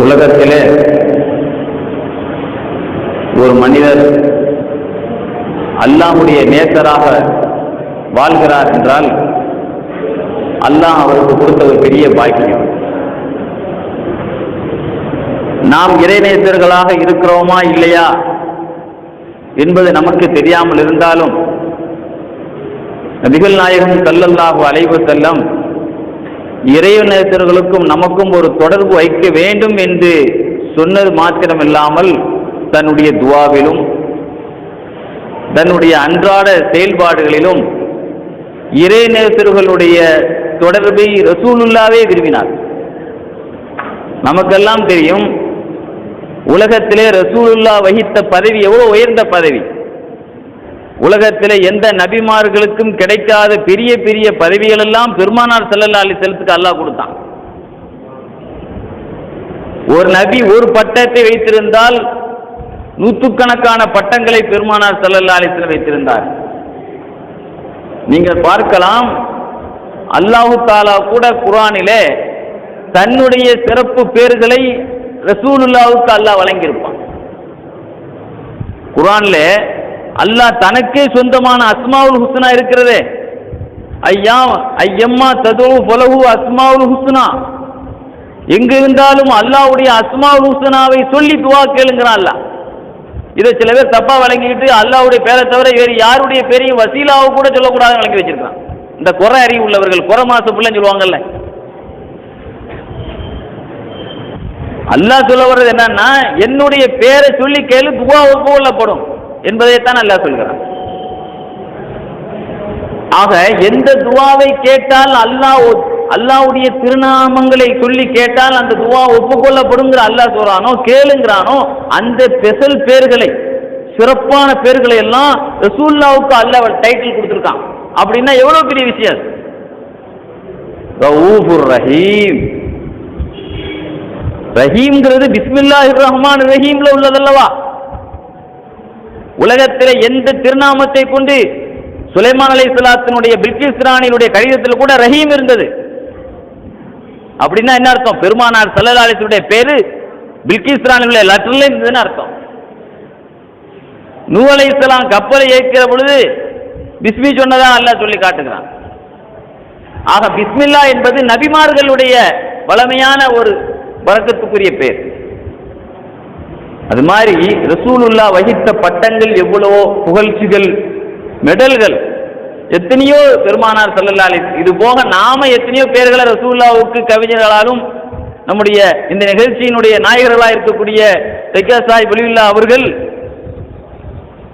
உலகத்திலே ஒரு மனிதர் அல்லாஹ்வுடைய நேசராக வாழ்கிறார் என்றால் அல்லாஹ் அவருக்கு கொடுத்த ஒரு பெரிய பாக்கியம். நாம் இறைநேசர்களாக இருக்கிறோமா இல்லையா என்பது நமக்கு தெரியாமல் இருந்தாலும் நபிகள் நாயகம் ஸல்லல்லாஹு அலைஹி வஸல்லம் இறைநேசர்களுக்கும் நமக்கும் ஒரு தொடர்பு வைக்க வேண்டும் என்று சொன்னது மாத்திரமில்லாமல் தன்னுடைய துஆவிலும் தன்னுடைய அன்றாட செயல்பாடுகளிலும் இறைநேசர்களுடைய தொடர்பை ரசூலுல்லாவே விரும்பினார். நமக்கெல்லாம் தெரியும், உலகத்திலே ரசூலுல்லா வகித்த பதவி எவ்வளவு உயர்ந்த பதவி. உலகத்திலே எந்த நபிமார்களுக்கும் கிடைக்காத பெரிய பெரிய பதவிகள் எல்லாம் பெருமானார் ஸல்லல்லாஹு அலைஹி வஸல்லத்துக்கு அல்லாஹ் கொடுத்தான். ஒரு நபி ஒரு பட்டத்தை வைத்திருந்தால் நூற்றுக்கணக்கான பட்டங்களை பெருமானார் ஸல்லல்லாஹு அலைஹி வஸல்லம் வைத்திருந்தார். நீங்கள் பார்க்கலாம், அல்லாஹு தஆலா கூட குர்ஆனிலே தன்னுடைய சிறப்பு பேர்களை ரசூலுல்லாவுக்கு அல்லாஹ் வழங்கியிருப்பான். குர்ஆன்ல அல்லாஹ் தனக்கே சொந்தமான அஸ்மாவுல் ஹுஸ்னா இருக்கிறதே, ஐயம்மா தது ஃபலஹு அஸ்மாவுல் ஹுஸ்னா, எங்க இருந்தாலும் அல்லாஹ்வுடைய அஸ்மாவுல் ஹுஸ்னாவை சொல்லி துஆ கேளுங்கறான் அல்லாஹ். இதை சில பேர் தப்பா வழங்கிக்கிட்டு அல்லாஹ்வுடைய பேரை தவிர வேறு யாருடைய பேரையும் வசீலாவை கூட சொல்லக்கூடாதுன்னு வழங்கி வச்சிருக்கான். இந்த குறை அறிவு உள்ளவர்கள், குறை மாச பிள்ளைன்னு சொல்லுவாங்கல்ல, அல்லாஹ் சொல்ல வர்றது என்னன்னா, என்னுடைய பேரை சொல்லி கேளு துஆ ஒப்புக்கொள்ளப்படும் என்பதைத்தான் அல்லாஹ் சொல்கிறான். ஆக எந்த துஆவை கேட்டால் அல்லாஹ்வுடைய திருநாமங்களை சொல்லி கேட்டால் அந்த துஆ ஒப்புக்கொள்ளப்படுங்கிற அல்லாஹ் சொல்றானோ கேளுங்கிறானோ, அந்த ஸ்பெஷல் பேர்களை, சிறப்பான பேர்களை எல்லாம் ரசூலுல்லாவுக்கு அல்லாஹ் டைட்டில் கொடுத்திருக்கான். அப்படின்னா எவ்வளவு பெரிய விஷயம். ரഊஃபுர் ரஹீம், ரஹீம்ங்கிறது பிஸ்மில்லாஹிர் ரஹ்மானிர் ரஹீம்ல உள்ளதல்லவா. உலகத்தில் எந்த திருநாமத்தை கொண்டு சுலைமான் அலைஹிஸ்ஸலாத்தினுடைய பில்கிஸ் ராணியுடைய கடிதத்தில் கூட ரஹீம் இருந்தது. அப்படின்னா என்ன அர்த்தம்? பெருமானார் ஸல்லல்லாஹு அலைஹி வஸல்லம் பேரு பில்கிஸ் ராணியுடைய லெட்டர்ல இருந்ததுன்னு அர்த்தம். நூஹ் அலைஹிஸ்ஸலாம் கப்பலை ஏற்கிற பொழுது பிஸ்மி சொன்னதா அல்லாஹ் சொல்லி காட்டுகிறான். ஆக பிஸ்மில்லா என்பது நபிமார்களுடைய வளமையான ஒரு பரக்கத்துக்குரிய பேர். அது மாதிரி ரசூலுல்லா வகித்த பட்டங்கள் எவ்வளவோ, புகழ்ச்சிகள், மெடல்கள் எத்தனையோ பெருமானார் ஸல்லல்லாஹு அலைஹி வஸல்லம். இது போக நாம எத்தனையோ பேர்களை ரசூலுல்லாவுக்கு கவிஞர்களாலும் நம்முடைய இந்த நிகழ்ச்சியினுடைய நாயகர்களாக இருக்கக்கூடிய தெக்கசாய் வலியுல்லா அவர்கள்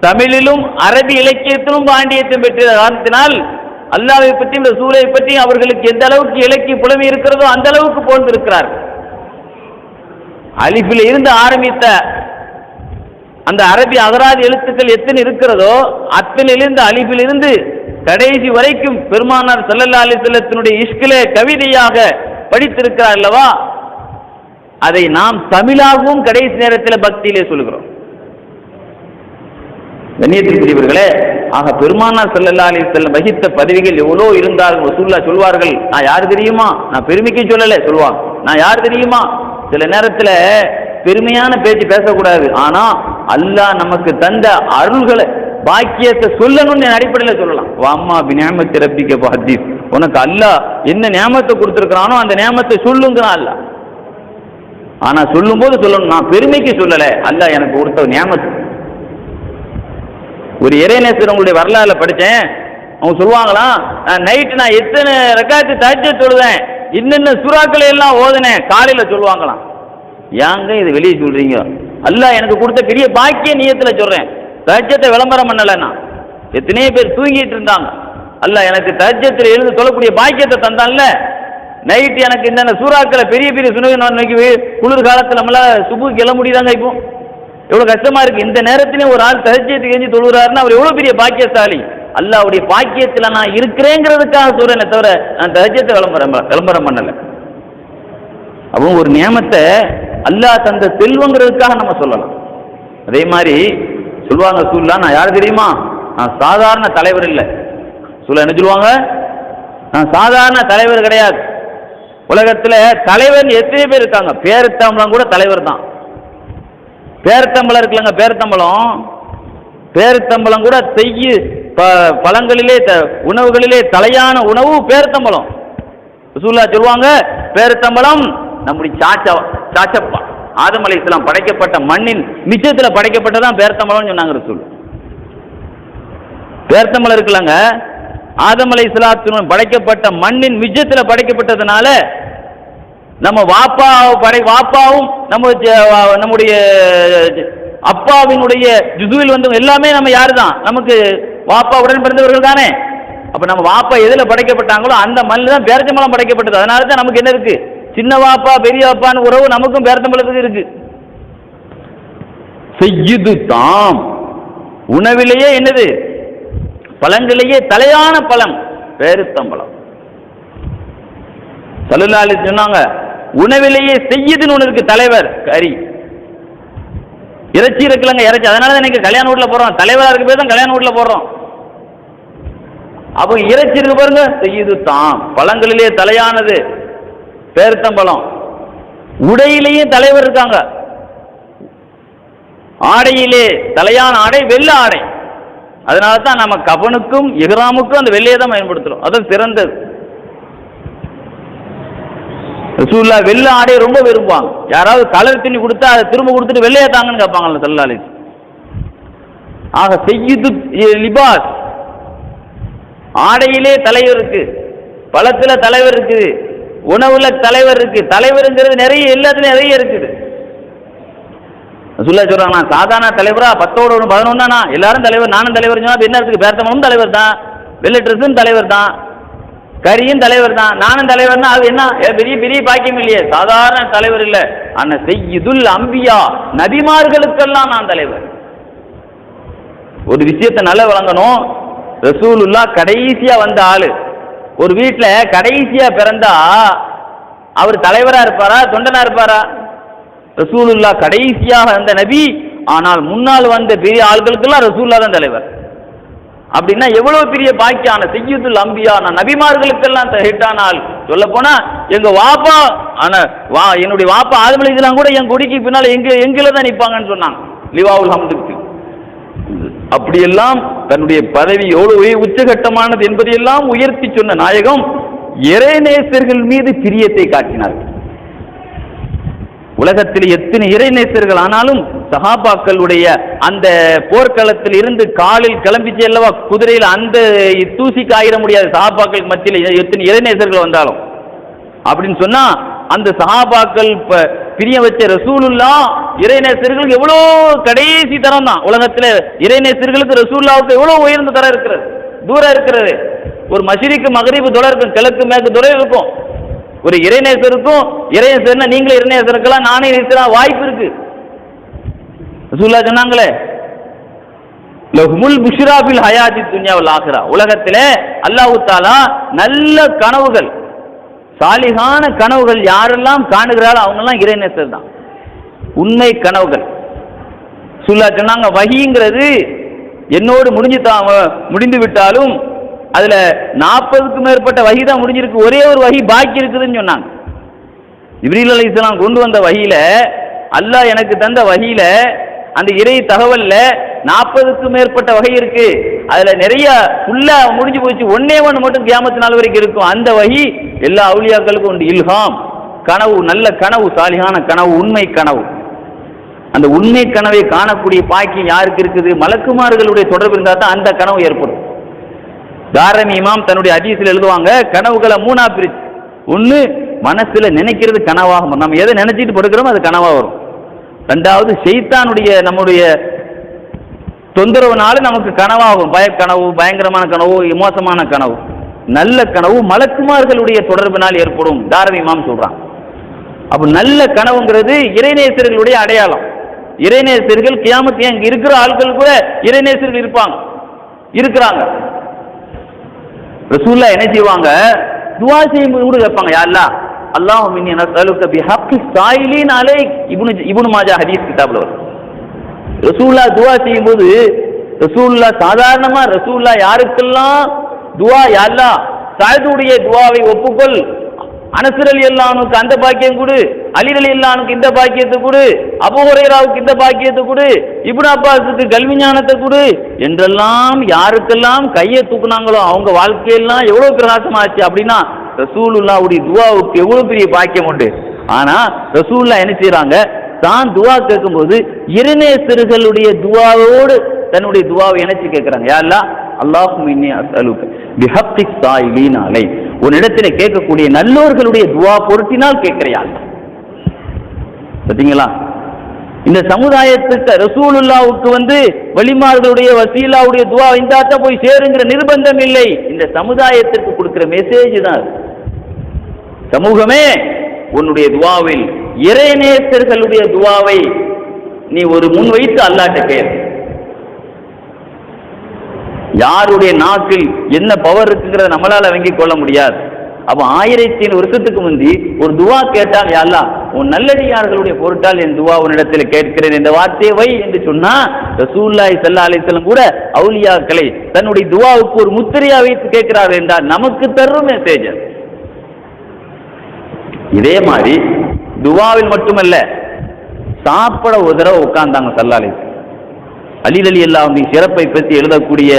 தமிழிலும் அரபி இலக்கியத்திலும் பாண்டியத்தையும் பெற்ற காரணத்தினால் அல்லாஹ்வை பற்றியும் ரசூலை பற்றியும் அவர்களுக்கு எந்த அளவுக்கு இலக்கிய புலமை இருக்கிறதோ அந்த அளவுக்கு போன்றிருக்கிறார். அலிஃபில் இருந்து ஆரம்பித்த அந்த அரபி அகராதி எழுத்துக்கள் எத்தனை இருக்கிறதோ அத்தனையிலிருந்து அலிஃபில் இருந்து கடைசி வரைக்கும் பெருமானார் ஸல்லல்லாஹு அலைஹி வஸல்லத்தினுடைய இஷ்கிலே கவிதையாக படித்திருக்கிறார் அல்லவா. அதை நாம் தமிழாகவும் கடைசி நேரத்தில் பக்தியிலே சொல்கிறோம். கண்ணியத்திற்குரியவர்களே, ஆக பெருமானார் ஸல்லல்லாஹு அலைஹி வஸல்லம் வகித்த பதவிகள் எவ்வளோ இருந்தார்கள். ரசூலுல்லாஹ் சொல்வார்கள், நான் யார் தெரியுமா, நான் பெருமைக்கு சொல்லலை, சொல்லுவாங்க, நான் யார் தெரியுமா. சில நேரத்தில் பெருமையான பேச்சு பேசக்கூடாது, ஆனா அல்லாஹ் நமக்கு தந்த அருள்களை பாக்கியத்தை சொல்லணும்னு அடிப்படையில் சொல்லலாம். வாம்மா பிநிஅமத்தி ரப்பிக்க ஃபஹதீஸ், உனக்கு அல்லாஹ் என்ன நியாமத்தை கொடுத்துருக்கிறானோ அந்த நியாமத்தை சொல்லுங்கிறான் அல்லாஹ். ஆனா சொல்லும் போது சொல்லணும், நான் பெருமைக்கு சொல்லலை, அல்லாஹ் எனக்கு கொடுத்த நியாமத்து. ஒரு இறைநேசர் உங்களுடைய வரலாறுல படித்தேன், அவங்க சொல்லுவாங்களாம், நைட்டு நான் எத்தனை ரக்காத்து தஹஜ்ஜத் தொழுதேன், இன்னென்ன சூறாக்களை எல்லாம் ஓதுனேன், காலையில சொல்லுவாங்களாம். ஏங்க இது வெளியே சொல்றீங்க? அல்லாஹ் எனக்கு கொடுத்த பெரிய பாக்கிய நியத்துல சொல்றேன், தஹஜ்ஜத்தை விளம்பரம் பண்ணலன்னா. எத்தனையோ பேர் தூங்கிட்டு இருந்தாங்க, அல்லாஹ் எனக்கு தஹஜ்ஜத்தில் எழுந்து சொல்லக்கூடிய பாக்கியத்தை தந்தான்ல. நைட்டு எனக்கு இந்த சூறாக்களை பெரிய பெரிய சுனகி குளிர் காலத்தில் நம்மளால சுபுக்கு எழ முடியுதாங்க. இப்போ எவ்வளவு கஷ்டமா இருக்கு. இந்த நேரத்திலேயும் ஒரு ஆள் தஹஜ்ஜத்துக்கு எஞ்சி தொழுகிறாருன்னா அவர் எவ்வளவு பெரிய பாக்கியசாலி. அல்லாஹ்வுடைய பாக்கியத்தில் நான் இருக்கிறேங்கிறதுக்காக சொல்றேனே தவிர நான் தஹஜ்ஜத்தை விளம்பரம் பண்ணல. அப்போ ஒரு நியமத்தை அல்லாஹ் தந்த செல்வங்கிறதுக்காக நம்ம சொல்லலாம். அதே மாதிரி சொல்லுவாங்க, ரசூலுல்லாஹ் நான் யார் தெரியுமா, நான் சாதாரண தலைவர் இல்லை. சொல்ல என்ன சொல்லுவாங்க, நான் சாதாரண தலைவர் கிடையாது, உலகத்துல தலைவர் எத்தனை பேர் இருக்காங்க? பேரத்தம்பளம் கூட தலைவர் தான். பேரத்தம்பளம் இருக்குல்லங்க, பேரத்தம்பளம் கூட செய்யு பழங்களிலே உணவுகளிலே தலையான உணவு பேரத்தம்பளம். ரசூலுல்லாஹ் சொல்லுவாங்க, பேரத்தம்பளம் நம்முடைய சாச்சப்பா ஆதம் அலைஹிஸ்ஸலாம் படைக்கப்பட்ட மண்ணின் மிச்சத்தில் படைக்கப்பட்டதான் பேரத்தம்பளம்னு சொன்னாங்க ரசூல். பேரத்தம்பளம் இருக்குல்லங்க, ஆதம் அலைஹிஸ்ஸலாம் படைக்கப்பட்ட மண்ணின் மிச்சத்தில் படைக்கப்பட்டதுனால நம்ம வாப்பாவும் நம்முடைய அப்பாவினுடைய ஜுதுவில் வந்து எல்லாமே நம்ம யாரு தான்? நமக்கு வாப்பா உடன் பிறந்தவர்கள் தானே. அப்ப நம்ம வாப்பா எதுல படைக்கப்பட்டாங்களோ அந்த மண்ணில் தான் பேரத்தம்பளம் படைக்கப்பட்டது. அதனால தான் நமக்கு என்ன இருக்கு? சின்ன வாப்பா பெரிய வாப்பான்னு உறவு நமக்கும் பேரத்தம்பளத்துக்கு இருக்கு. செய்யுது தாம் உணவிலேயே என்னது? பழங்களிலேயே தலையான பழம் பேரத்தம்பளம். ஸல்லல்லாஹு அலைஹி வஸல்லம் சொன்னாங்க, உணவிலேயே செய்யுதுன்னு ஒன்று இருக்கு, தலைவர். கறி இறைச்சி இருக்குல்லங்க, இறைச்சி. அதனால தான் இன்னைக்கு கல்யாண வீட்டில் போடுறோம், தலைவராக இருக்க பேர் தான் கல்யாண வீட்டில் போடுறோம். அப்போ இறைச்சி இருக்கு பாருங்க, செய்யுது தாம் பழங்களிலே தலையானது பேரத்தம்பளம். உடையிலேயே தலைவர் இருக்காங்க. ஆடையிலே தலையான ஆடை வெள்ளை ஆடை. அதனால தான் நம்ம கபனுக்கும் இஹ்ராமுக்கும் அந்த வெள்ளையை தான் பயன்படுத்துறோம். அது சிறந்தது. ரசூலுல்லாஹ் வெள்ளை ஆடையை ரொம்ப விரும்புவாங்க. யாராவது கலர் துணி கொடுத்தா அதை திரும்ப கொடுத்துட்டு வெள்ளையை தாங்கன்னு கேட்பாங்கல்ல ஸல்லல்லாஹு அலைஹி வஸல்லம். ஆக செய்யுது லிபாஸ், ஆடையிலே தலைவர் இருக்கு, பழத்துல தலைவர் இருக்குது, உணவுல தலைவர் இருக்கு. தலைவருங்கிறது நிறைய, எல்லாத்துலயும் நிறைய இருக்குது. ரசூலுல்லாஹ் சொல்றாங்க, நான் சாதாரண தலைவரா 10ஓட 11 எல்லாரும் தலைவர், நானும் தலைவர் சொன்னா என்ன இருக்கு? பேரத்தம்பளமும் தலைவர் தான், வெள்ளை ட்ரெஸ்ஸும் தலைவர் தான், கரியும் தலைவர் தான், நானும் தலைவர்னா அது என்ன பெரிய பெரிய பாக்கியம் இல்லையே. சாதாரண தலைவர் இல்லை, ஆனா செய்யுதுல் அம்பியா, நபிமார்களுக்கெல்லாம் நான் தலைவர். ஒரு விஷயத்தை நல்லா வழங்கணும். ரசூலுல்லாஹ் கடைசியா வந்த ஆளு. ஒரு வீட்டில் கடைசியா பிறந்தா அவர் தலைவரா இருப்பாரா தொண்டனா இருப்பாரா? ரசூலுல்லாஹ் கடைசியாக வந்த நபி, ஆனால் முன்னால் வந்த பெரிய ஆள்களுக்கெல்லாம் ரசூலுல்லாஹ் தான் தலைவர். அப்படின்னா எவ்வளவு பெரிய பாக்கியான செய்யுதுல் அம்பியா, நான் நபிமார்களுக்கெல்லாம் ஹிட்டான ஆள். சொல்ல போனா எங்க வாப்பா, என்னுடைய வாப்பா ஆதம் அலைஹிஸ்ஸலாம் கூட என் கொடிக்கு பின்னால் எங்கில தான் நிற்பாங்கன்னு சொன்னாங்க லிவாவுல் ஹம்துக்கு. அப்படியெல்லாம் தன்னுடைய பதவி எவ்வளவு உச்சகட்டமானது என்பதையெல்லாம் உயர்த்தி சொன்ன நாயகம் இறைநேசர்கள் மீது பிரியத்தை காட்டினார்கள். உலகத்தில் எத்தனை இறைநேசர்கள் ஆனாலும் சஹாபாக்களுடைய அந்த போர்க்களத்தில் இருந்து காலில் கிளம்பிச்சு அல்லவா குதிரையில் அந்த தூசிக்கு ஆயிட முடியாது. சஹாபாக்களுக்கு மத்தியில் எத்தனை இறைநேசர்கள் வந்தாலும் அப்படின்னு சொன்னா அந்த சஹாபாக்கள் பிரிய வச்ச ரசூலுல்லாஹ் இறைநேசர்களுக்கு எவ்வளோ கடைசி தரம் தான். உலகத்தில் இறைநேசர்களுக்கு ரசூலுல்லாஹ்வுக்கு எவ்வளோ உயர்ந்த தரம் இருக்கிறது, தூரம் இருக்கிறது. ஒரு மஷ்ரிக்கு மக்ரிபு தொடர் இருக்கும், கிழக்கு மேற்கு தொடர் இருக்கும். ஒரு இறைநேசருக்கும் இறைநேசர்னா நீங்களே இறைநேசருக்கெல்லாம் நானே நேசரா வாய்ப்பு இருக்கு. ரசூலுல்லாஹ் சொன்னாங்களே, லஹுமுல் புஷ்ரா ஃபில் ஹயாத்தி துன்யா வல் ஆখিরা. உலகத்திலே அல்லாஹ் தஆலா நல்ல கனவுகள், சாலிகான கனவுகள் யாரெல்லாம் காணுகிறாரோ அவங்கெல்லாம் இறைநேசர் தான், உண்மை கனவுகள். ரசூலுல்லாஹ் சொன்னாங்க, வஹீங்கிறது என்னோடு முடிந்து விட்டாலும் அதுல 40க்கும் மேற்பட்ட வஹி தான் முடிஞ்சிருக்கு, ஒரே ஒரு வஹி பாக்கி இருக்குதுன்னு சொன்னாங்க. ஜிப்ரீல் அலைஹிஸ்ஸலாம் கொண்டு வந்த வஹியில, அல்லாஹ் எனக்கு தந்த வஹியில, அந்த இறை தகவல்ல 40க்கும் மேற்பட்ட வகை இருக்கு. அதுல நிறைய ஃபுல்லா முடிஞ்சு போச்சு, ஒன்னே ஒன்று மட்டும் கியாமத் நாள் வரைக்கும் இருக்கும். அந்த வஹி எல்லா அவுலியாக்களுக்கும் உண்டு. இல்ஹாம், கனவு, நல்ல கனவு, சாலிகான கனவு, உண்மை கனவு. அந்த உண்மை கனவை காணக்கூடிய பாக்கியம் யாருக்கு இருக்குது? மலக்குமார்களுடைய தொடர்பு இருந்தால் தான் அந்த கனவு ஏற்படும். தாரணி இமாம் தன்னுடைய ஹதீஸில் எழுதுவாங்க, கனவுகளை 3ஆ பிரிச்சு. ஒன்று, மனசுல நினைக்கிறது கனவாக, நம்ம எதை நினைச்சிட்டு படுக்கிறோமோ அது கனவா வரும். ரெண்டாவது, ஷைத்தானுடைய நம்முடைய தொந்தரவுனால நமக்கு கனவாகும், பயக்கனவு, பயங்கரமான கனவு, மோசமான கனவு. நல்ல கனவு மலக்குமார்களுடைய தொடர்பினால் ஏற்படும், தாரணி இமாம் சொல்றான். அப்ப நல்ல கனவுங்கிறது இறைநேசர்களுடைய அடையாளம். இறைநேசர்கள் கியாமத், அங்க இருக்கிற ஆட்கள் கூட இறைநேசர்கள் இருக்கிறாங்க. ரசூலுல்லாஹ் என்ன செய்வாங்க? துஆ செய்யும்போது கூட கேட்பாங்க, யா அல்லாஹ், அல்லாஹும்ம இன்னி நஸ்அலுக பிஹக்கி ஸாயிலின் அலைக். இப்னு மாஜா ஹதீஸ் கிதாப்ல வரும். ரசூலுல்லாஹ் துஆ செய்யும்போது ரசூலுல்லாஹ் சாதாரணமா யாருக்கெல்லாம் துஆ, யா அல்லாஹ் சஅதுடைய துஆவை ஒப்புக்கொள், அனஸ் ரலியல்லாஹு அன்ஹுக்கு அந்த பாக்கியம் கொடு, அலி ரலியல்லாஹு அன்ஹுக்கு இந்த பாக்கியத்தை கொடு, அபூ ஹுரைராவுக்கு இந்த பாக்கியத்தை கொடு, இப்னு அப்பாஸுக்கு கல்வி ஞானத்தை கொடு என்றெல்லாம் யாருக்கெல்லாம் கையை தூக்குனாங்களோ அவங்க வாழ்க்கையெல்லாம் எவ்வளவு பிரகாசமாச்சு. அப்படின்னா ரசூலுல்லாஹ்வுடைய துஆவுக்கு எவ்வளவு பெரிய பாக்கியம் உண்டு. ஆனா ரசூலுல்லாஹ் என்ன செய்யறாங்க, தான் துஆ கேட்கும்போது இறைநேசர்களுடைய துஆவோடு தன்னுடைய துஆவை இணைச்சு கேட்கிறாங்க. யா அல்லாஹ், அல்லாஹும்ம இன்னி அஸ்அலுக பிஹக்கிஸ் ஸாயிலீன அலை, உன்னிடத்தில் கேட்கக்கூடிய நல்லோர்களுடைய துஆ பொருட்டினால் கேட்கிறியா. பாத்தீங்களா, இந்த சமுதாயத்துக்கு ரசூலுல்லாஹ்வுக்கு வலிமார்களுடைய வசீலாவுடைய துஆ இந்தாத்த போய் சேருங்கிற நிர்பந்தம் இல்லை. இந்த சமுதாயத்திற்கு கொடுக்கிற மெசேஜ் தான். சமூகமே, உன்னுடைய துஆவில் இறைநேசர்களுடைய துஆவை நீ ஒரு முன் வைத்து அல்லாஹ்ட்ட கேள். யாருடைய நாக்கில் என்ன பவர் இருக்குங்கிறத நம்மளால வங்கிக் கொள்ள முடியாது. அப்ப 1500 வருஷத்துக்கு முந்தி ஒரு துவா கேட்டால், யா அல்லாஹ், உன் நல்லடியார்களுடைய பொருட்டால் என் துவா உன்னிடத்தில் கேட்கிறேன், இந்த வார்த்தையை வை என்று சொன்னா ரசூலுல்லாஹி ஸல்லல்லாஹு அலைஹி வஸல்லம் கூட அவுலியாக்களை தன்னுடைய துவாவுக்கு ஒரு முத்திரையா வைத்து கேட்கிறார் என்றால் நமக்கு தரும் மெசேஜ். இதே மாதிரி துவாவில் மட்டுமல்ல, சாப்பிட ஒரு தடவை உட்கார்ந்தாங்க ஸல்லல்லாஹு அலைஹி வஸல்லம். அலி ரலியல்லாஹு அன்ஹு சிறப்பை பற்றி எழுதக்கூடிய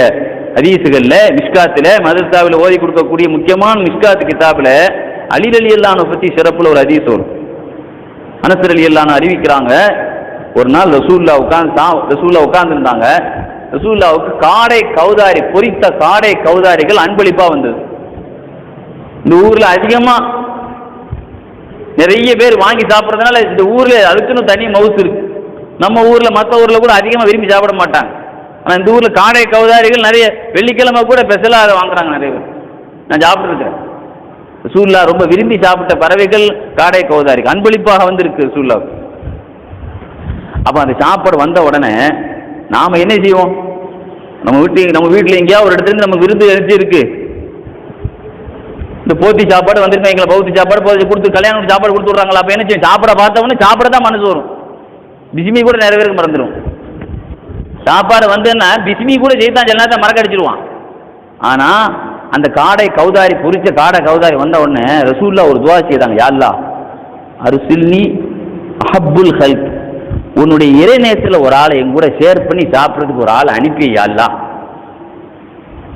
ஹதீஸுகள்ல, மிஷ்காத்துல, மதரசாவில் ஓதி கொடுக்கக்கூடிய முக்கியமான மிஷ்காத் கிதாபில் அலி ரலியல்லாஹு அன்ஹு பற்றி சிறப்புல ஒரு ஹதீஸ் வரும். அனஸ் ரலியல்லாஹு அன்ஹு அறிவிக்கிறாங்க, ஒரு நாள் ரசூலுல்லாஹ் உட்கார்ந்துருந்தாங்க. ரசூலுல்லாஹ்வுக்கு காடை கௌதாரி, பொரித்த காடை கௌதாரிகள் அன்பளிப்பா வந்தது. இந்த ஊர்ல அதிகமா நிறைய பேர் வாங்கி சாப்பிட்றதுனால இந்த ஊர்ல அதுக்குன்னு தனி மவுசு இருக்கு. நம்ம ஊர்ல மற்ற ஊர்ல கூட அதிகமா விரும்பி சாப்பிட மாட்டாங்க. ஆனா இந்த ஊர்ல காடை கௌதாரிகள் நிறைய, வெள்ளிக்கிழமை கூட ஸ்பெஷலா அதை வாங்குறாங்க நிறைய பேர். நான் சாப்பிட்டு இருக்கிறேன். ரசூலுல்லாஹ் ரொம்ப விரும்பி சாப்பிட்ட பறவைகள் காடை கௌதாரி அன்பளிப்பாக வந்திருக்கு ரசூலுல்லாஹ். அப்ப அந்த சாப்பாடு வந்த உடனே நாம என்ன செய்வோம், நம்ம வீட்டுல எங்கேயாவது ஒரு இடத்துல நம்ம விருந்து எழுச்சி இருக்கு, இந்த போத்தி சாப்பாடு வந்திருக்கோம், எங்களை பௌத்தி சாப்பாடு கொடுத்து கல்யாணம் சாப்பாடு கொடுத்து விடுறாங்களா. அப்ப என்ன செய்யும், சாப்பிட பார்த்தவொடனே சாப்பிட தான் மனசு வரும். பிஸ்மி கூட நிறைய பேருக்கு மறந்துடும். சாப்பாடு வந்துன்னா பிஸ்மி கூட செய்தான் சில நேரத்தை மறக்கடிச்சிருவான். ஆனா அந்த காடை கௌதாரி, பொரிச்ச காடை கௌதாரி வந்த உடனே ரசூலுல்லாஹ் ஒரு துஆ செய்தாங்க, யா அல்லாஹ் அர்சில்னி அஹப்புல் ஹல்க், உன்னுடைய இறைநேசத்துல ஒரு ஆளை என் கூட ஷேர் பண்ணி சாப்பிட்றதுக்கு ஒரு ஆள் அனுப்பி, யா அல்லாஹ்.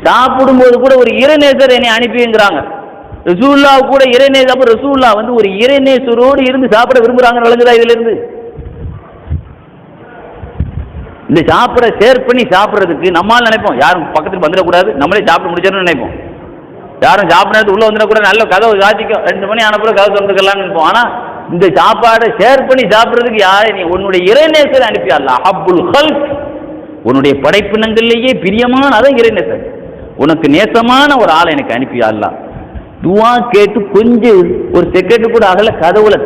சாப்பிடும்போது கூட ஒரு இறைநேசர் என்னை அனுப்பிங்கிறாங்க. ரசூலுல்லாஹ் கூட இறைநேசர். அப்ப ரசூலுல்லாஹ் ஒரு இறைநேசரோடு இருந்து சாப்பிட விரும்புறாங்கன்னு விளங்குதா இதுல இருந்து? இந்த சாப்பிட ஷேர் பண்ணி சாப்பிட்றதுக்கு நம்மால் நினைப்போம், யாரும் பக்கத்துக்கு வந்துடக்கூடாது, நம்மளே சாப்பிட முடிச்சிடணும்னு நினைப்போம். யாரும் சாப்பிட்றது உள்ள வந்துடக்கூட, நல்ல கதவு காத்திக்கும், 2 மணி ஆனப்போ கதவு திறந்துக்கலாம்னு நினைப்போம். ஆனா இந்த சாப்பாடை ஷேர் பண்ணி சாப்பிட்றதுக்கு யாரை நீ உன்னுடைய இறைநேசரை அனுப்பி, அல்லாஹ் அஹப்புல் ஹல்க், உன்னுடைய படைப்பினங்கள்லேயே பிரியமான அதான் இறைநேசர், உனக்கு நேசமான ஒரு ஆளை எனக்கு அனுப்பி அல்லாஹ். துவா கேட்டு கொஞ்சம் ஒரு செகண்ட் கூட ஆகல, கதவுல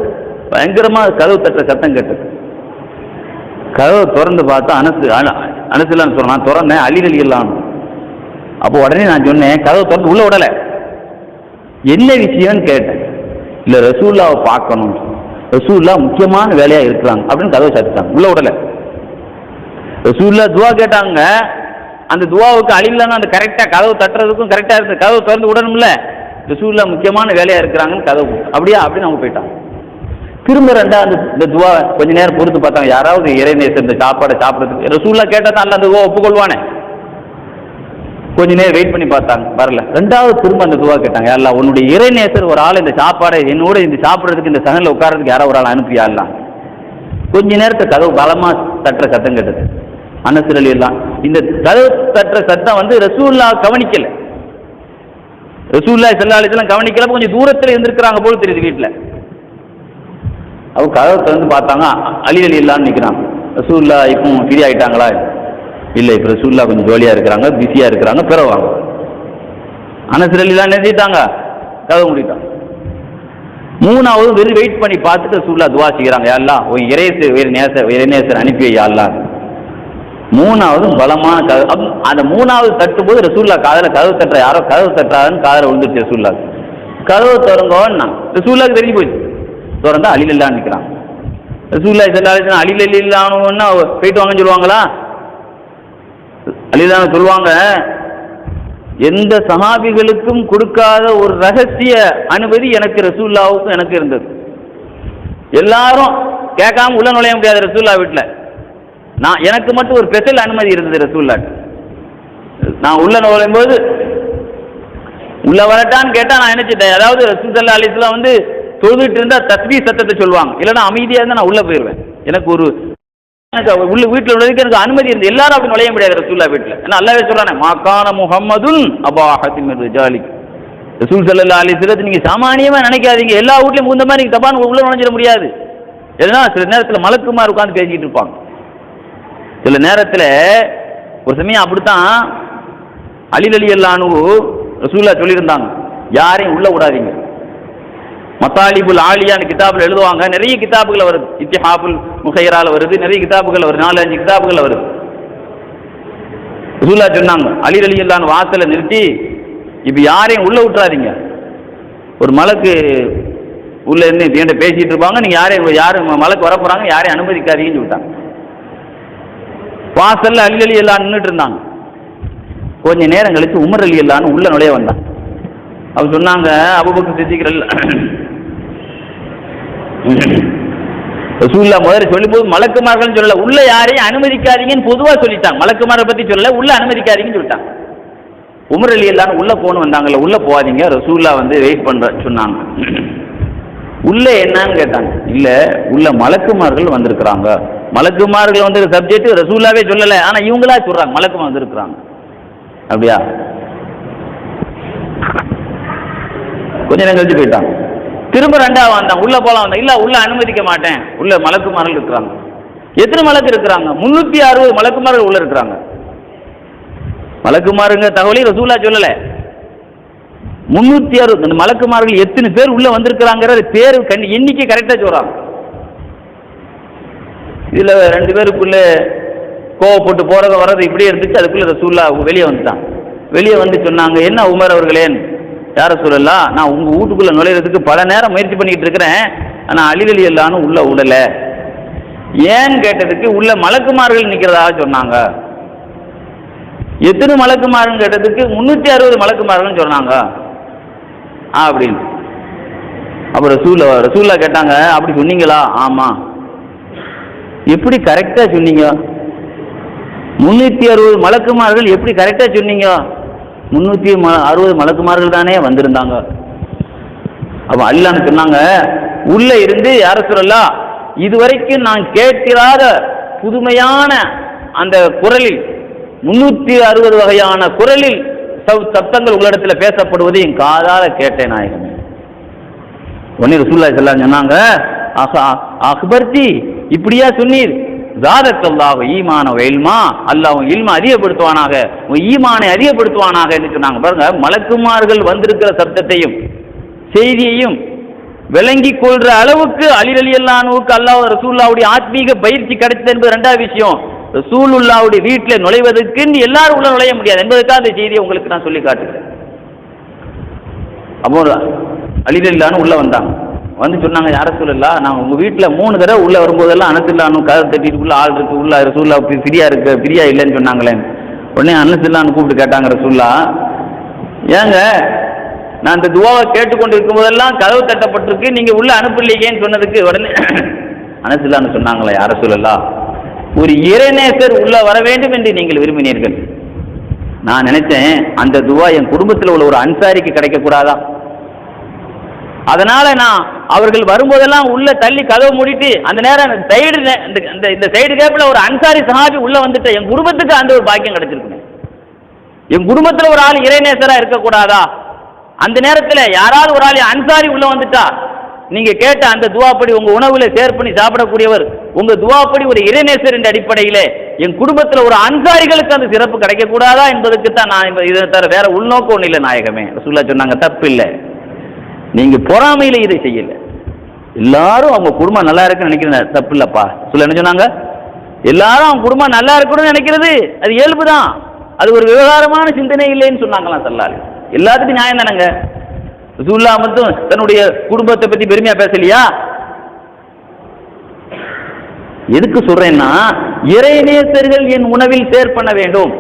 பயங்கரமா கதவு தட்டுற சத்தம் கேட்டது. கதவை திறந்து பார்த்தா அனசுலான்னு சொன்ன, நான் திறந்தேன், அலி ரலியல்லாஹு அன்ஹு. அப்போ உடனே நான் சொன்னேன், கதவை திறந்து உள்ள விடல, என்ன விஷயம்னு கேட்டேன். இல்ல ரசூலுல்லாஹ்வை பார்க்கணும், ரசூலுல்லாஹ் முக்கியமான வேலையா இருக்கிறாங்க அப்படின்னு கதவை சாத்திட்டாங்க, உள்ள விடல. ரசூலுல்லாஹ் துவா கேட்டாங்க, அந்த துவாவுக்கு அலில்லான்னு அந்த கரெக்டா கதவு தட்டுறதுக்கும் கரெக்டா இருக்கு, கதவை திறந்து விடணும்ல. ரசூலுல்லாஹ் முக்கியமான வேலையா இருக்கிறாங்கன்னு கதவு அப்படியா அப்படின்னு அவங்க போயிட்டாங்க. திரும்ப ரெண்டாவது இந்த துவா கொஞ்ச நேரம் பொறுத்து பார்த்தாங்க, யாராவது இறைநேசர் இந்த சாப்பாடை சாப்பிட்றதுக்கு ரசூலுல்லாஹ் கேட்டா தான் அல்ல அந்த துவா ஒப்புக்கொள்வானே. கொஞ்ச நேரம் வெயிட் பண்ணி பார்த்தாங்க, வரல. ரெண்டாவது திரும்ப அந்த துவா கேட்டாங்க, யா அல்லாஹ் உன்னுடைய இறைநேசர் ஒரு ஆள் இந்த சாப்பாடை என்னோட இந்த சாப்பிட்றதுக்கு இந்த சகனில் உட்கார்றதுக்கு யாராவது ஒரு ஆள் அனுப்பியா அல்லாஹ். கொஞ்ச நேரத்தை கதவு பலமா தட்டுற சத்தம் கேட்டது. அனஸ் ரலியல்லாஹு அன்ஹு இந்த கதவு தட்டுற சத்தம் ரசூலுல்லாஹ் கவனிக்கல, ரசூலுல்லாஹி ஸல்லல்லாஹு அலைஹி வஸல்லம் கவனிக்கல. கொஞ்சம் தூரத்தில் இருந்திருக்கிறாங்க போல தெரியுது வீட்டில். அவங்க கதவை திறந்து பார்த்தாங்க, அலி ரலியல்லாஹு அன்ஹு நிற்கிறாங்க. ரசூலுல்லாஹ் இப்போ ஃப்ரீ ஆகிட்டாங்களா? இல்லை, இப்போ ரசூலுல்லாஹ் கொஞ்சம் ஜோலியாக இருக்கிறாங்க, பிஸியாக இருக்கிறாங்க, பிறவாங்க. அனஸ் ரலியல்லாஹு நிறுத்திட்டாங்க, கதவை மூடிட்டாங்க. மூணாவது வெயிட் பண்ணி பார்த்துட்டு ரசூலுல்லாஹ் துவா செய்கிறாங்க, யா அல்லாஹ் உன் இறைநேசர் அனுப்பி யா அல்லாஹ். மூணாவது பலமான கதவு. அந்த மூணாவது தட்டும்போது ரசூலுல்லாஹ் காதில் கதவு தட்டுற யாரோ கதவு தட்டுறாருன்னு காதில் விழுந்துருச்சு ரசூலுல்லாஹ். கதவு திறங்கோன்னா ரசூலுல்லாஹ்க்கு தெரிஞ்சு போயிடுச்சு. திறந்தா அலி ரலியல்லாஹு அன்ஹு நிற்கிறாங்க. ரசூலுல்லாஹி ஸல்லல்லாஹு அலைஹி வஸல்லம் அலி ரலியல்லாஹு அன்ஹுன்னா போயிட்டு வாங்கன்னு சொல்லுவாங்களா? அலி ரலியல்லாஹு அன்ஹு சொல்லுவாங்க, எந்த சஹாபிகளுக்கும் கொடுக்காத ஒரு ரகசிய அனுமதி எனக்கு ரசூலுல்லாவுக்கும் எனக்கு இருந்தது. எல்லாரும் கேட்காம உள்ள நுழைய முடியாது ரசூலுல்லா வீட்டில். எனக்கு மட்டும் ஒரு ஸ்பெஷல் அனுமதி இருந்தது ரசூலுல்லா. நான் உள்ள நுழையும் போது உள்ள வரட்டான்னு கேட்டால் நான் நினைச்சிட்டேன், அதாவது ரசூல் ஸல்லல்லாஹு அலைஹி வஸல்லம் வந்து தொழுதுட்டு இருந்தா தஸ்பீஹ் சத்தத்தை சொல்லுவாங்க, இல்லைன்னா அமைதியாக இருந்தால் நான் உள்ள போயிடுவேன். எனக்கு உள்ள வீட்டில் நுழைக்க எனக்கு அனுமதி இருந்து எல்லாரும் அப்படி நுழைய முடியாது ரசூலுல்லாஹ் வீட்டில். ஏன்னா அல்லாஹ்வே சொல்றானே மாகான முஹம்மதுன் அபா ஹாத்திம் ரிஜாலிக். ரசூல் ஸல்லல்லாஹு அலைஹி வஸல்லம் நீங்க சாமானியமா நினைக்காதீங்க, எல்லா வீட்லையும் முந்த மாதிரி நீங்க தப்பான உள்ள நுழைஞ்சிட முடியாது. ஏன்னா சில நேரத்தில் மலக்குமார் உட்காந்து பேசிக்கிட்டு இருப்பாங்க. சில நேரத்தில் ஒரு சமயம் அப்படித்தான் அலி ரலியல்லாஹு அன்ஹு ரசூலுல்லாஹ் சொல்லியிருந்தாங்க, யாரையும் உள்ள விடாதீங்க. மத்தாலிபுல் ஆலியான்னு கிதாபில் எழுதுவாங்க, நிறைய கிதாபுகள் வருது, இத்திஹாபுல் முஹைரால வருது, நிறைய கிதாபுகள் வருது, 4-5 கிதாபுகள் வருது. ரசூலுல்லாஹ் சொன்னாங்க, அலி ரலியல்லாஹு அன்ஹு வாசலை நிறுத்தி இப்போ யாரையும் உள்ள விட்டுறாதீங்க. ஒரு மலக்கு உள்ள இருந்து என்கிட்ட பேசிட்டு இருப்பாங்க, நீங்க யாரும் மலக்கு வர போறாங்க, யாரையும் அனுமதிக்காதீங்கன்னு சொல்லிட்டாங்க. வாசல்ல அலி ரலியல்லாஹு அன்ஹு நின்றுட்டு இருந்தாங்க. கொஞ்ச நேரம் கழிச்சு உமர் ரலியல்லாஹு அன்ஹு உள்ள நுழைய வந்தாங்க. அவர் சொன்னாங்க, அபூபக்கர் சித்திக் ரசூலுல்லாஹ் முதல்ல சொல்லும்போது மலக்குமார்கள் சொல்லல, உள்ள யாரையும் அனுமதிக்காதீங்கன்னு பொதுவா சொல்லிட்டாங்க. மலக்குமாரை பத்தி சொல்லல, உள்ள அனுமதிக்காதீங்கன்னு சொல்லிட்டாங்க. உமர் ரலியல்லாஹு அன்ஹு உள்ள போன்னு வந்தாங்கல்ல, உள்ள போகாதீங்க, ரசூலுல்லாஹ் வந்து வெயிட் பண்ற சொன்னாங்க. உள்ள என்னன்னு கேட்டாங்க. இல்ல, உள்ள மலக்குமார்கள் வந்திருக்கிறாங்க. மலக்குமார்கள் வந்து சப்ஜெக்ட் ரசூலுல்லாஹ்வே சொல்லல, ஆனா இவங்களா சொல்றாங்க மலக்குமார் வந்திருக்கிறாங்க. அப்படியா? கொஞ்ச நேரம் கழிச்சு போயிட்டாங்க. திரும்ப ரெண்டாவது வந்தாங்க, உள்ள போலாம் வந்தாங்க. இல்ல, உள்ள அனுமதிக்க மாட்டேன், உள்ள மலக்குமார்கள் இருக்கிறாங்க. எத்தனை மலக்கு இருக்கிறாங்க? 360 மலக்குமார்கள் உள்ள இருக்கிறாங்க. மலக்குமாருங்க தகவலை ரசூலுல்லாஹ் சொல்லல. 360 மலக்குமார்கள் எத்தனை பேர் உள்ள வந்திருக்கிறாங்கிற பேர் எண்ணிக்கை கரெக்டா சொல்றாங்க. இதுல 2 பேருக்குள்ள கோவப்பட்டு போறது வர்றது இப்படியே இருந்துச்சு. அதுக்குள்ள ரசூலுல்லாஹ் வெளியே வந்துட்டாங்க. வெளியே வந்து சொன்னாங்க, என்ன உமர் அவர்களேன், யார சொல்லலாம், நான் உங்க வீட்டுக்குள்ள நுழையிறதுக்கு பல நேரம் முயற்சி பண்ணிட்டு இருக்கிறேன், ஆனா அலி ரலியல்லாஹு அன்ஹு உள்ள விடல. ஏன்னு கேட்டதுக்கு உள்ள மலக்குமார்கள் நிக்கிறதாக சொன்னாங்க. எத்தனை மலக்குமார்கள் கேட்டதுக்கு 360 மலக்குமார்கள் சொன்னாங்க அப்படின்னு. அப்ப ரசூலுல்லாஹ் கேட்டாங்க, அப்படி சொன்னீங்களா? ஆமா. எப்படி கரெக்டா சொன்னீங்க? 360 மலக்குமார்கள் எப்படி கரெக்டா சொன்னீங்க? 360 மலக்குமார்கள் தானே வந்திருந்தாங்க. அப்ப அல்லாஹ் சொன்னாங்க, உள்ள இருந்து யார சொல்லலாம், இதுவரைக்கும் நான் கேட்கிறாத புதுமையான அந்த குரலில் 360 வகையான குரலில் சப்தங்கள் உங்களிடத்தில் பேசப்படுவது என் காதால கேட்டேன் நாயகமே. உடனே ரசூலுல்லாஹி ஸல்லல்லாஹு அலைஹி வஸல்லம் சொன்னாங்க, அக்பர்தி, இப்படியா சொன்னீர்? ஜாதக்கல்லாஹு ஈமான வ இல்மா, அல்லாஹ் உன் இல்ம அதிகப்படுத்துவானாக, உன் ஈமானை அதிகப்படுத்துவானாக என்று சொன்னாங்க. பாருங்க, மலக்குமார்கள் வந்திருக்கிற சப்தத்தையும் செய்தியையும் விளங்கி கொள்ற அளவுக்கு அலி ரலியல்லாஹு அன்ஹுவுக்கு அல்லாஹ் ரசூலுல்லாஹ்வுடைய ஆத்மீக பயிற்சி கிடைத்தது என்பது 2வது விஷயம். ரசூலுல்லாஹ்வுடைய வீட்டில் நுழைவதற்கு எல்லாரும் உள்ள நுழைய முடியாது என்பதற்காக அந்த செய்தியை உங்களுக்கு நான் சொல்லி காட்டுகிறேன். அப்போ அலி ரலியல்லாஹு அன்ஹு உள்ள வந்தாங்க. வந்து சொன்னாங்க, யார சொல்லலாம், நான் உங்க வீட்டில் 3 தடவை உள்ள வரும்போதெல்லாம் அனசுல்லான்னு கதை தட்டிட்டு உள்ள ஆள் இருக்கு, உள்ள ரசூலுல்லாஹ் ஃப்ரீயா இருக்கு, ஃப்ரீயா இல்லைன்னு சொன்னாங்களே. உடனே அனசுல்லான்னு கூப்பிட்டு கேட்டாங்க ரசூலுல்லாஹ், ஏங்க நான் இந்த துவாவை கேட்டுக்கொண்டு இருக்கும் போதெல்லாம் கதவு தட்டப்பட்டிருக்கு, நீங்க உள்ள அனுப்பலையேன்னு சொன்னதுக்கு உடனே அனசுல்லான்னு சொன்னாங்களே, யார சொல்லலாம், ஒரு இறைநேசர் உள்ள வர வேண்டும் என்று நீங்கள் விரும்பினீர்கள். நான் நினைச்சேன் அந்த துவா என் குடும்பத்தில் உள்ள ஒரு அன்சாரிக்கு கிடைக்க கூடாதா, அதனால நான் அவர்கள் வரும்போதெல்லாம் உள்ள தள்ளி கதவு மூடிட்டு அந்த நேரம் இந்த சைடு கேப்ல ஒரு அன்சாரி சஹாபி உள்ள வந்துட்டு என் குடும்பத்துக்கு அந்த ஒரு பாக்கியம் கிடைச்சிருக்கு. என் குடும்பத்தில் ஒரு ஆள் இறைநேசரா இருக்கக்கூடாதா? அந்த நேரத்தில் யாராவது ஒரு ஆள் அன்சாரி உள்ள வந்துட்டா, நீங்க கேட்ட அந்த துவாப்படி உங்க உணவுல ஷேர் பண்ணி சாப்பிடக்கூடியவர், உங்க துவாப்படி ஒரு இறைநேசர் என்ற அடிப்படையிலே என் குடும்பத்தில் ஒரு அன்சாரிகளுக்கு அந்த சிறப்பு கிடைக்க கூடாதா என்பதற்கு தான் நான் இதை தவிர வேற உள்நோக்கம் ஒன்றும் இல்லை நாயகமே. ரசூலுல்லாஹ் சொன்னாங்க, தப்பு இல்லை, நீங்க பொறாமையில இதை செய்யல, எல்லாரும் அவங்க குடும்பம் நல்லா இருக்குன்னு நினைக்கிறேன், தப்பு இல்லப்பா. என்ன சொன்னாங்க, எல்லாரும் அவங்க குடும்பம் நல்லா இருக்கணும்னு நினைக்கிறது அது இயல்புதான், அது ஒரு விவகாரமான சிந்தனை இல்லைன்னு சொன்னாங்களாம் சல்லல்லாஹு அலைஹி வஸல்லம். எல்லாத்துக்கும் நியாயம் தானங்க. ரசூலுல்லாஹ் மட்டும் தன்னுடைய குடும்பத்தை பத்தி பெருமையா பேசலையா? எதுக்கு சொல்றேன்னா, இறைநேசர்கள் என் உணவில் ஷேர் பண்ண வேண்டும்,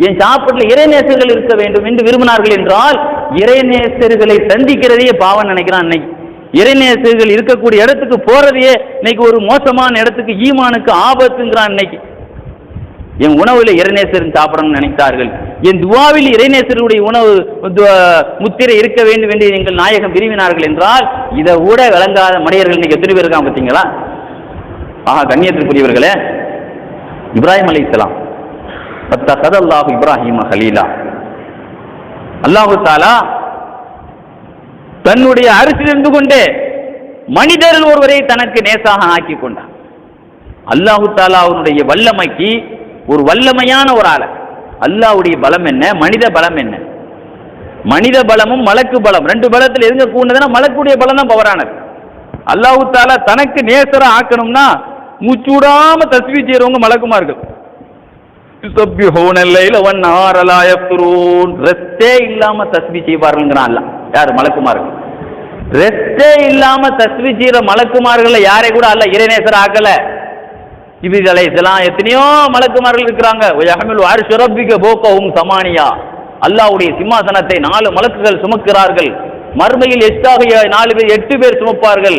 என் சாப்பாட்டில் இறைநேசர்கள் இருக்க வேண்டும் என்று விரும்பினார்கள் என்றால் இறைநேசர்களை சந்திக்கிறதையே பாவம் நினைக்கிறான். இன்னைக்கு இறைநேசர்கள் இருக்கக்கூடிய இடத்துக்கு போறதையே இன்னைக்கு ஒரு மோசமான இடத்துக்கு ஈமானுக்கு ஆபத்துங்கிறான். இன்னைக்கு என் உணவுல இறைநேசரின் சாப்பிடணும்னு நினைத்தார்கள். என் துவாவில் இறைநேசருடைய உணவு முத்திரை இருக்க வேண்டும் என்று எங்கள் நாயகம் விரும்பினார்கள் என்றால் இதை கூட விளங்காத மனிதர்கள் இன்னைக்கு எத்தனை பேர் இருக்காங்க பார்த்தீங்களா? ஆஹா, கண்ணியத்திற்குரியவர்களே, இப்ராஹிம் அலைஹிஸ்ஸலாம் ஃபத்தஹதல்லாஹு இப்ராஹீம கலீலா, அல்லாஹு தஆலா தன்னுடைய அரசில் இருந்து கொண்டே மனிதர்கள் ஒருவரை தனக்கு நேசாக ஆக்கி கொண்டார். அல்லாஹு தஆலா அவனுடைய வல்லமைக்கு ஒரு வல்லமையான ஒரு ஆள. அல்லாஹ்வுடைய பலம் என்ன, மனித பலம் என்ன? மனித பலமும் மலக்கு பலம் ரெண்டு பலத்தில் எங்க கூண்டதுன்னா மலக்குடைய பலம் தான் பவரானது. அல்லாஹு தஆலா தனக்கு நேசரா ஆக்கணும்னா மூச்சூடாம தஸ்பீஹ் செய்றவங்க மலக்குமார்கள். ரெஸ்டே இல்லாம தஸ்பீஹ் செய்வார்கள்ங்கிறான் அல்லாஹ். யார்? மலக்குமார்கள். ரெஸ்டே இல்லாம தஸ்பீஹ் செய்யற மலக்குமார்கள் யாரை கூட அல்லாஹ் இறைநேசர் ஆக்கல. ஜிப்ரீல் அலைஹிஸ்ஸலாம் எத்தனையோ மலக்குமார்கள் இருக்கிறாங்க. அல்லாஹ்வுடைய சிம்மாசனத்தை 4 மலக்குகள் சுமக்கிறார்கள். மறுமையில் 4 பேர் 8 பேர் சுமப்பார்கள்.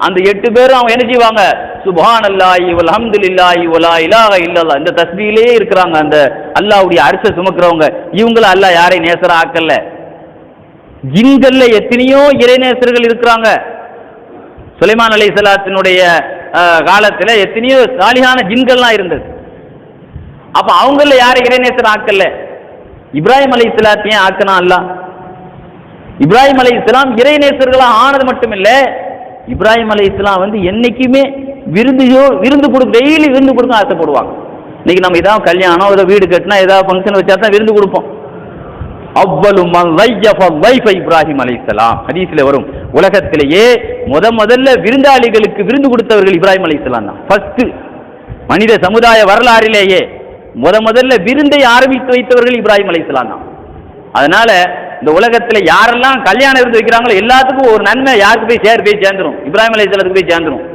அந்த 8 பேரும் அவங்க என்ன செய்வாங்க? சுப்ஹானல்லாஹி வல்ஹம்துலில்லாஹி வலா இலாஹ இல்லல்லாஹ் இந்த தஸ்பீஹிலே இருக்கிறாங்க. அந்த அல்லாஹ்வுடைய அர்ஷை சுமக்கிறவங்க இவங்கள அல்லாஹ் யாரை நேசரா ஆக்கல. ஜின்கள்ல எத்தனையோ இறைநேசர்கள் இருக்கிறாங்க. சுலைமான் அலைஹிஸ்ஸலாத்தினுடைய காலத்தில் எத்தனையோ சாலிஹான ஜின்கள்லாம் இருந்தது. அப்ப அவங்கள யாரை இறைநேசர் ஆக்கல. இப்ராஹிம் அலைஹிஸ்ஸலாத்தையும் ஆக்கினா அல்லாஹ். இப்ராஹிம் அலைஹிஸ்ஸலாம் இறைநேசர்களா ஆனது மட்டும் இல்ல, இப்ராஹிம் அலைஹிஸ்ஸலாம் என்னைக்குமே விருந்து கொடுக்க, டெய்லி விருந்து கொடுக்க ஆசைப்படுவாங்க. இன்னைக்கு நம்ம ஏதாவது கல்யாணம், ஏதோ வீடு கட்டினா, ஏதாவது ஃபங்க்ஷன் வச்சா தான் விருந்து கொடுப்போம். அவ்வளவு இப்ராஹிம் அலைஹிஸ்ஸலாம் ஹதீஸ்ல வரும். உலகத்திலேயே முதல்ல விருந்தாளிகளுக்கு விருந்து கொடுத்தவர்கள் இப்ராஹிம் அலைஹிஸ்ஸலாம் தான். ஃபர்ஸ்ட் மனித சமுதாய வரலாறிலேயே முதல்ல விருந்தை ஆரம்பித்து வைத்தவர்கள் இப்ராஹிம் அலைஹிஸ்ஸலாம் தான். அதனால இந்த உலகத்துல யாரெல்லாம் கல்யாணம் விருந்து வைக்கிறாங்களோ எல்லாத்துக்கும் ஒரு நன்மை யாருக்கு போய் சேர்ந்துரும்? இப்ராஹிம் அலைஹிஸ்ஸலாத்துக்கு போய் சேர்ந்துரும்.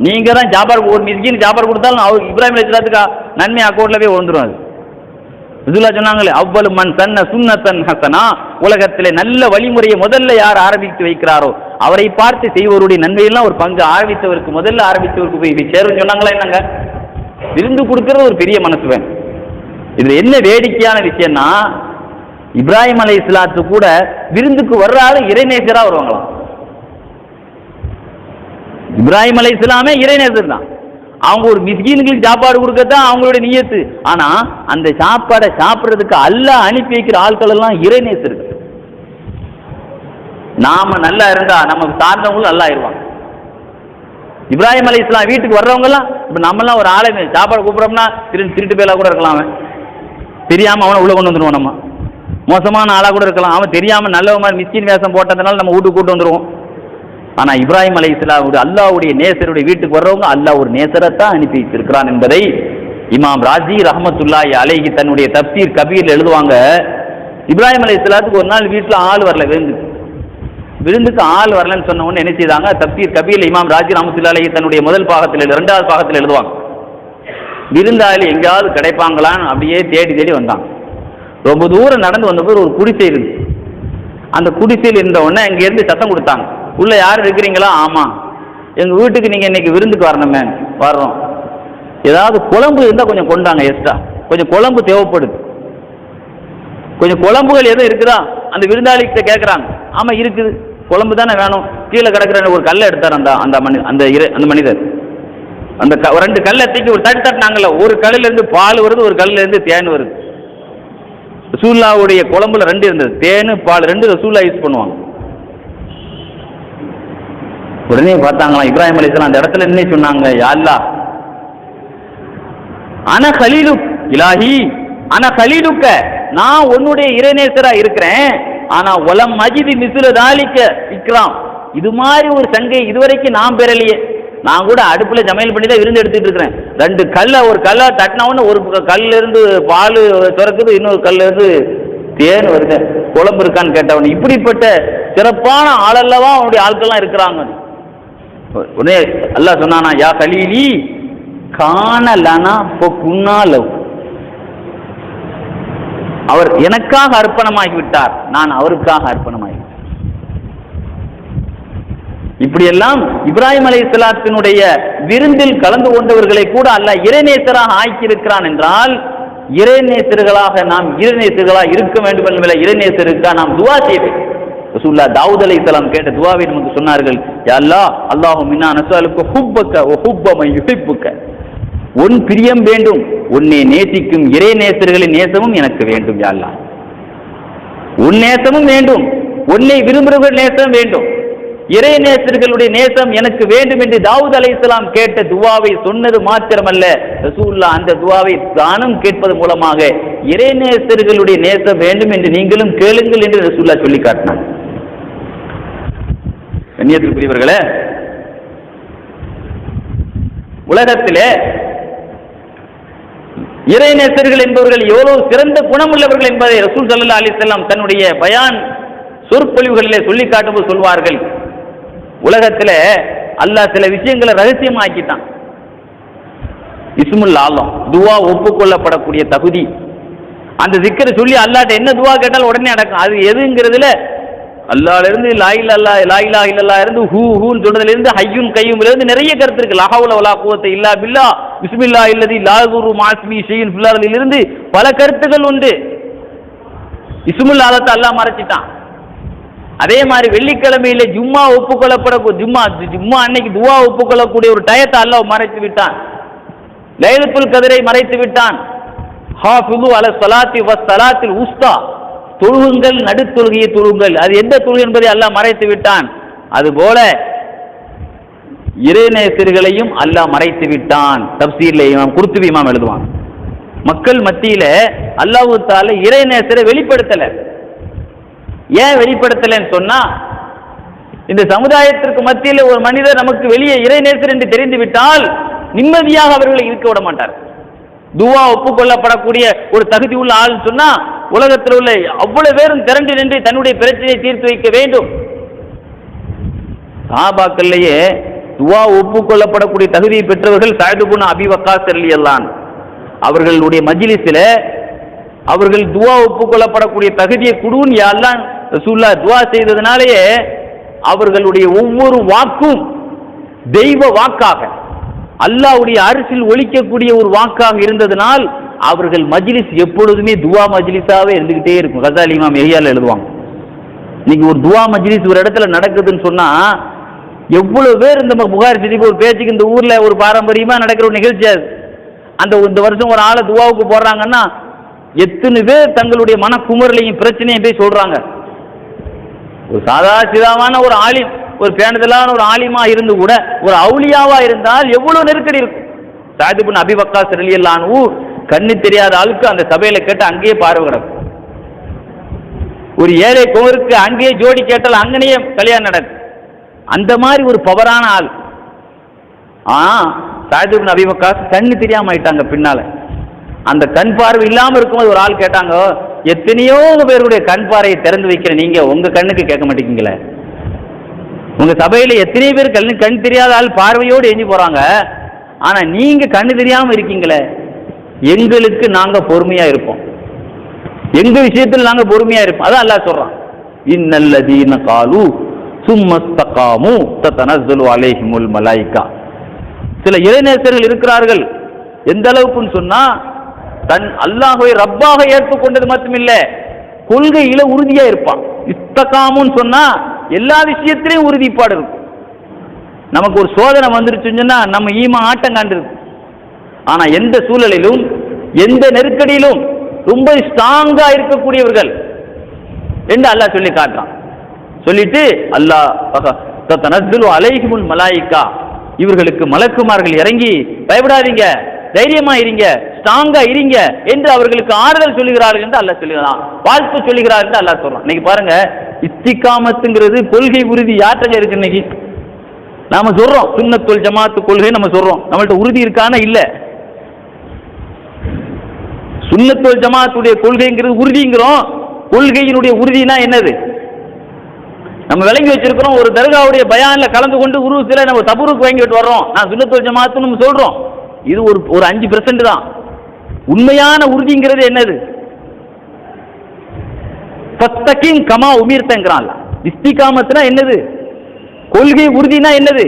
நீங்க தான் ஜாபார், ஒரு மிஸ்கின் ஜாபார் கொடுத்தாலும் அவர் இப்ராஹிம் அலைஹிஸ்ஸலாத்துக்கு நன்மை அக்கௌண்ட்ல போய் வந்துடும். அது ரசூலுல்லாஹ் சொன்னாங்களே, அவ்வளவு மன் சன்ன சுன்னத்தன் ஹஸனா, உலகத்திலே நல்ல வழிமுறையை முதல்ல யார் ஆரம்பித்து வைக்கிறாரோ அவரை பார்த்து செய்வருடைய நன்மையெல்லாம் ஒரு பங்கு ஆரம்பித்தவருக்கு, முதல்ல ஆரம்பித்தவருக்கு போய் சேருன்னு சொன்னாங்களா? என்னங்க, விருந்து கொடுக்கறது ஒரு பெரிய மனசு வேணும். இதுல என்ன வேடிக்கையான விஷயம்னா, இப்ராஹிம் அலைஹிஸ்ஸலாத்து கூட விருந்துக்கு வர்றாரு இறைநேசரா வருவாங்களாம். இப்ராஹிம் அலைஹிஸ்ஸலாமே இறைநேசர் தான். அவங்க ஒரு மிஸ்கீன்களுக்கு சாப்பாடு கொடுக்கத்தான் அவங்களுடைய நியத்து. ஆனா அந்த சாப்பாடை சாப்பிட்றதுக்கு அல்லாஹ் அனுப்பி வைக்கிற ஆட்கள் எல்லாம் இறைநேசர்கள். நாம நல்லா இருந்தா நமக்கு சார்ந்தவங்களும் நல்லா ஆயிடுவாங்க. இப்ராஹிம் அலைஹிஸ்ஸலாம் வீட்டுக்கு வர்றவங்க எல்லாம், இப்ப நம்மலாம் ஒரு ஆளை சாப்பாடு கூப்பிடுறோம்னா திருட்டு பேலா கூட இருக்கலாம். அவன் தெரியாம அவனை உள்ள கொண்டு வந்துடுவோம். நம்ம மோசமான ஆளா கூட இருக்கலாம். அவன் தெரியாம நல்ல மாதிரி மிஸ்கின் வேஷம் போட்டதுனால நம்ம வீட்டுக்கு கூட்டு வந்துடுவோம். ஆனா இப்ராஹிம் அலைஹிஸ்ஸலாம் அல்லாஹ்வுடைய நேசருடைய வீட்டுக்கு வர்றவங்க அல்லாஹ் ஒரு நேசரத்தான் அனுப்பி வச்சிருக்கிறான் என்பதை இமாம் ராஜி ரஹ்மத்துல்லாஹி அலைஹி தன்னுடைய தப்சீர் கபீர்ல எழுதுவாங்க. இப்ராஹிம் அலைஹிஸ்ஸலாத்துக்கு ஒரு நாள் வீட்டுல ஆள் வரல, விருந்துக்கு ஆள் வரலன்னு சொன்ன உடனே என்ன செய்தாங்க? தப்சீர் கபீர்ல இமாம் ராஜி ரஹ்மத்துல்லாஹி அலைஹி தன்னுடைய முதல் பாகத்தில் 2வது பாகத்தில் எழுதுவாங்க. விருந்தாளி எங்கேயாவது கிடைப்பாங்களான்னு அப்படியே தேடி வந்தாங்க. ரொம்ப தூரம் நடந்து வந்தபோது ஒரு குடிசை இருந்துச்சு. அந்த குடிசையில் இருந்த உடனே இருந்து சத்தம் கொடுத்தாங்க, உள்ள யாரும் இருக்கிறீங்களா? ஆமா, எங்க வீட்டுக்கு நீங்க இன்னைக்கு விருந்துக்கு வரணுமே. வர்றோம். ஏதாவது குழம்பு இருந்தா கொஞ்சம் கொண்டாங்க, எக்ஸ்ட்ரா கொஞ்சம் குழம்பு தேவைப்படுது. கொஞ்சம் குழம்புகள் எதுவும் இருக்குதா? அந்த விருந்தாளிகிட்ட கேட்கறாங்க. ஆமா இருக்குது, குழம்பு தானே வேணும். கீழே கிடக்கிற ஒரு கல்லை எடுத்தார் அந்த மனிதர். அந்த 2 கல்லை தூக்கி ஒரு தட்டினாங்கல்ல, ஒரு கல்லில் இருந்து பால் வருது, ஒரு கல்லில் இருந்து தேன் வருது. ரசூலுல்லாஹ்வுடைய குழம்புல 2 இருந்தது, தேனு பால் 2 ரசூலுல்லாஹ் யூஸ் பண்ணுவாங்க. உடனே பார்த்தாங்களா இப்ராஹிம் அலைஹிஸ்ஸலாம் அந்த இடத்துல என்ன சொன்னாங்க? யா அல்லாஹ், அன கலீலுக் இலாஹி, அன கலீலுக்க, நான் உன்னுடைய இறைநேசரா இருக்கிறேன். ஆனா வலம் மஜிதி மிஸ்ல தாலிக்க இக்ராம், இது மாதிரி ஒரு சங்கை இதுவரைக்கும் நான் பெறலையே. நான் கூட அடுப்புல சமையல் பண்ணி தான் விருந்து எடுத்துட்டு இருக்கிறேன். 2 கல்லை, ஒரு கல்லை தட்டின உடனே ஒரு கல்ல இருந்து பால் திறக்குது, இன்னொரு கல்ல இருந்து தேன் வருது. குழம்பு இருக்கான்னு கேட்டவன் இப்படிப்பட்ட சிறப்பான ஆளல்லவா அவனுடைய ஆட்கள்லாம் இருக்கிறாங்க. உடனே அல்லாஹ் சொன்னானா, யா கலீலி கான லனா ஃபகுன்னா லவ், அவர் எனக்காக அர்ப்பணமாகிவிட்டார், நான் அவருக்காக அர்ப்பணமாகிவிட்டேன். இப்படியெல்லாம் இப்ராஹிம் அலைஹிஸ்ஸலாத்தினுடைய விருந்தில் கலந்து கொண்டவர்களை கூட அல்லாஹ் இறைநேசராக ஆக்கியிருக்கிறான் என்றால், இறைநேசர்களாக நாம் இறைநேசர்களாக இருக்க வேண்டும் என்பதில் இறைநேசருக்காக நாம் துவா செய்ய வேண்டும். ரசூலுல்லாஹ் தாவூத் அலைஹிஸ்ஸலாம் கேட்ட துவாவை நமக்கு சொன்னார்கள், யா அல்லாஹ் அல்லாஹும்ம இன்னா நஸ்அலுக ஹுப்பக வ ஹுப்ப மன் யுஹிப்புக. உன் பிரியம் வேண்டும், உன்னை நேசிக்கும் இறைநேசர்களின் நேசமும் எனக்கு வேண்டும். யா அல்லாஹ் உன் நேசமும் வேண்டும், உன்னை விரும்புகிறவர்கள் நேசம் வேண்டும், இறைநேசர்களுடைய நேசம் எனக்கு வேண்டும் என்று தாவூத் அலைஹிஸ்ஸலாம் கேட்ட துவாவை சொன்னது மாத்திரமல்ல, ரசூலுல்லாஹ் அந்த துவாவை தானும் கேட்பது மூலமாக இறைநேசர்களுடைய நேசம் வேண்டும் என்று நீங்களும் கேளுங்கள் என்று ரசூலுல்லாஹ் சொல்லி காட்டினார். கண்ணியத்திற்குரியவர்களே, உலகத்திலே இறைநேசர்கள் என்பவர்கள் எவ்வளவு சிறந்த குணமுள்ளவர்கள் என்பதை ரசூல் ஸல்லல்லாஹு அலைஹி வஸல்லம் தன்னுடைய பயான் சொற்பொழிவுகளிலே சொல்லி காட்டும்போது சொல்வார்கள், உலகத்தில் அல்லாஹ் சில விஷயங்களை ரகசியமாக்கிட்டான். இஸ்முல் ஆலம், துவா ஒப்புக்கொள்ளப்படக்கூடிய தகுதி, அந்த திக்கரை சொல்லி அல்லாஹ்ட்ட என்ன துவா கேட்டாலும் உடனே நடக்கும். அது எதுங்கிறதுல அல்லாஹ்ல இருந்து லா இலாஹ இல்லல்லாஹ் இருந்து ஹூ ஹூன்னு சொன்னதுல இருந்து ஹய்யுன் கய்யூம்ல இருந்து நிறைய கருத்து இருக்கு. லா ஹவ்ல வலா குவத்த இல்லா பில்லாஹ் பிஸ்மில்லாஹ் இல்லதி லா யதுர்ரு மஅ இஸ்மிஹி ஷைஉன் ஃபில் அர்தில் இருந்து பல கருத்துக்கள் உண்டு. இஸ்முல் ஆலத்தை அல்லாஹ் மறைச்சிட்டான். அதே மாதிரி வெள்ளிக்கிழமையில ஜும்மா ஜும்மா அன்னைக்கு துவா ஒப்புக்கொள்ளக்கூடிய ஒரு டயத்தை அல்லாஹ் மறைத்து விட்டான். லைலத்துல் கத்ரை மறைத்து விட்டான். ஹாஃபிது அல ஸலாத்தி வஸ்ஸலாத்தில் உஸ்தா, தொழுகுங்கள், நடுத்தொழுகையை தொழுங்கள். அது எந்த தொழுகை என்பதை அல்லாஹ் மறைத்து விட்டான். அதுபோல இறைநேசர்களையும் அல்லாஹ் மறைத்து விட்டான். தப்சீர்ல இமாம் குர்துபி இமாம் எழுதுவான், மக்கள் மத்தியில அல்லாஹ் தஆலா இறைநேசரை வெளிப்படுத்தல. ஏன் வெளிப்படுத்தலன்னு சொன்னா, இந்த சமுதாயத்திற்கு மத்தியில் ஒரு மனிதர் நமக்கு வெளியே இறைநேசர் என்று தெரிந்து விட்டால் நிம்மதியாக அவர்களை இருக்க விட மாட்டார். துவா ஒப்புக்கொள்ளப்படக்கூடிய ஒரு தகுதி உள்ள ஆள் சொன்னா உலகத்தில் உள்ள அவ்வளவு பேரும் திரண்டு நின்று தன்னுடைய பிரச்சனையை தீர்த்து வைக்க வேண்டும். சஹாபாக்கள்லயே துவா ஒப்புக்கொள்ளப்படக்கூடிய தகுதியை பெற்றவர்கள் சஅத் இப்னு அபி வக்காஸ் ரலியல்லாஹு அன்ஹு. அவர்களுடைய மஜ்லிஸில் அவர்கள் துவா ஒப்புக்கொள்ளப்படக்கூடிய தகுதியை குடுன்னு யா அல்லாஹ் ரசூலுல்லாஹ் துவா செய்ததனாலேயே அவர்களுடைய ஒவ்வொரு வாக்கும் தெய்வ வாக்காக, அல்லாஹ்வுடைய அரிசில் ஒலிக்கக்கூடிய ஒரு வாக்காக இருந்ததனால் அவர்கள் மஜ்லிஸ் எப்பொழுதுமே துவா மஜ்லிஸாவே இருந்துகிட்டே இருக்கும். கஸாலி இமாம் எஹ்யால எழுதுவாங்க, இன்னைக்கு ஒரு துவா மஜ்லிஸ் ஒரு இடத்துல நடக்குதுன்னு சொன்னா எவ்வளவு பேர், இந்த புகாரி ஷரீஃப் ஒரு பேச்சுக்கு இந்த ஊர்ல ஒரு பாரம்பரியமா நடக்கிற ஒரு நிகழ்ச்சி அது. இந்த வருஷம் ஒரு ஆளை துவாவுக்கு போடுறாங்கன்னா எத்தனை பேர் தங்களுடைய மன குமரலையும் பிரச்சனையும் போய் சொல்றாங்க. ஒரு சாதாரணமான ஒரு ஆலிம், ஒரு பேணுதலான ஒரு ஆலிமா இருந்து கூட ஒரு அவுலியாவா இருந்தால் எவ்வளவு நெருக்கடி இருக்கும். சஅத் இப்னு அபி வக்காஸ் ரலியல்லாஹு அன்ஹு கண்ணு தெரியாத ஆளுக்கு அந்த சபையில கேட்டு அங்கேயே பார்வை கிடக்கும். ஒரு ஏழை கோருக்கு அங்கேயே ஜோடி கேட்டால் அங்கனையே கல்யாணம் நடக்கும். அந்த மாதிரி ஒரு பவரான ஆள். சஅத் இப்னு அபி வக்காஸ் கண்ணு தெரியாம ஆயிட்டாங்க. பின்னால அந்த கண் பார்வை இல்லாம இருக்கும்போது ஒரு ஆள் கேட்டாங்க, எத்தனையோ பேருடைய கண் பார்வையை திறந்து வைக்கிற நீங்க உங்க கண்ணுக்கு கேட்க மாட்டேங்கீங்களே, உங்க சபையில எத்தனை பேர் கண் தெரியாத ஆள் பார்வையோடு எஞ்சி போறாங்க, ஆனா நீங்க கண்ணு தெரியாம இருக்கீங்களே, எங்களுக்கு நாங்க பொறுமையா இருப்போம், எங்க விஷயத்தில் நாங்க பொறுமையா இருப்போம். அதான் அல்லாஹ் சொல்றான், இன்னல்லதீன காலு சும்மஸ்தகாமு ததனஸ்ஸலு அலைஹிமுல் மலாயிகா. சில இறைநேசர்கள் இருக்கிறார்கள், எந்த அளவுக்குன்னு சொன்னா தன் அல்லாஹ்வை ரப்பாக ஏற்றுக்கொண்டது மட்டுமில்லை, கொள்கையில உறுதியா இருப்பான். இஸ்தகாமுன்னு சொன்னா எல்லா விஷயத்திலையும் உறுதிப்பாடு இருக்கும். நமக்கு ஒரு சோதனை வந்துருச்சுன்னு சொன்னா நம்ம ஈமான் ஆட்டம் காண்டிருக்கும். ஆனா எந்த சூழலிலும் எந்த நெருக்கடியிலும் ரொம்ப ஸ்ட்ராங்கா இருக்கக்கூடியவர்கள் என்று அல்லாஹ் சொல்லி காட்டுறான். சொல்லிட்டு அல்லாஹ் தனஸ்ஸலு அலைஹிமுல் மலாயிகா, இவர்களுக்கு மலக்குமார்கள் இறங்கி பயப்படாதீங்க, தைரியமா இருங்க, ஸ்ட்ராங்கா இருங்க என்று அவர்களுக்கு ஆறுதல் சொல்லுகிறார்கள் என்று அல்லாஹ் சொல்லுகிறான், வாழ்த்து சொல்லுகிறார் என்று அல்லாஹ் சொல்றான். இன்னைக்கு பாருங்க, இஸ்திகாமத்துங்கிறது கொள்கை உறுதி யார்கிட்ட இருக்கு? இன்னைக்கு நாம சொல்றோம் சுன்னத்துல் ஜமாத்து கொள்கை நம்ம சொல்றோம், நம்மள்ட்ட உறுதி இருக்கான இல்ல. சுன்னத்துல் ஜமாத்துடைய கொள்கைங்கிறது உறுதிங்கிறோம், கொள்கையினுடைய உறுதினா என்னது? நம்ம விளங்கி வச்சிருக்கிறோம், ஒரு தர்காவுடைய பயான்ல கலந்து கொண்டு உருவத்தில் நம்ம தபுருக்கு வாங்கிட்டு வர்றோம், நான் சுன்னத்துல் ஜமாத்துன்னு நம்ம சொல்றோம். இது ஒரு 5% தான். உண்மையான உறுதிங்கிறது என்னது? ஃபஸ்தகீம் கமா உமிர்தங்கறான். இஸ்திகாமத்னா என்னது? கொள்கை உறுதினா என்னது?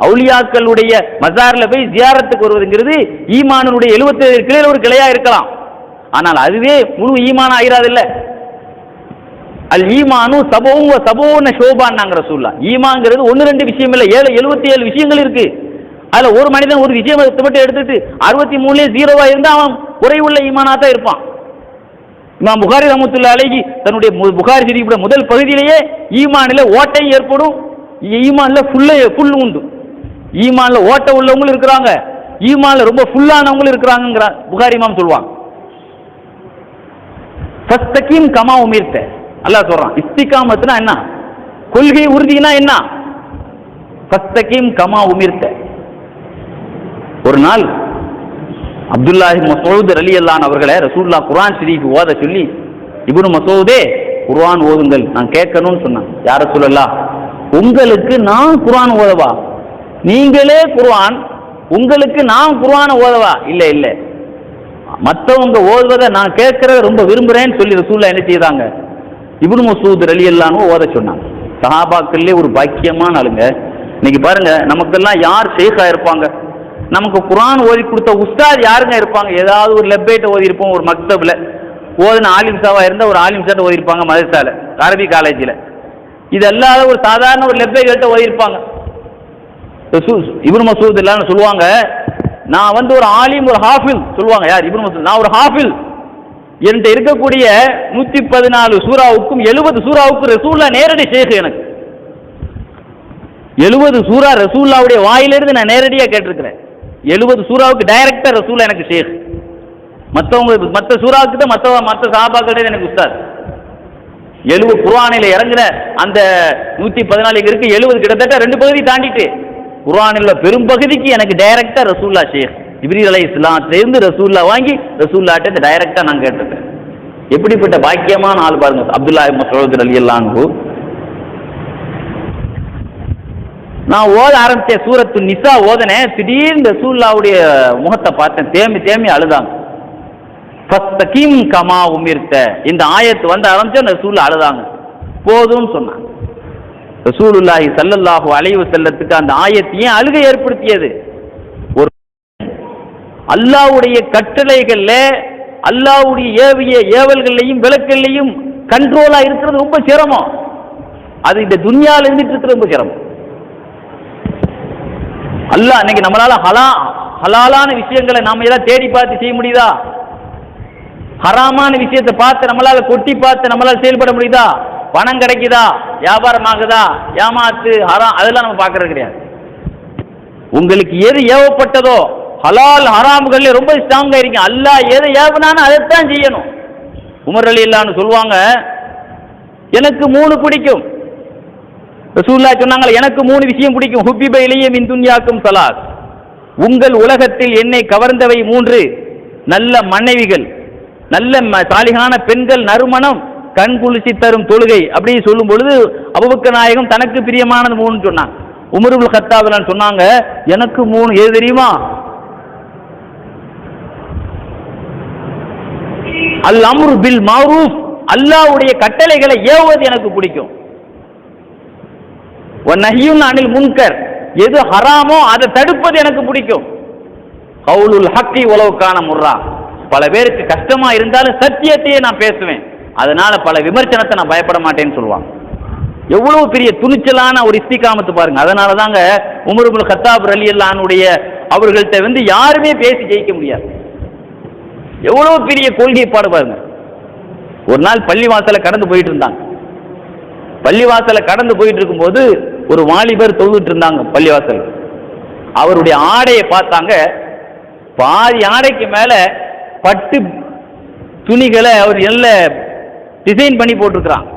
அவுலியாக்களுடைய மஸார்ல போய் ஜியாரத்துக்கு வருவதுங்கிறது ஈமானுடைய 77 கிளையில ஒரு கிளையா இருக்கலாம். ஆனால் அதுவே முழு ஈமான் ஆயிராது இல்ல. அல் ஈமானு சபவும் சபோன ஷோபான்னாங்க ரசூலுல்லாஹ். ஈமான்ங்கிறது 1-2 விஷயம் இல்ல, 77 விஷயங்கள் இருக்கு. அதுல ஒரு மனிதன் ஒரு விஷயம் மட்டும் எடுத்துட்டு 63 0வா இருந்தா அவன் குறைவுள்ள ஈமானா தான் இருப்பான். இமாம் புகாரி ரஹ்மத்துல்லாஹி அலைஹி தன்னுடைய புகாரி ஷரீஃபுடைய முதல் பகுதியிலேயே ஈமானில ஓட்டை ஏற்படும், ஈமான்ல ஃபுல் உண்டு. ஈமான்ல ஓட்டை உள்ளவங்களும் இருக்கிறாங்க, ஈமான்ல ரொம்ப ஃபுல்லானவங்களும் இருக்கிறாங்க புகாரி இமாம் சொல்லுவாங்க. ஃபஸ்தகீம் கமா உமிர்த அல்லாஹ் சொல்றான். இஸ்திகாமத்னா என்ன? கொள்கை உறுதினா என்ன? ஃபஸ்தகீம் கமா உமிர்த. ஒரு நாள் அப்துல்லாஹி மஸ்ஊத் ரலியல்லாஹு அன்ஹு அவர்களை ரசூலுல்லாஹ் குர்ஆன் ஷரீஃப் ஓத சொல்லி, இப்னு மஸ்ஊதே குர்ஆன் ஓதுங்கள் நான் கேட்கணும்னு சொன்னாங்க. யா ரசூலல்லாஹ், உங்களுக்கு நான் குர்ஆன் ஓதவா? நீங்களே குர்ஆன், உங்களுக்கு நான் குர்ஆன் ஓதவா? இல்ல இல்ல, மற்றவங்க ஓதுவதை நான் கேட்கறத ரொம்ப விரும்புறேன்னு சொல்லி ரசூலுல்லாஹ் என்ன செய்தாங்க? இப்னு மஸ்ஊத் ரலியல்லாஹு அன்ஹு ஓத சொன்னாங்க. சஹாபாக்களே ஒரு பாக்கியமான ஆளுங்க. இன்னைக்கு பாருங்க, நமக்கெல்லாம் யார் ஷேഖா இருப்பாங்க? நமக்கு குர்ஆன் ஓதி கொடுத்த உஸ்தாத் யாருங்க இருப்பாங்க? ஏதாவது ஒரு லெப்பேட்டை ஓதி இருப்போம், ஒரு மக்தப்ல ஓதுன ஆலிம் சாவா இருந்தால் ஒரு ஆலிம் சாட்ட ஓதி இருப்பாங்க, மதரசால அரபி காலேஜில். இது அல்லாத ஒரு சாதாரண ஒரு லெப்பேட்டை ஓதி இருப்பாங்க. இப்னு மஸ்ஊத் இல்லான்னு சொல்லுவாங்க, நான் வந்து ஒரு ஆலிம், ஒரு ஹாஃபில் சொல்லுவாங்க. யார்? இப்னு மஸ்ஊத். நான் ஒரு ஹாஃபில், என்கிட்ட இருக்கக்கூடிய 114 சூறாவுக்கும் 70 சூறாவுக்கும் ரசூலுல்லாஹ் நேரடி ஷேக். எனக்கு 70 சூறா ரசூலுல்லாஹ்வுடைய வாயிலிருந்து நான் நேரடியாக கேட்டிருக்கிறேன். 70 சூறாவுக்கு டைரக்டா ரசூலுல்லாஹ் எனக்கு ஷேக். மற்ற சூறாவுக்கு தான் மற்ற சஹாபாக்களே எனக்கு உஸ்தாத். 70 குர்ஆனில் இறங்குற அந்த 114 இருக்கு, 70 கிட்டத்தட்ட 2 பகுதி தாண்டிட்டு குர்ஆனில் பெரும் பகுதிக்கு எனக்கு டைரக்டா ரசூலுல்லாஹ் ஷேக். ஜிப்ரீல் அலைஹிஸ்ஸலாத்திலிருந்து ரசூலுல்லாஹ் வாங்கி ரசூலுல்லாஹ்ட்ட டைரக்டா நான் கேட்டிருக்கேன். எப்படிப்பட்ட பாக்கியமான ஆள் பாருங்க அப்துல்லாஹி மஸ்ஊத் ரலியல்லாஹு அன்ஹு. நான் ஓத ஆரம்பிச்சேன், சூரத்து நிசா ஓதனேன், திடீர்னு ரசூலுல்லாஹ்வுடைய முகத்தை பார்த்தேன், தேம்பி அழுதாங்க. ஃபஸ்தகீம் கமா உமிர்த, இந்த ஆயத்து வந்து ஆரம்பிச்சா ரசூலுல்லாஹ் அழுதாங்க. போதும்னு சொன்னாங்க. ரசூலுல்லாஹி ஸல்லல்லாஹு அலைஹி வஸல்லத்துக்கு அந்த ஆயத்து ஏன் அழுகை ஏற்படுத்தியது? ஒரு அல்லாஹ்வுடைய கட்டளைகள்ல, அல்லாஹ்வுடைய ஏவிய ஏவல்கள்லையும் விலக்கல்லையும் கண்ட்ரோலா இருக்கிறது ரொம்ப சிரமம். அது இந்த துன்யால இருந்துட்டு இருக்கிறது ரொம்ப சிரமம். அல்லாஹ் இன்னைக்கு நம்மளால ஹலாலான விஷயங்களை நாம ஏதாவது தேடி பார்த்து செய்ய முடியுதா? ஹராமான விஷயத்தை பார்த்து நம்மளால கொட்டி பார்த்து நம்மளால செயல்பட முடியுதா? பணம் கிடைக்குதா? வியாபாரம் ஆகுதா? ஏமாத்து ஹராம் அதெல்லாம் நம்ம பார்க்கறது கிடையாது. உங்களுக்கு எது ஏவப்பட்டதோ ஹலால் ஹராம்கள் ரொம்ப ஸ்ட்ராங்கா இருக்கீங்க. அல்லாஹ் எதை ஏவனானோ அதைத்தான் செய்யணும். உமர் ரலியல்லாஹு சொல்லுவாங்க, எனக்கு 3 பிடிக்கும். ரசூலுல்லாஹ் சொன்னாங்க, எனக்கு 3 விஷயம் பிடிக்கும். ஹுப்பிப இலைய மின் துன்யாக்கும் ஸலாத், உங்கள் உலகத்தில் என்னை கவர்ந்தவை 3: நல்ல மனைவிகள், நல்ல சாலிகான பெண்கள், நறுமணம், கண் குளிர்ச்சி தரும் தொழுகை. அப்படி சொல்லும் பொழுது அபூபக்கர் நாயகம் தனக்கு பிரியமானது 3 சொன்னாங்க. உமர் இப்னு கத்தாப் சொன்னாங்க, எனக்கு 3 எது தெரியுமா? அல் அம்ரு பில் மஅரூஃப், அல்லாஹ்வுடைய கட்டளைகளை ஏவுவது எனக்கு பிடிக்கும். வநஹ்யுன் அனில் முன்கர், எது ஹராமோ அதை தடுப்பது எனக்கு பிடிக்கும். கவுலுல் ஹக்கி வலவ் கான முர்ரா, பல பேருக்கு கஷ்டமா இருந்தாலும் சத்தியத்தையே நான் பேசுவேன், அதனால பல விமர்சனத்தை நான் பயப்பட மாட்டேன்னு சொல்லுவாங்க. எவ்வளவு பெரிய துணிச்சலான ஒரு இஸ்திகாமத்து பாருங்க. அதனால தாங்க உமர் இப்னு கத்தாப் ரலியல்லாஹு அன்ஹுடைய அவர்கள்ட்ட வந்து யாருமே பேசி ஜெயிக்க முடியாது. எவ்வளவு பெரிய கொள்கை பாடு பாருங்க. ஒரு நாள் பள்ளிவாசல கடந்து போயிட்டு இருந்தாங்க. பள்ளிவாசல கடந்து போயிட்டு இருக்கும்போது ஒரு வாலிபர் தொழுதுட்டு இருந்தாங்க பள்ளிவாசல். அவருடைய ஆடையை பார்த்தாங்க, பாதி ஆடைக்கு மேல பட்டு துணிகளை அவர் நல்ல டிசைன் பண்ணி போட்டிருக்கிறான்.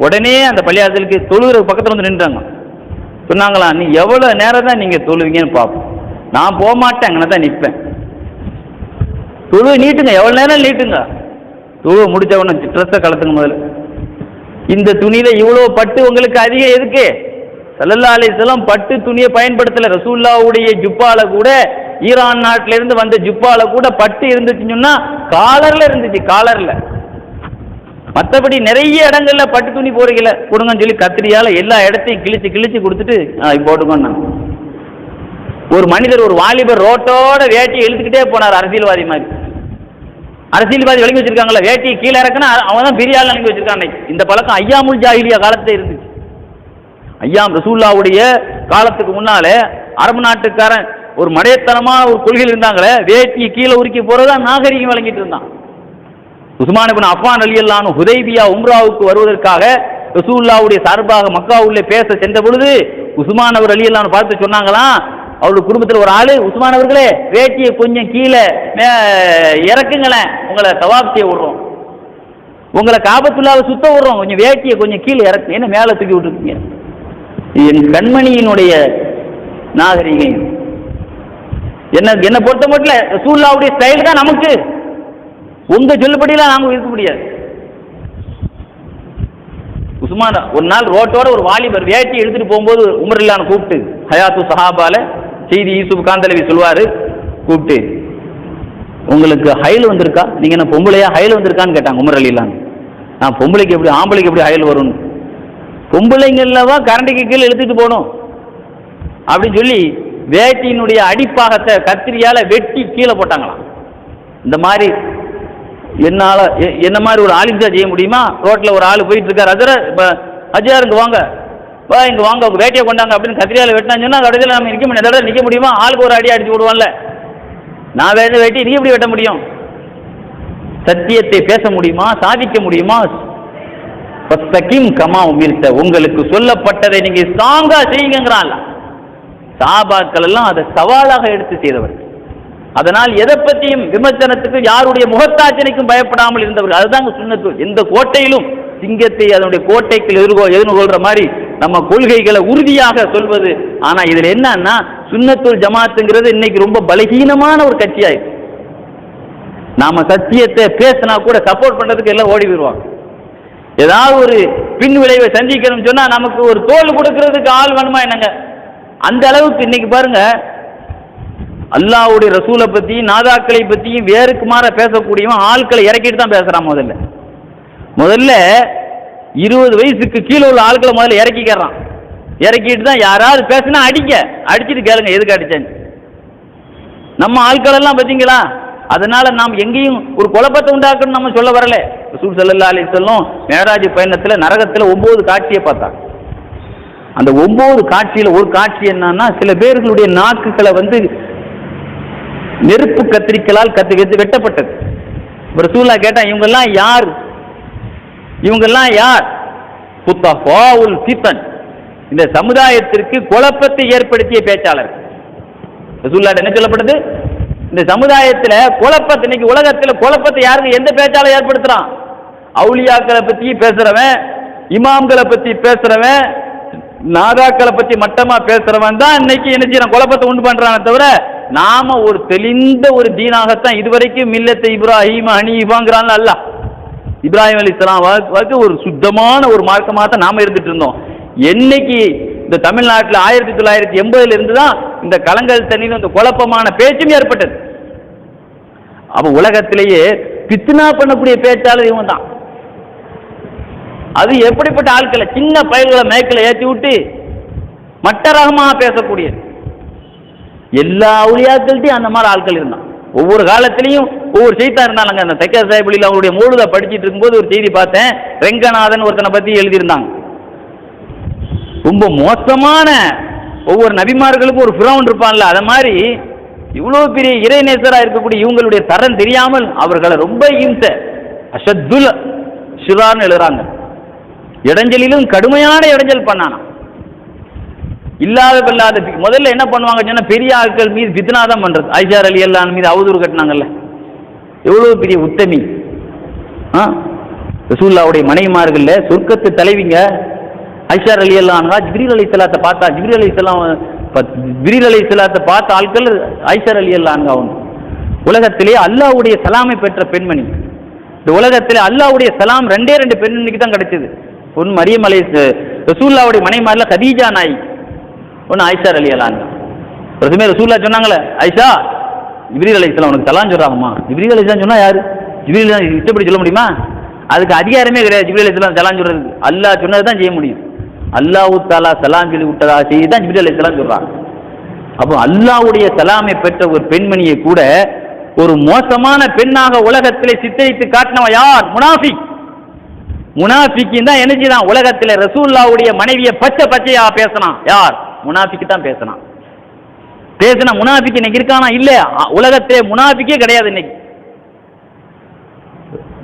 உடனே அந்த பள்ளிவாசலுக்கு தொழுகிற பக்கத்தில் வந்து நின்றாங்க. சொன்னாங்களா, நீ எவ்வளோ நேரம் தான் நீங்கள் தொழுவீங்கன்னு பார்ப்போம். நான் போக மாட்டேன், அங்கே தான் நிற்பேன். தொழுவை நீட்டுங்க, எவ்வளோ நேரம் நீட்டுங்க. தொழுவை முடிச்ச உடனே ட்ரெஸ்ஸை கலத்துங்க. முதல்ல இந்த துணியில இவ்வளோ பட்டு உங்களுக்கு அதிகம் எதுக்கு? ஸல்லல்லாஹு அலைஹி வஸல்லம் பட்டு துணியை பயன்படுத்தல. ரசூலுல்லாஹ்வுடைய ஜுப்பால கூட, ஈரான் நாட்டில இருந்து வந்த ஜுப்பால கூட பட்டு இருந்துச்சுன்னு சொன்னா காலர்ல இருந்துச்சு. மற்றபடி நிறைய இடங்கள்ல பட்டு துணி போறீங்கள கொடுங்கன்னு சொல்லி கத்திரியால எல்லா இடத்தையும் கிழிச்சு கொடுத்துட்டு போட்டுக்கோன்னு. ஒரு மனிதர், ஒரு வாலிபர் ரோட்டோட வேட்டியை இழுத்துக்கிட்டே போனார், அரசியல்வாதி மாதிரி. அரசியல்வாதி வழங்கி வச்சிருக்காங்களா, வேட்டியை கீழே இறக்குன்னா அவன் தான் பெரிய ஆள் வழங்கி வச்சிருக்காங்க. இந்த பழக்கம் ஐயாமுல் ஜாஹிலியா காலத்துல இருந்துச்சு. ஐயாம் ரசூலுல்லாவுடைய காலத்துக்கு முன்னாலே அரபு நாட்டுக்காரன் ஒரு மடையத்தனமான ஒரு கொள்கையில் இருந்தாங்களே, வேட்டியை கீழே உருக்கி போறதான் நாகரிகம் வழங்கிட்டு இருந்தான். உஸ்மான் இப்னு அஃபான் ரலியல்லாஹு அன்ஹு ஹுதைபியா உம்ராவுக்கு வருவதற்காக ரசூலுல்லாவுடைய சார்பாக மக்காவுள்ளே பேச சென்ற பொழுது உஸ்மான் அவர் ரலியல்லாஹு அன்ஹு பார்த்து சொன்னாங்களாம், அவருடைய குடும்பத்தில் ஒரு ஆளு, உஸ்மான் அவர்களே வேட்டியை கொஞ்சம் கீழே இறக்குங்களேன், உங்களை தவாப் செய்ய விடுறோம், உங்களை காபத்துல்லாவை சுத்த விடுறோம், கொஞ்சம் வேட்டியை கொஞ்சம் கீழே இறக்கு, என்ன மேலே தூக்கி விட்டுருக்கீங்க. என் கண்மணியினுடைய நாகரிகம். என்ன பொறுத்த மட்டும் ரசூலுல்லாவுடைய ஸ்டைல் தான் நமக்கு, உங்க சொல்லுபடியெல்லாம் நாம இருக்க முடியாது. உஸ்மான் ஒரு நாள் ரோட்டோட ஒரு வாலிபர் வேட்டி எடுத்துட்டு போகும்போது உமர் இல்லான்னு கூப்பிட்டு, ஹயாத்து சஹாபால செய்தி யூசுப் காந்தலவி சொல்வாரு, கூப்பிட்டு உங்களுக்கு ஹயல் வந்திருக்கா, நீங்க என்ன பொம்பளையா ஹயல் வந்திருக்கான்னு கேட்டாங்க உமர் அலிலான். நான் பொம்பளைக்கு எப்படி, ஆம்பளைக்கு எப்படி ஹயல் வரும், பொம்பளைங்கல்லவா கரண்டிக்கு கீழே எடுத்துட்டு போகணும் அப்படின்னு சொல்லி வேட்டியினுடைய அடிப்பாகத்தை கத்திரியால வெட்டி கீழே போட்டாங்களாம். இந்த மாதிரி என்ன மாதிரி ஒரு ஆலிம்சா செய்ய முடியுமா? ரோட்ல ஒரு ஆள் போயிட்டு இருக்காரு, அஜயார் இங்க வாங்க, இங்க வாங்க, உங்க வேட்டியை கொண்டாங்க அப்படின்னு கத்திரியால வெட்டினான்னு சொன்னா கடைசியில் நம்ம நிற்க முடியும், நிற்க முடியுமா? ஆளுக்கு ஒரு அடி அடிச்சு விடுவான்ல. நான் வேட்டி நீ எப்படி வெட்ட முடியும்? சத்தியத்தை பேச முடியுமா, சாதிக்க முடியுமா? கமா உமிர்த்த, உங்களுக்கு சொல்லப்பட்டதை நீங்க ஸ்ட்ராங்கா செய்யுங்கிறான். சஹாபாக்கள் எல்லாம் அதை சவாலாக எடுத்து செய்தவர். அதனால் எதை பற்றியும் விமர்சனத்துக்கு யாருடைய முகத்தாட்சணைக்கும் பயப்படாமல் இருந்தவர்கள். அதுதாங்க சுன்னத்து. எந்த கோட்டையிலும் சிங்கத்தை அதனுடைய கோட்டைக்கு எதிர்கொள்ற மாதிரி நம்ம கொள்கைகளை உறுதியாக சொல்வது. ஆனா இதுல என்னன்னா சுன்னத்துல் ஜமாத்துங்கிறது இன்னைக்கு ரொம்ப பலகீனமான ஒரு கட்சியாயிருக்கு. நாம சத்தியத்தை பேசினா கூட சப்போர்ட் பண்றதுக்கு எல்லாம் ஓடி வருவாங்க. ஏதாவது ஒரு பின் விளைவை சந்திக்கணும்னு சொன்னா நமக்கு ஒரு தோல் கொடுக்கறதுக்கு ஆள் வேணுமா என்னங்க? அந்த அளவுக்கு இன்னைக்கு பாருங்க, அல்லாஹ்வுடைய ரசூலை பற்றியும் நாதாக்களை பற்றியும் வேறுக்கு மாற பேசக்கூடியவன் ஆட்களை இறக்கிட்டு தான் பேசுகிறான். முதல்ல 20 வயசுக்கு கீழே உள்ள ஆட்களை முதல்ல இறக்கிக்கிறான். இறக்கிட்டு தான் யாராவது பேசினா அடிச்சுட்டு கேளுங்க எதுக்கு அடிச்சேன்னு. நம்ம ஆட்கள் எல்லாம் பார்த்தீங்களா? அதனால நாம் எங்கேயும் ஒரு குழப்பத்தை உண்டாக்கணும் நம்ம சொல்ல வரல. ரசூல் ஸல்லல்லாஹு அலைஹி வஸல்லம் மேராஜ் பயணத்தில் நரகத்தில் 9 காட்சியை பார்த்தாங்க. அந்த 9 காட்சியில் ஒரு காட்சி என்னன்னா, சில பேர்களுடைய நாக்குகளை நெருப்பு கத்திரிக்கலால் வெட்டப்பட்டது. ரசூலுல்லாஹ் கேட்டா, இவங்கெல்லாம் யார்? இவங்கெல்லாம் யார்? புத்தஃபாவுல் ஃபிதன், இந்த சமுதாயத்திற்கு குழப்பத்தை ஏற்படுத்திய பேச்சாளர். ரசூலுல்லாஹ் என்ன சொல்லப்பட்டது? இந்த சமுதாயத்தில் குழப்பத்தை, இன்னைக்கு உலகத்தில் குழப்பத்தை யாருக்கு எந்த பேச்சாளர் ஏற்படுத்துறான்? அவுலியாக்களை பத்தி பேசுறவன், இமாம்களை பத்தி பேசுறவன், நாதாக்களை பத்தி மட்டமா பேசுறவன் தான் இன்னைக்கு என்ன செய்யறான்? குழப்பத்தை உண்டு பண்றானே தவிர நாம ஒரு தெளிந்த ஒரு தீனாகத்தான் இதுவரைக்கும் மில்லத்தை இப்ராஹிம் ஹனீஃபாங்கிறான் அல்ல. இப்ராஹிம் அலைஹிஸ்ஸலாம் ஒரு சுத்தமான ஒரு மார்க்கமாக தான் நாம இருந்துட்டு இருந்தோம். என்னைக்கு இந்த தமிழ்நாட்டில் 1980 இருந்து தான் இந்த கலங்கல் தண்ணியில் இந்த குழப்பமான பேச்சும் ஏற்பட்டது. அப்ப உலகத்திலேயே பித்னா பண்ணக்கூடிய பேச்சாளர் இவங்க தான். அது எப்படிப்பட்ட ஆட்களை, சின்ன பயல்களை மேய்க்களை ஏற்றி விட்டு மட்ட ரகமாக பேசக்கூடிய எல்லா அவுலியாக்கள்கிட்டையும் அந்த மாதிரி ஆட்கள் இருந்தான். ஒவ்வொரு காலத்திலையும் ஒவ்வொரு செய்தியா இருந்தாங்க. அந்த தைக்கா சாஹிப்ல அவருடைய மூழுதை படிச்சுட்டு இருக்கும்போது ஒரு செய்தி பார்த்தேன். ரெங்கநாதன் ஒருத்தனை பத்தி எழுதியிருந்தாங்க. ரொம்ப மோசமான, ஒவ்வொரு நபிமார்களுக்கும் ஒரு ஃபிரௌன் இருப்பான்ல, அதை மாதிரி இவ்வளவு பெரிய இறைநேசராக இருக்கக்கூடிய இவங்களுடைய தரம் தெரியாமல் அவர்களை ரொம்ப இம்சை அஷத்துல் ஷிரான்னு எழுதுறாங்க. இடைஞ்சலிலும் கடுமையான இடைஞ்சல் பண்ணானா. இல்லாத முதல்ல என்ன பண்ணுவாங்க சொன்னா, பெரிய ஆட்கள் மீது ஃபித்னா தான் பண்றது. ஆயிஷா ரலியல்லாஹு அன்ஹா மீது அவதூறு கட்டினாங்கல்ல, எவ்வளவு பெரிய உத்தமி. ரசூலுல்லாஹ்வுடைய மனைவிமார்கள்ல சொர்க்கத்து தலைவிங்க ஆயிஷா ரலியல்லாஹு அன்ஹா. ஜிப்ரீல் அலைஹிஸ்ஸலாத்தை பார்த்தா, ஜிப்ரீல் அலைஹிஸ்ஸலாத்தை பார்த்த ஆட்கள் ஆயிஷா ரலியல்லாஹு அன்ஹா. உலகத்திலே அல்லாஹ்வுடைய சலாமை பெற்ற பெண்மணி. இந்த உலகத்திலே அல்லாஹ்வுடைய சலாம் 2 பெண்மணிக்கு தான் கிடைச்சது. ஒன்று மரியம் ரசூலுல்லாஹ்வுடைய மனைவிமார்ல கதீஜா நாய், ஒன்று ஆயிஷா ரலியல்லாஹு அன்ஹா. பிரதமே ரசூலுல்லாஹ் சொன்னாங்களே, ஆயிஷா ஜிப்ரீல் அலைஹிஸ்ஸலாம் உனக்கு சலாம் சொல்றாங்கம்மா. ஜிப்ரீல் அலைஹிஸ்ஸலாம் சொன்னா யாரு? ஜிப்ரீல் இஷ்டப்படி சொல்ல முடியுமா? அதுக்கு அதிகாரமே கிடையாது. ஜிப்ரீல் அலைஹிஸ்ஸலாம் சலாம் சொல்றதுக்கு அல்லாஹ் சொன்னது தான் செய்ய முடியும். அல்லாஹ் தஆலா சலாம் சொல்லி விட்டதா செய்தி தான் ஜிப்ரீல் அலைஹிஸ்ஸலாம் சொல்றாங்க. அப்போ அல்லாஹ்வுடைய சலாமை பெற்ற ஒரு பெண்மணியை கூட ஒரு மோசமான பெண்ணாக உலகத்திலே சித்தரித்து காட்டினவ யார்? முனாஃபிக். முனாஃபிக்கின் தான் என்ன செய்தான்? உலகத்தில் ரசூலுல்லாஹ்வுடைய மனைவியை பச்சையா பேசினான். யார்? முனாஃபிக் தான் பேசினான். பேசின முனாஃபிக் இன்னைக்கு இருக்கானா? இல்ல. உலகத்திலே முனாஃபிக்கே கிடையாது இன்னைக்கு.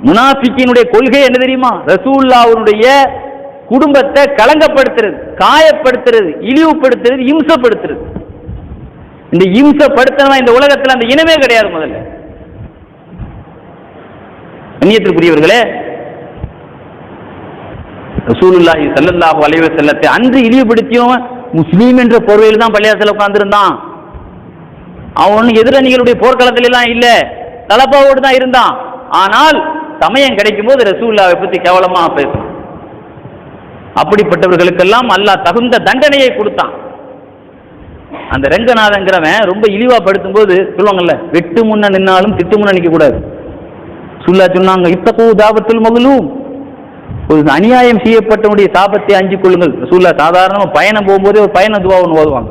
முனாஃபிக்கினுடைய கொள்கை என்ன தெரியுமா? ரசூலுல்லாஹ்வுடைய குடும்பத்தை களங்கப்படுத்துறது, காயப்படுத்துறது, இழிவுபடுத்துறது, இம்சப்படுத்துறது. இந்த இம்சப்படுத்தினவன் இந்த உலகத்தில் அந்த இனமே கிடையாது. முதல்ல கண்ணியத்திற்குரியவர்களே, ரசூலுல்லாஹி ஸல்லல்லாஹு அலைஹி வஸல்லத்தை அன்று இழிவுபடுத்தியவன் முஸ்லீம் என்ற போர்வையில் தான் பள்ளியாசல உட்கார்ந்திருந்தான். அவன் எதிரணிகளுடைய போர்க்களத்தில எல்லாம் இல்ல, தலப்பாவோடு தான் இருந்தான். ஆனால் சமயம் கிடைக்கும் போது ரசூலுல்லாஹை பற்றி கேவலமா பேசினான். அப்படிப்பட்டவர்களுக்கெல்லாம் அல்லாஹ் தகுந்த தண்டனையை கொடுத்தான். அந்த ரங்கநாதங்கிறவன் ரொம்ப இழிவா படுத்தும் போது சொல்லுவாங்கல்ல, வெட்டு முன்ன நின்னாலும் திட்டு முன்ன நிற்க கூடாது. சொன்னாங்க, இத்தகு தாபத்துல் மக்லூம், ஒரு அநியாயம் செய்யப்பட்டவனுடைய சாபத்தை அஞ்சு கொள்ளுங்கள். ரசூலுல்லாஹ் சாதாரணமாக பயணம் போகும்போதே ஒரு பயண துவா ஒன்று ஓதுவாங்க.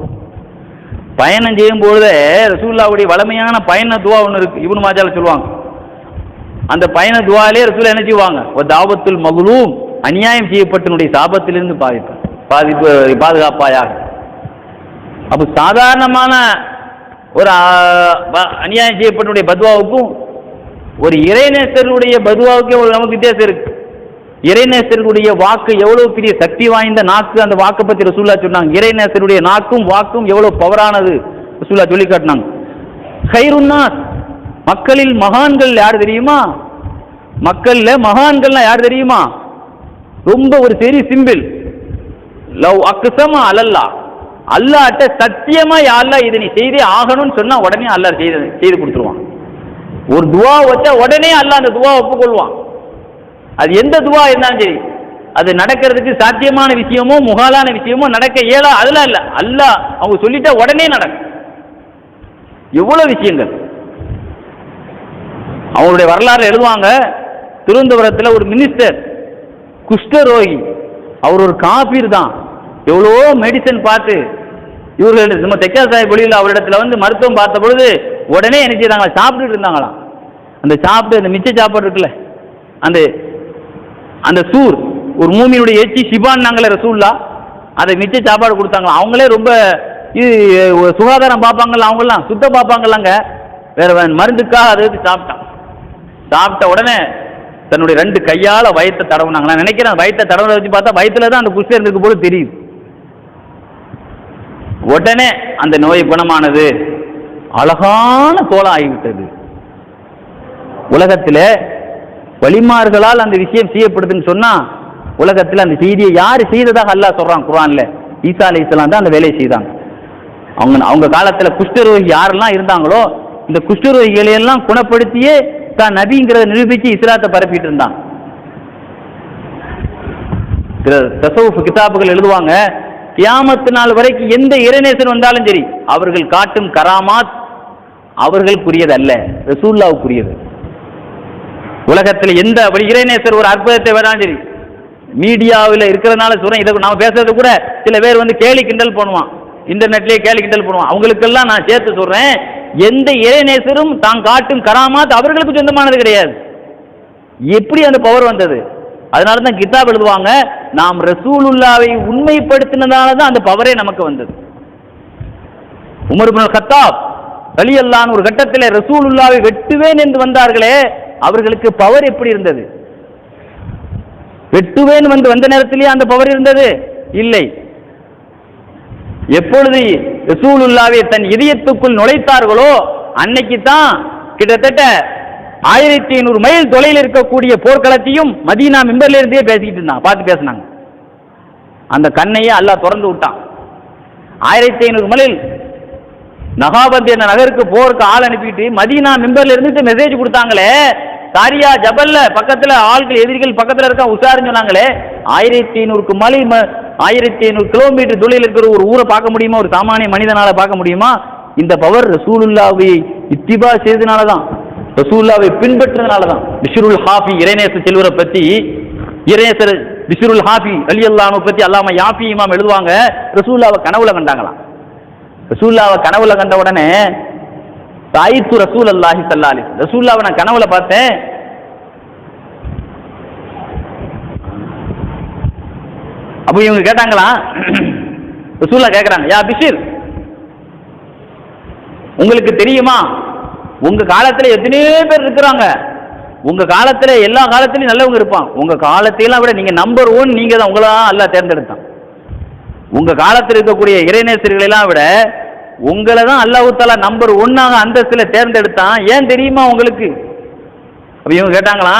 பயணம் செய்யும் பொழுதே ரசூலுல்லாஹ்வுடைய வளமையான பயண துவா ஒன்று இருக்கு. இப்னு மாஜால சொல்லுவாங்க. அந்த பயண துவாலே ரசூலுல்லாஹ் என்ன செய்வாங்க? ஒரு தாவத்துல் மக்லூம், அநியாயம் செய்யப்பட்டவனுடைய சாபத்திலிருந்து பாதுகாப்பாயாக. அப்போ சாதாரணமான ஒரு அநியாயம் செய்யப்பட்டவனுடைய பத்வாவுக்கும் ஒரு இறைநேசருடைய பத்வாவுக்கும் நமக்கு வித்தியாசம் இருக்கு. இறைநேசருடைய வாக்கு எவ்வளவு பெரிய சக்தி வாய்ந்த நாக்கு, அந்த வாக்கை பற்றி ரசூலுல்லாஹ் சொன்னாங்க. இறைநேசருடைய நாக்கும் வாக்கும் எவ்வளவு பவரானது ரசூலுல்லாஹ் சொல்லி காட்டினாங்க. கைருன்னாஸ், மக்களில் மகான்கள் யார் தெரியுமா? மக்கள்ல மகான்கள்லாம் யார் தெரியுமா? ரொம்ப ஒரு பெரிய சிம்பிள். லவ் அக்ஸமா அலல்லாஹ், அல்லாஹ்ட்ட சத்தியமா யா அல்லாஹ் இதை நீ செய்தே ஆகணும்னு சொன்னா உடனே அல்லாஹ் செய்து கொடுத்துருவான். ஒரு துவா வச்சா உடனே அல்லாஹ் அந்த துவா ஒப்புக்கொள்வான். அது எந்த துவா இருந்தாலும் சரி, அது நடக்கிறதுக்கு சாத்தியமான விஷயமோ முகாலான விஷயமோ நடக்க இயலா, அதெல்லாம் இல்லை. அல்லாஹ் அவங்க சொல்லிட்டா உடனே நடக்கும். எவ்வளவு விஷயங்கள் அவங்களுடைய வரலாறு எழுதுவாங்க. திருவனந்தபுரத்தில் ஒரு மினிஸ்டர் குஷ்டரோகி, அவர் ஒரு காபீர் தான். எவ்வளோ மெடிசன் பார்த்து இவர்கள் நம்ம தெக்கா சாஹிப் வழியில் அவரிடத்துல வந்து மருத்துவம் பார்த்த பொழுது உடனே என்ன செய்தாங்களா? சாப்பிட்டுட்டு இருந்தாங்களாம். அந்த சாப்பிட்டு அந்த மிச்ச சாப்பாடு இருக்குல்ல, அந்த அந்த சூர் ஒரு மூமியினுடைய எச்சி சிபான் நாங்களே ரசூலுல்லாஹ் அதை மிச்ச சாப்பாடு கொடுத்தாங்களாம். அவங்களே ரொம்ப இது சுகாதாரம் பார்ப்பாங்கல்ல, அவங்கெல்லாம் சுத்தம் பார்ப்பாங்கல்லாங்க, வேற மருந்துக்காக அதை வச்சு சாப்பிட்டான். சாப்பிட்ட உடனே தன்னுடைய 2 கையால் வயிற்றை தடவுனாங்க. நான் நினைக்கிறேன் வயிற்றை தடவை வச்சு பார்த்தா வயிற்றுல தான் அந்த குஷ்டம் இருந்திருக்கு போல தெரியுது. உடனே அந்த நோய் குணமானது, அழகான தோலம் ஆகிவிட்டது. உலகத்தில் வலிமார்களால் அந்த விஷயம் செய்யப்படுதுன்னு சொன்னா உலகத்தில் அந்த செய்தியை யார் செய்ததாக அல்லாஹ் சொல்றான் குர்ஆன்ல. ஈசா அலைஹிஸ்ஸலாம் தான் அந்த வேலையை செய்தாங்க. அவங்க காலத்தில் குஷ்டரோகி யாரெல்லாம் இருந்தாங்களோ இந்த குஷ்டரோகிகளை எல்லாம் குணப்படுத்தியே தான் நபிங்கிறத நிரூபிச்சு இஸ்லாத்தை பரப்பிட்டு இருந்தான். தஸவுஃப் கிதாபுகள் எழுதுவாங்க, கியாமத்து நாள் வரைக்கும் எந்த இறைநேசன் வந்தாலும் சரி அவர்கள் காட்டும் கராமாத் அவர்களுக்குரியது அல்ல, ரசூலுல்லாஹ்வுக்குரியது. உலகத்தில் எந்த இறைநேசர் ஒரு அற்புதத்தை வேணாலும் சரி, மீடியாவில் இருக்கிறதுனால சொல்றேன், இதை நாம பேசுறது கூட சில பேர் வந்து கேலி கிண்டல் பண்ணுவான், இன்டர்நெட்லேயே கேலி கிண்டல் பண்ணுவான். அவங்களுக்கெல்லாம் நான் சேர்த்து சொல்றேன், எந்த இறைநேசரும் தான் காட்டும் கராமாத் அவர்களுக்கு சொந்தமானது கிடையாது. எப்படி அந்த பவர் வந்தது? அதனால தான் கிதாப் எழுதுவாங்க, நாம் ரசூலுல்லாவை உண்மைப்படுத்தினதால தான் அந்த பவரே நமக்கு வந்தது. உமர் இப்னு கத்தாப் ரலியல்லாஹு அன்ஹு ஒரு கட்டத்தில் ரசூலுல்லாவை வெட்டுவேன் என்று வந்தார்களே, அவர்களுக்கு பவர் எப்படி இருந்தது? வெட்டுவேன் வந்த நேரத்திலேயே அந்த பவர் இருந்தது? இல்லை. எப்பொழுது ரசூலுல்லாவை தன் இதயத்துக்குள் நுழைத்தார்களோ அன்னைக்கு தான் கிட்டத்தட்ட 1500 மைல் தொலைவில் இருக்கக்கூடிய போர்க்களத்தையும் மதீனா மிம்பர்ல இருந்தே பேசிக்கிட்டு இருந்தாங்க, பார்த்து பேசினாங்க. அந்த கண்ணையே அல்லாஹ் திறந்து விட்டான். 1500 மைல் நகாபந்த் என்ற நகருக்கு போருக்கு ஆள் அனுப்பிட்டு மதீனா மிம்பர்ல இருந்துட்டு மெசேஜ் கொடுத்தாங்களே, சாரியா ஜபல்ல பக்கத்துல ஆள்கள் எதிரிகள் பக்கத்துல இருக்க உஷாருன்னு சொன்னாங்களே. 1500 மைல் 1500 கிலோமீட்டர் தொலைவில் இருக்கிற ஒரு ஊரை பார்க்க முடியுமா? ஒரு சாமானிய மனிதனால பார்க்க முடியுமா? இந்த பவர் ரசூலுல்லாவை இத்திபா செய்தனால தான். ரசூலுல்லாவை பின்பற்றதுனால தான். பிஷ்ருல் ஹாஃபி இறைநேச செல்வரை பத்தி, இறைநேசர் பிஷ்ருல் ஹாஃபி ரலியல்லாஹு அன்ஹு பத்தி அல்லாம யாஃபி இமாம் எழுதுவாங்க, ரசூலுல்லாவை கனவுல கண்டாங்களாம். ரசூலுல்லாவை கனவுல கண்ட உடனே தாயித்து ரசூலுல்லாஹி ஸல்லல்லாஹு அலைஹி வஸல்லம், ரசூலுல்லாவை நான் கனவுல பார்த்தேன். அப்போ இவங்க கேட்டாங்களா, ரசூலுல்லாஹ் கேட்கறாங்க, யா பிஷிர், உங்களுக்கு தெரியுமா உங்க காலத்துல எத்தனையோ பேர் இருக்கிறாங்க, உங்க காலத்துல எல்லா காலத்திலயும் நல்லவங்க இருப்பாங்க, உங்க காலத்தையெல்லாம் விட நீங்க நம்பர் 1, நீங்க தான், உங்களை தான் அல்லாஹ் தேர்ந்தெடுத்தான். உங்க காலத்தில் இருக்கக்கூடிய இறைநேசர்களை எல்லாம் விட உங்களை தான் அல்லாஹ் தஆலா நம்பர் 1 அந்தஸ்துல தேர்ந்தெடுத்தான். ஏன் தெரியுமா உங்களுக்கு? அப்ப இவங்க கேட்டாங்களா,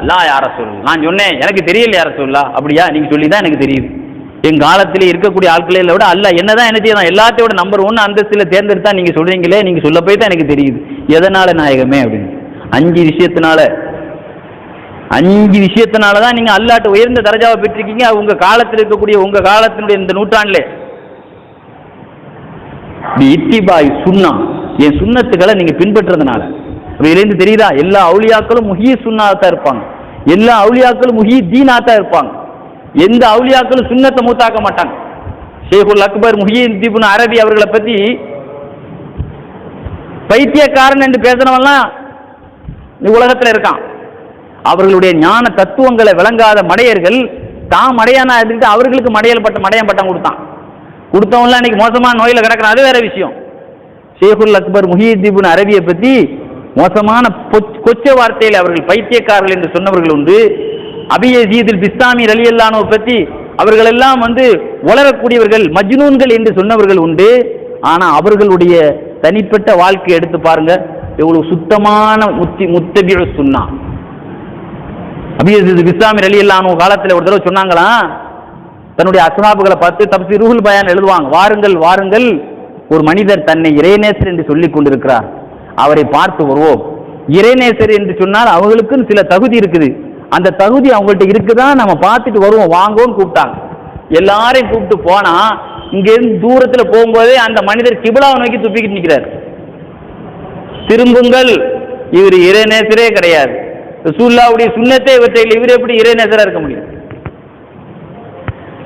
லா யா ரசூலுல்லாஹ், நான் சொன்னேன் எனக்கு தெரியல யா ரசூலுல்லாஹ். அப்படியா, நீங்க சொல்லி தான் எனக்கு தெரியுது. என் காலத்திலே இருக்கக்கூடிய ஆட்களை விட அல்லாஹ் என்னதான் என்ன செய்யலாம், எல்லாத்தையோட நம்பர் 1 அந்தஸ்துல தேர்ந்தெடுத்தா நீங்க சொல்றீங்களே, நீங்க சொல்ல போய் தான் எனக்கு தெரியுது. எதனால நாயகமே அப்படின்னு 5 விஷயத்தினால, 5 விஷயத்தினால தான் நீங்க அல்லாஹ்ட்ட உயர்ந்த தரஜாவை பெற்றிருக்கீங்க. உங்க காலத்தில் இருக்கக்கூடிய, உங்க காலத்தினுடைய இந்த நூற்றாண்டிலே இத்திபாய் சுன்னா, என் சுன்னத்துக்களை நீங்க பின்பற்றதுனால. இதுலேருந்து தெரியுதா, எல்லா அவுலியாக்களும் முஹி சுன்னாத்தான் இருப்பாங்க, எல்லா அவுலியாக்களும் முஹி தீனாத்தான் இருப்பாங்க. எந்த அவுலியாக்களும் சுன்னத்தை மூத்தாக்க மாட்டாங்க. ஷேகுல் அக்பர் முஹியுத்தீன் இப்னு அரபி அவர்களை பத்தி பைத்தியக்காரன் என்று பேசினவெல்லாம் உலகத்தில் இருக்கான். அவர்களுடைய ஞான தத்துவங்களை விளங்காத மடையர்கள் தாம் மடையானா இருந்துட்டு அவர்களுக்கு மடையம் பட்டம் கொடுத்தவங்களாம் இன்னைக்கு மோசமான நோயில கிடக்கிறான். அது வேற விஷயம். ஷேகுல் அக்பர் முஹியுத்தீன் இப்னு அரபியை பத்தி மோசமான கொச்ச வார்த்தையில் அவர்கள் பைத்தியக்காரர்கள் என்று சொன்னவர்கள் உண்டு. அபி யஸீதுல் பிஸ்தாமி ரலியல்லாஹு அன்ஹு பத்தி அவர்கள் எல்லாம் வளரக்கூடியவர்கள், மஜ்னூன்கள் என்று சொன்னவர்கள் உண்டு. ஆனா அவர்களுடைய தனிப்பட்ட வாழ்க்கையை எடுத்து பாருங்க, எவ்வளவு சுத்தமான முத்தபிஉ சுன்னா. அபி யஸீதுல் பிஸ்தாமி ரலியல்லாஹு அன்ஹு காலத்தில் ஒரு தடவை சொன்னாங்களா, தன்னுடைய அஸ்ஹாபுகளை பார்த்து தப்சீருல் பயான் எழுதுவாங்க, வாருங்கள் வாருங்கள், ஒரு மனிதர் தன்னை இறைநேசர் என்று சொல்லிக் கொண்டிருக்கிறார், அவரை பார்த்து வருவோம். இறைநேசர் என்று சொன்னால் அவங்களுக்குன்னு சில தகுதி இருக்குது, அந்த தகுதி அவங்கள்ட்ட இருக்குதான், நம்ம பார்த்துட்டு வருவோம், வாங்கோன்னு கூப்பிட்டாங்க. எல்லாரையும் கூப்பிட்டு போனா இங்கிருந்து தூரத்தில் போகும்போதே அந்த மனிதர் கிபிலாவை நோக்கி துப்பிக்கிட்டு நிற்கிறார். திரும்புங்கள், இவர் இறைநேசரே கிடையாது, ரசூலுல்லாஹ்வுடைய சுன்னத்தே இவற்றையில், இவர் எப்படி இறைநேசரா இருக்க முடியும்?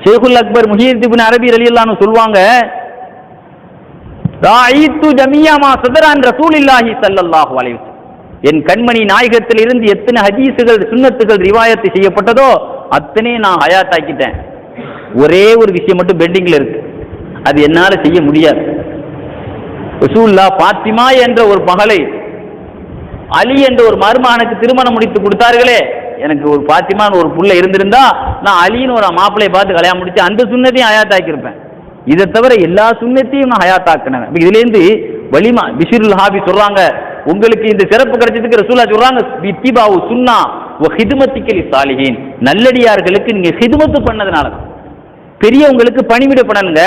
ஷேகுல் அக்பர் முஹியுத்தீன் இப்னு அரபி ரலியல்லாஹு அன்ஹு சொல்வாங்க, ராயித்து ஜமியா மா சதரான் ரசூலில்லாஹி ஸல்லல்லாஹு அலைஹி வஸல்லம், என் கண்மணி நாயகத்தில் இருந்து எத்தனை ஹதீஸுகள் சுன்னத்துகள் ரிவாயத்து செய்யப்பட்டதோ அத்தனை நான் ஹயாத்தாக்கிட்டேன். ஒரே ஒரு விஷயம் மட்டும் பெண்டிங்ல இருக்கு, அது என்னால செய்ய முடியாது. ரசூலுல்லாஹ் பாத்திமா என்ற ஒரு மகளை அலி என்ற ஒரு மருமகனுக்கு திருமணம் முடித்து கொடுத்தார்களே, எனக்கு ஒரு பாத்திமான்னு ஒரு புள்ள இருந்திருந்தா நான் அலின்னு ஒரு மாப்பிள்ளையை பார்த்து கல்யாணம் முடிச்சு அந்த சுன்னத்தையும் ஹயாத்தாக்கியிருப்பேன். இதை தவிர எல்லா சுன்னத்தையும் நான் ஹயாத்தாக்கினேன். இதுலேருந்து வலிமா பிஷ்ருல் ஹாஃபி சொல்றாங்க, உங்களுக்கு இந்த சிறப்பு கிடைச்சதுக்கு ரசூலுல்லாஹ் சொல்றாங்க, இத்திபாஉ சுன்னா வ ஹிதுமத்திக லிஸ்ஸாலிஹீன், நல்லடியார்களுக்கு நீங்க ஹிதுமத்து பண்ணதுனால தான். பெரியவங்களுக்கு பணிவிடை பண்ணணுங்க,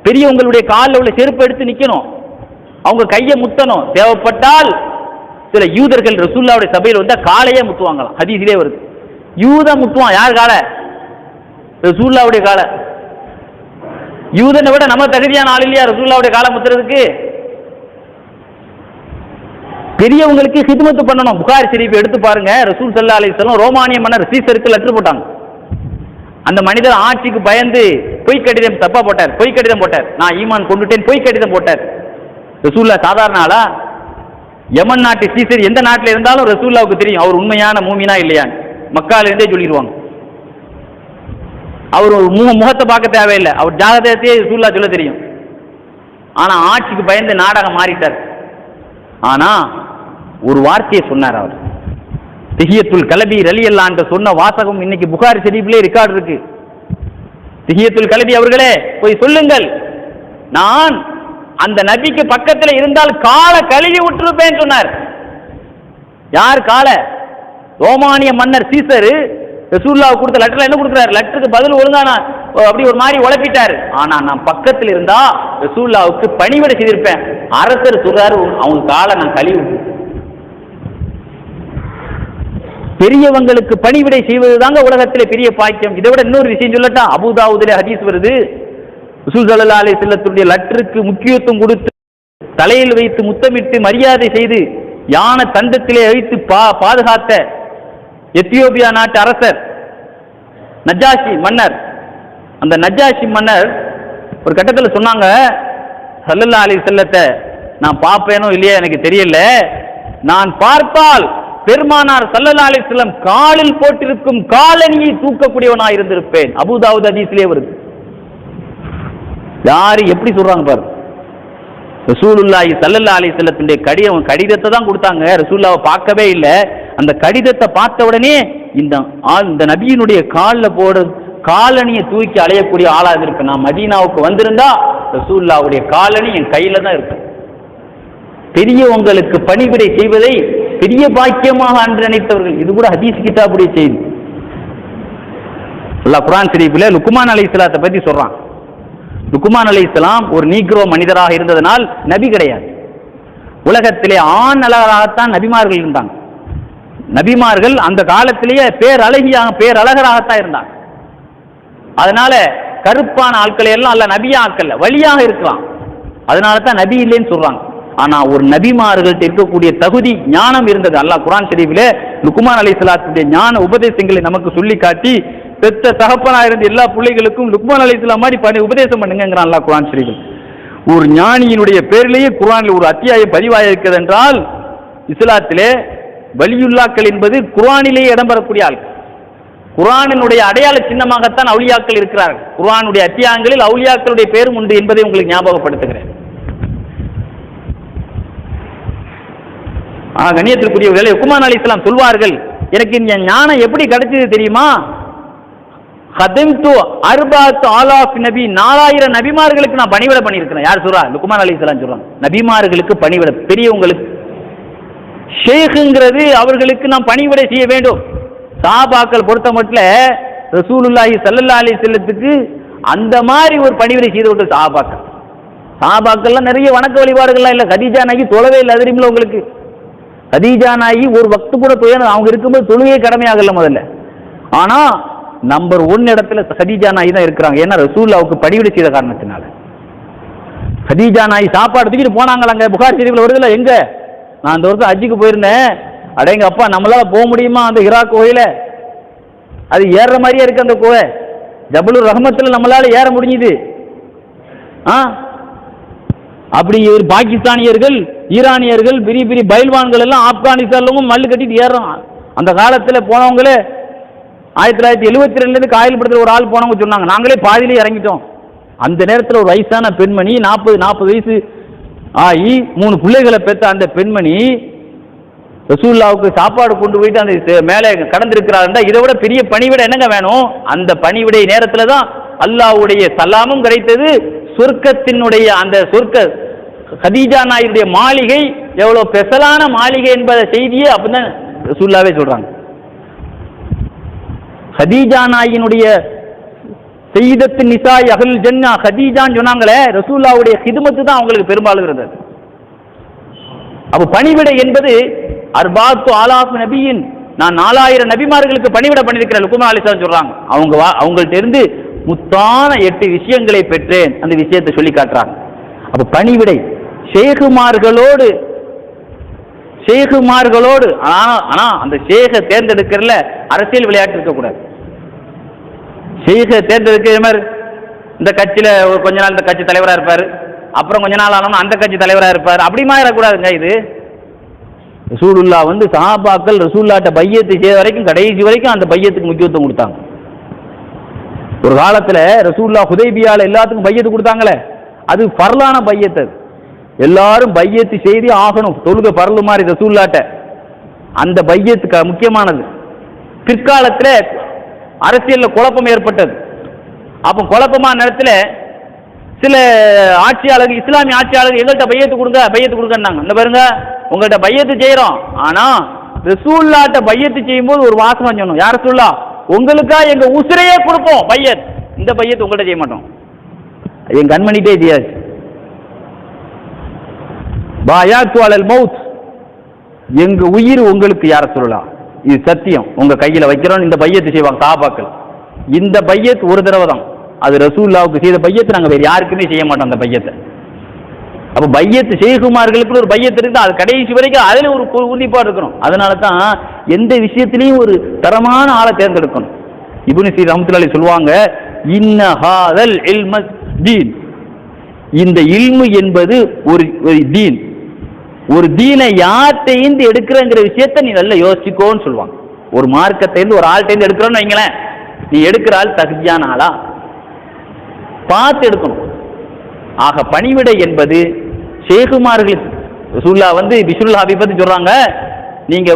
பெரியவங்களுடைய காலில் உள்ள செருப்பு எடுத்து நிக்கணும், அவங்க கையை முத்தணும். தேவைப்பட்டால் சில யூதர்கள் ரசூலுல்லாஹ்வுடைய சபையில் வந்தா காலையே முத்துவாங்களாம், ஹதீஸிலே வருது. யூத முத்துவான், யார் காலை? ரசூலுல்லாஹ்வுடைய காலை. யூதனை விட நம்ம தகுதியான ஆள் இல்லையா ரசூலுல்லாஹ்வுடைய காலை முத்துறதுக்கு? பெரியவங்களுக்கு ஹிதுமத்து பண்ணணும். புகாரி ஷரீஃப் எடுத்து பாருங்க, ரசூல் ஸல்லல்லாஹு அலைஹி வஸல்லம் ரோமானிய மன்னர் சீசருக்கு லெட்டர் போட்டாங்க. அந்த மனிதர் ஆட்சிக்கு பயந்து பொய் கடிதம் தப்பா போட்டார், பொய் கடிதம் போட்டார், நான் ஈமான் கொண்டுட்டேன் பொய் கடிதம் போட்டார். ரசூலுல்லாஹ் சாதாரண ஆளா? யமன் நாட்டு சீசர் எந்த நாட்டில் இருந்தாலும் ரசூலுல்லாஹ்வுக்கு தெரியும் அவர் உண்மையான மூமினா இல்லையான்னு, மக்கால இருந்தே சொல்லிடுவாங்க. அவர் ஒரு முகத்தை பார்க்க தேவையில்லை, அவர் ஜாதகத்தையே ரசூலுல்லாஹ் சொல்ல தெரியும். ஆனா ஆட்சிக்கு பயந்து நாடகம் மாறிட்டார். ஆனா ஒரு வார்த்தையை சொன்னார் அவர், திஹியத்துல் கலபி ரலியல்லாஹு அன்ஹு சொன்ன வாசகம் இன்னைக்கு புகாரி ஷரீஃப்ல ரெக்கார்ட் இருக்கு. திஹியத்துல் கலபி அவர்களே, போய் சொல்லுங்கள், நான் அந்த நபிக்கு பக்கத்தில் இருந்தால் காலை கழுவி விட்டுருப்பேன் சொன்னார். யார் காலை? ரோமானிய மன்னர் சீசர் ரசூலுல்லாஹ் கொடுத்த லெட்டர்ல என்ன கொடுக்குறாரு? லெட்டருக்கு பதில் ஒழுங்கானா அப்படி ஒரு மாதிரி உழப்பிட்டாரு. ஆனா நான் பக்கத்தில் இருந்தா ரசூலுல்லாஹ்வுக்கு பணிவிடை செய்திருப்பேன். அரசர் சொல்றாரு, அவங்க காலை நான் கழுவி விட்டு. பெரியவங்களுக்கு பணிவிடை செய்வதுதாங்க உலகத்திலே பெரிய பாக்கியம். இதை விட இன்னொரு விஷயம் சொல்லட்டா, அபூதாவுதிலே ஹதீஸ் வருது, ரசூல் ஸல்லல்லாஹு அலைஹி வஸல்லத்துடைய லெட்டருக்கு முக்கியத்துவம் கொடுத்து தலையில் வைத்து முத்தமிட்டு மரியாதை செய்து யானை தந்தத்திலே வைத்து பாதுகாத்த எத்தியோப்பியா நாட்டு அரசர் நஜாஷி மன்னர், அந்த நஜாஷி மன்னர் ஒரு கட்டத்தில் சொன்னாங்க, ஸல்லல்லாஹு அலைஹி வஸல்லத்தை நான் பார்ப்பேனோ இல்லையா எனக்கு தெரியல, நான் பார்த்தால் பெருமானார் ஸல்லல்லாஹு அலைஹி வஸல்லம் காலில் போட்டிருக்கும் காலணியை தூக்கக்கூடியவனாக இருந்திருப்பேன். அபூதாவூத் ஹதீஸ்லயே வருது. யாரு எப்படி சொல்றாங்க பாரு. ரசூலுல்லாஹி ஸல்லல்லாஹு அலைஹி வஸல்லத்துடைய கடிதத்தை தான் கொடுத்தாங்க, ரசூலுல்லாஹ்வை பார்க்கவே இல்லை. அந்த கடிதத்தை பார்த்த உடனே இந்த நபியினுடைய காலில் போட காலணியை தூக்கி அலையக்கூடிய ஆளாக இருக்கு. நான் மதீனாவுக்கு வந்திருந்தா ரசூலுல்லாஹ்வுடைய காலணி என் கையில தான் இருக்கு. பெரியவங்களுக்கு பணிவிடை செய்வதை பெரிய பாக்கியமாக அன்று நினைத்தவர்கள். இது கூட ஹதீஸ் கிதாபுடைய செய்தி. அல்லாஹ் குர்ஆன் ஷரீஃபில் லுக்மான் அலைஹிஸ்ஸலாத்தை பற்றி சொல்றான். லுக்மான் அலைஹிஸ்ஸலாம் ஒரு நீக்ரோ மனிதராக இருந்ததனால் நபி கிடையாது. உலகத்திலே ஆண் அழகராகத்தான் நபிமார்கள் இருந்தாங்க. நபிமார்கள் அந்த காலத்திலேயே பேரழகராகத்தான் இருந்தாங்க. அதனால கருப்பான ஆட்களை எல்லாம் அல்ல நபியா ஆட்கள் வழியாக இருக்கலாம். அதனால தான் நபி இல்லைன்னு சொல்றாங்க. ஆனா ஒரு நபிமார்கள்ட்ட இருக்கக்கூடிய தகுதி ஞானம் இருந்தது. அல்லாஹ் குர்ஆன் ஷரீஃபிலே லுக்மான் அலைஹிஸ்ஸலாத்துடைய ஞான உபதேசங்களை நமக்கு சொல்லி காட்டி, பெத்த தகப்பனா இருந்த எல்லா பிள்ளைகளுக்கும் லுக்மான் அலைஹிஸ்ஸலாம் மாதிரி உபதேசம் பண்ணுங்கிறான் அல்லாஹ் குர்ஆன் ஷரீஃபில். ஒரு ஞானியினுடைய பேரிலேயே குர்ஆனில் ஒரு அத்தியாயம் பதிவாக இருக்கிறது என்றால், இஸ்லாத்திலே வலியுல்லாக்கள் என்பது குர்ஆனிலேயே இடம்பெறக்கூடிய ஆள். குர்ஆனினுடைய அடையாள சின்னமாகத்தான் அவுலியாக்கள் இருக்கிறார்கள். குர்ஆனுடைய அத்தியாயங்களில் அவுலியாக்களுடைய பேரும் உண்டு என்பதை உங்களுக்கு ஞாபகப்படுத்துகிறேன். கண்ணியத்திற்குரியவர்களே, லுக்மான் அலைஹிஸ்ஸலாம் சொல்வார்கள், எனக்கு இந்த ஞானம் எப்படி கிடைச்சது தெரியுமா? ஹதம்து அர்பாத் ஆலாஃப் நபி, 4000 நபிமார்களுக்கு நான் பணிவிடை பண்ணியிருக்கிறேன். யார் சொல்றா? லுக்மான் அலைஹிஸ்ஸலாம் சொல்றாங்க. நபிமார்களுக்கு பணிவிடை, பெரியவங்களுக்கு. ஷேக்குங்கிறது அவர்களுக்கு நாம் பணிவிடை செய்ய வேண்டும். சஹாபாக்கள் பொறுத்த மட்டும் ரசூலுல்லாஹி ஸல்லல்லாஹு அலைஹி வஸல்லத்துக்கு அந்த மாதிரி ஒரு பணிவிடை செய்து விட்டு சஹாபாக்கள்லாம் நிறைய வணக்க வழிபாடுகள்லாம் இல்லை. கதீஜா நாயகி தொழவே இல்லை, தெரியுமில்ல உங்களுக்கு. கதீஜா நாயகி ஒரு வக்து கூட அவங்க இருக்கும்போது தொழுகை கடமையாகல முதல்ல. ஆனா நம்பர் 1 இடத்துல கதீஜா நாயகி தான் இருக்கிறாங்க. ஏன்னா ரசூலுல்லாஹ்வுக்கு பணிவிடை செய்த காரணத்தினால. கதீஜா நாயகி சாப்பாடு தூக்கிட்டு போனாங்களாங்க, புகாரி ஷரீஃப்ல வருதுல. எங்க நான் அந்த வருஷம் ஹஜ்ஜுக்கு போயிருந்தேன். அடேங்க அப்பா, நம்மளால போக முடியுமா அந்த ஹிரா கோயில? அது ஏறுற மாதிரியே இருக்கு அந்த கோவை. ஜபலுர் ரஹ்மத்துல நம்மளால ஏற முடிஞ்சுது. அப்படி பாகிஸ்தானியர்கள், ஈரானியர்கள், பெரிய பெரிய பைல்வான்கள் எல்லாம் ஆப்கானிஸ்தான்லும் மல்லு கட்டிட்டு ஏறுறோம். அந்த காலத்தில் போனவங்களே 1972 காயல் படத்தில் ஒரு ஆள் போனவங்க சொன்னாங்க, நாங்களே பாதியிலே இறங்கிட்டோம். அந்த நேரத்தில் ஒரு வயசான பெண்மணி, 40 வயசு ஆகி 3 பிள்ளைகளை பெற்ற அந்த பெண்மணி ரசூலுல்லாஹ்வுக்கு சாப்பாடு கொண்டு போயிட்டு அந்த மேலே கடந்திருக்கிறாருன்னா இதை விட பெரிய பணிவிடை என்னங்க வேணும்? அந்த பணிவிடை நேரத்தில் தான் அல்லாஹ்வுடைய சலாமும் கிடைத்தது. சொர்க்கத்தினுடைய அந்த கதீஜா நாயுடைய மாளிகை எவ்வளவு ஸ்பெஷலான மாளிகை என்பத செய்தியை அப்படிதான் ரசூலுல்லாஹ்வே சொல்றாங்க. கதீஜா நாயினுடைய சையதத்து நிசாய் அஹ்லுல் ஜன்னா கதீஜான்னு சொன்னாங்களே, ரசூலுல்லாஹ்வுடைய ஹிதமத்து தான் அவங்களுக்கு பெரும்பாலுங்கிறது. அப்ப பணிவிடை என்பது அர்பாத்து ஆலாஃப் நபியின், நான் 4000 நபிமார்களுக்கு பணிவிடை பண்ணியிருக்கிறேன் லுக்மான் அலைஹிஸ்ஸலாம் சொல்றாங்க. அவங்கள்ட்ட இருந்து முத்தான 8 விஷயங்களை பெற்றேன். அந்த விஷயத்தை சொல்லி காட்டுறாங்க. அப்ப பணிவிடை ஷேகுமார்களோடு ஆனா அந்த ஷேக தேர்ந்தெடுக்கிறதுல அரசியல் விளையாட்டு இருக்கக்கூடாது. ஷேக தேர்ந்தெடுக்கிற மாதிரி இந்த கட்சியில கொஞ்ச நாள் இந்த கட்சி தலைவராக இருப்பாரு, அப்புறம் கொஞ்ச நாள் ஆனோம்னா அந்த கட்சி தலைவராக இருப்பார். அப்படி மாறக்கூடாதுங்க. இது ரசூலுல்லாஹ் சஹாபாக்கள் ரசூலுல்லாஹ்ட்ட பையத்து செய்த வரைக்கும், கடைசி வரைக்கும் அந்த பையத்துக்கு முக்கியத்துவம் கொடுத்தாங்க. ஒரு காலத்தில் ரசூலுல்லாஹ் ஹுதைபியால எல்லாத்துக்கும் பையத்து கொடுத்தாங்களே, அது ஃபர்லான பையத்து. எல்லாரும் பையத்து செய்து ஆகணும், தொழுகை பரலு மாதிரி ரசூலுல்லாஹ்ட்ட. அந்த பையத்துக்கு முக்கியமானது. பிற்காலத்தில் அரசியலில் குழப்பம் ஏற்பட்டது. அப்போ குழப்பமான நேரத்தில் சில ஆட்சியாளர்கள், இஸ்லாமிய ஆட்சியாளர்கள் எங்கள்கிட்ட பையத்து கொடுங்கன்னாங்க. இந்த பாருங்க, உங்கள்கிட்ட பையத்து செய்கிறோம், ஆனால் ரசூலுல்லாஹ்ட்ட பையத்து செய்யும்போது ஒரு வாசகம் சொன்னோம். யார் ரசூலுல்லாஹ், உங்களுக்கா எங்க உசிரையே கொடுப்போம் பையத், இந்த பையத்து உங்கள்கிட்ட செய்ய மாட்டோம். என் கண்மணிட்டே செய்யாது. பாயாத்து அலல் மௌத், எங்க உயிர் உங்களுக்கு யார சொல்லலாம், இது சத்தியம், உங்க கையில வைக்கிறோம். இந்த பையத்து செய்வாங்க சஹாபாக்கள். இந்த பையத் ஒரு தடவை தான், அது ரசூலுல்லாஹ்வுக்கு செய்த பையத்து, நாங்கள் வேறு யாருக்குமே செய்ய மாட்டோம் அந்த பையத்தை. அப்ப பையத்து ஷேகுமார்களுக்கு ஒரு பையத்து இருக்கு, அது கடைசி வரைக்கும் அதுல ஒரு உறுதிப்பாடு இருக்கணும். அதனால தான் எந்த விஷயத்திலையும் ஒரு தரமான ஆளை தேர்ந்தெடுக்கணும். இப்னு சீர் ரஹ்மத்துல்லாஹி சொல்லுவாங்க, இன்ன ஹாதல் இல்ம தீன், இந்த இல்மு என்பது ஒரு தீன். ஒரு தீனை யார்கிட்ட எடுக்கிறங்கிற விஷயத்த நீ நல்லா யோசிச்சுக்கோன்னு சொல்லுவாங்க. ஒரு மார்க்கத்தை ஒரு ஆள்கிட்ட எடுக்கிறோன்னு வைங்களேன், நீ எடுக்கிற ஆள் தகுதியான ஆளா பார்த்து எடுக்கணும். ஆக பணிவிடை என்பது ஷேகுமார்களுக்கு ரசூலுல்லாஹ் பிஷ்ருல் ஹாபி பத்தி சொல்றாங்க, நீங்க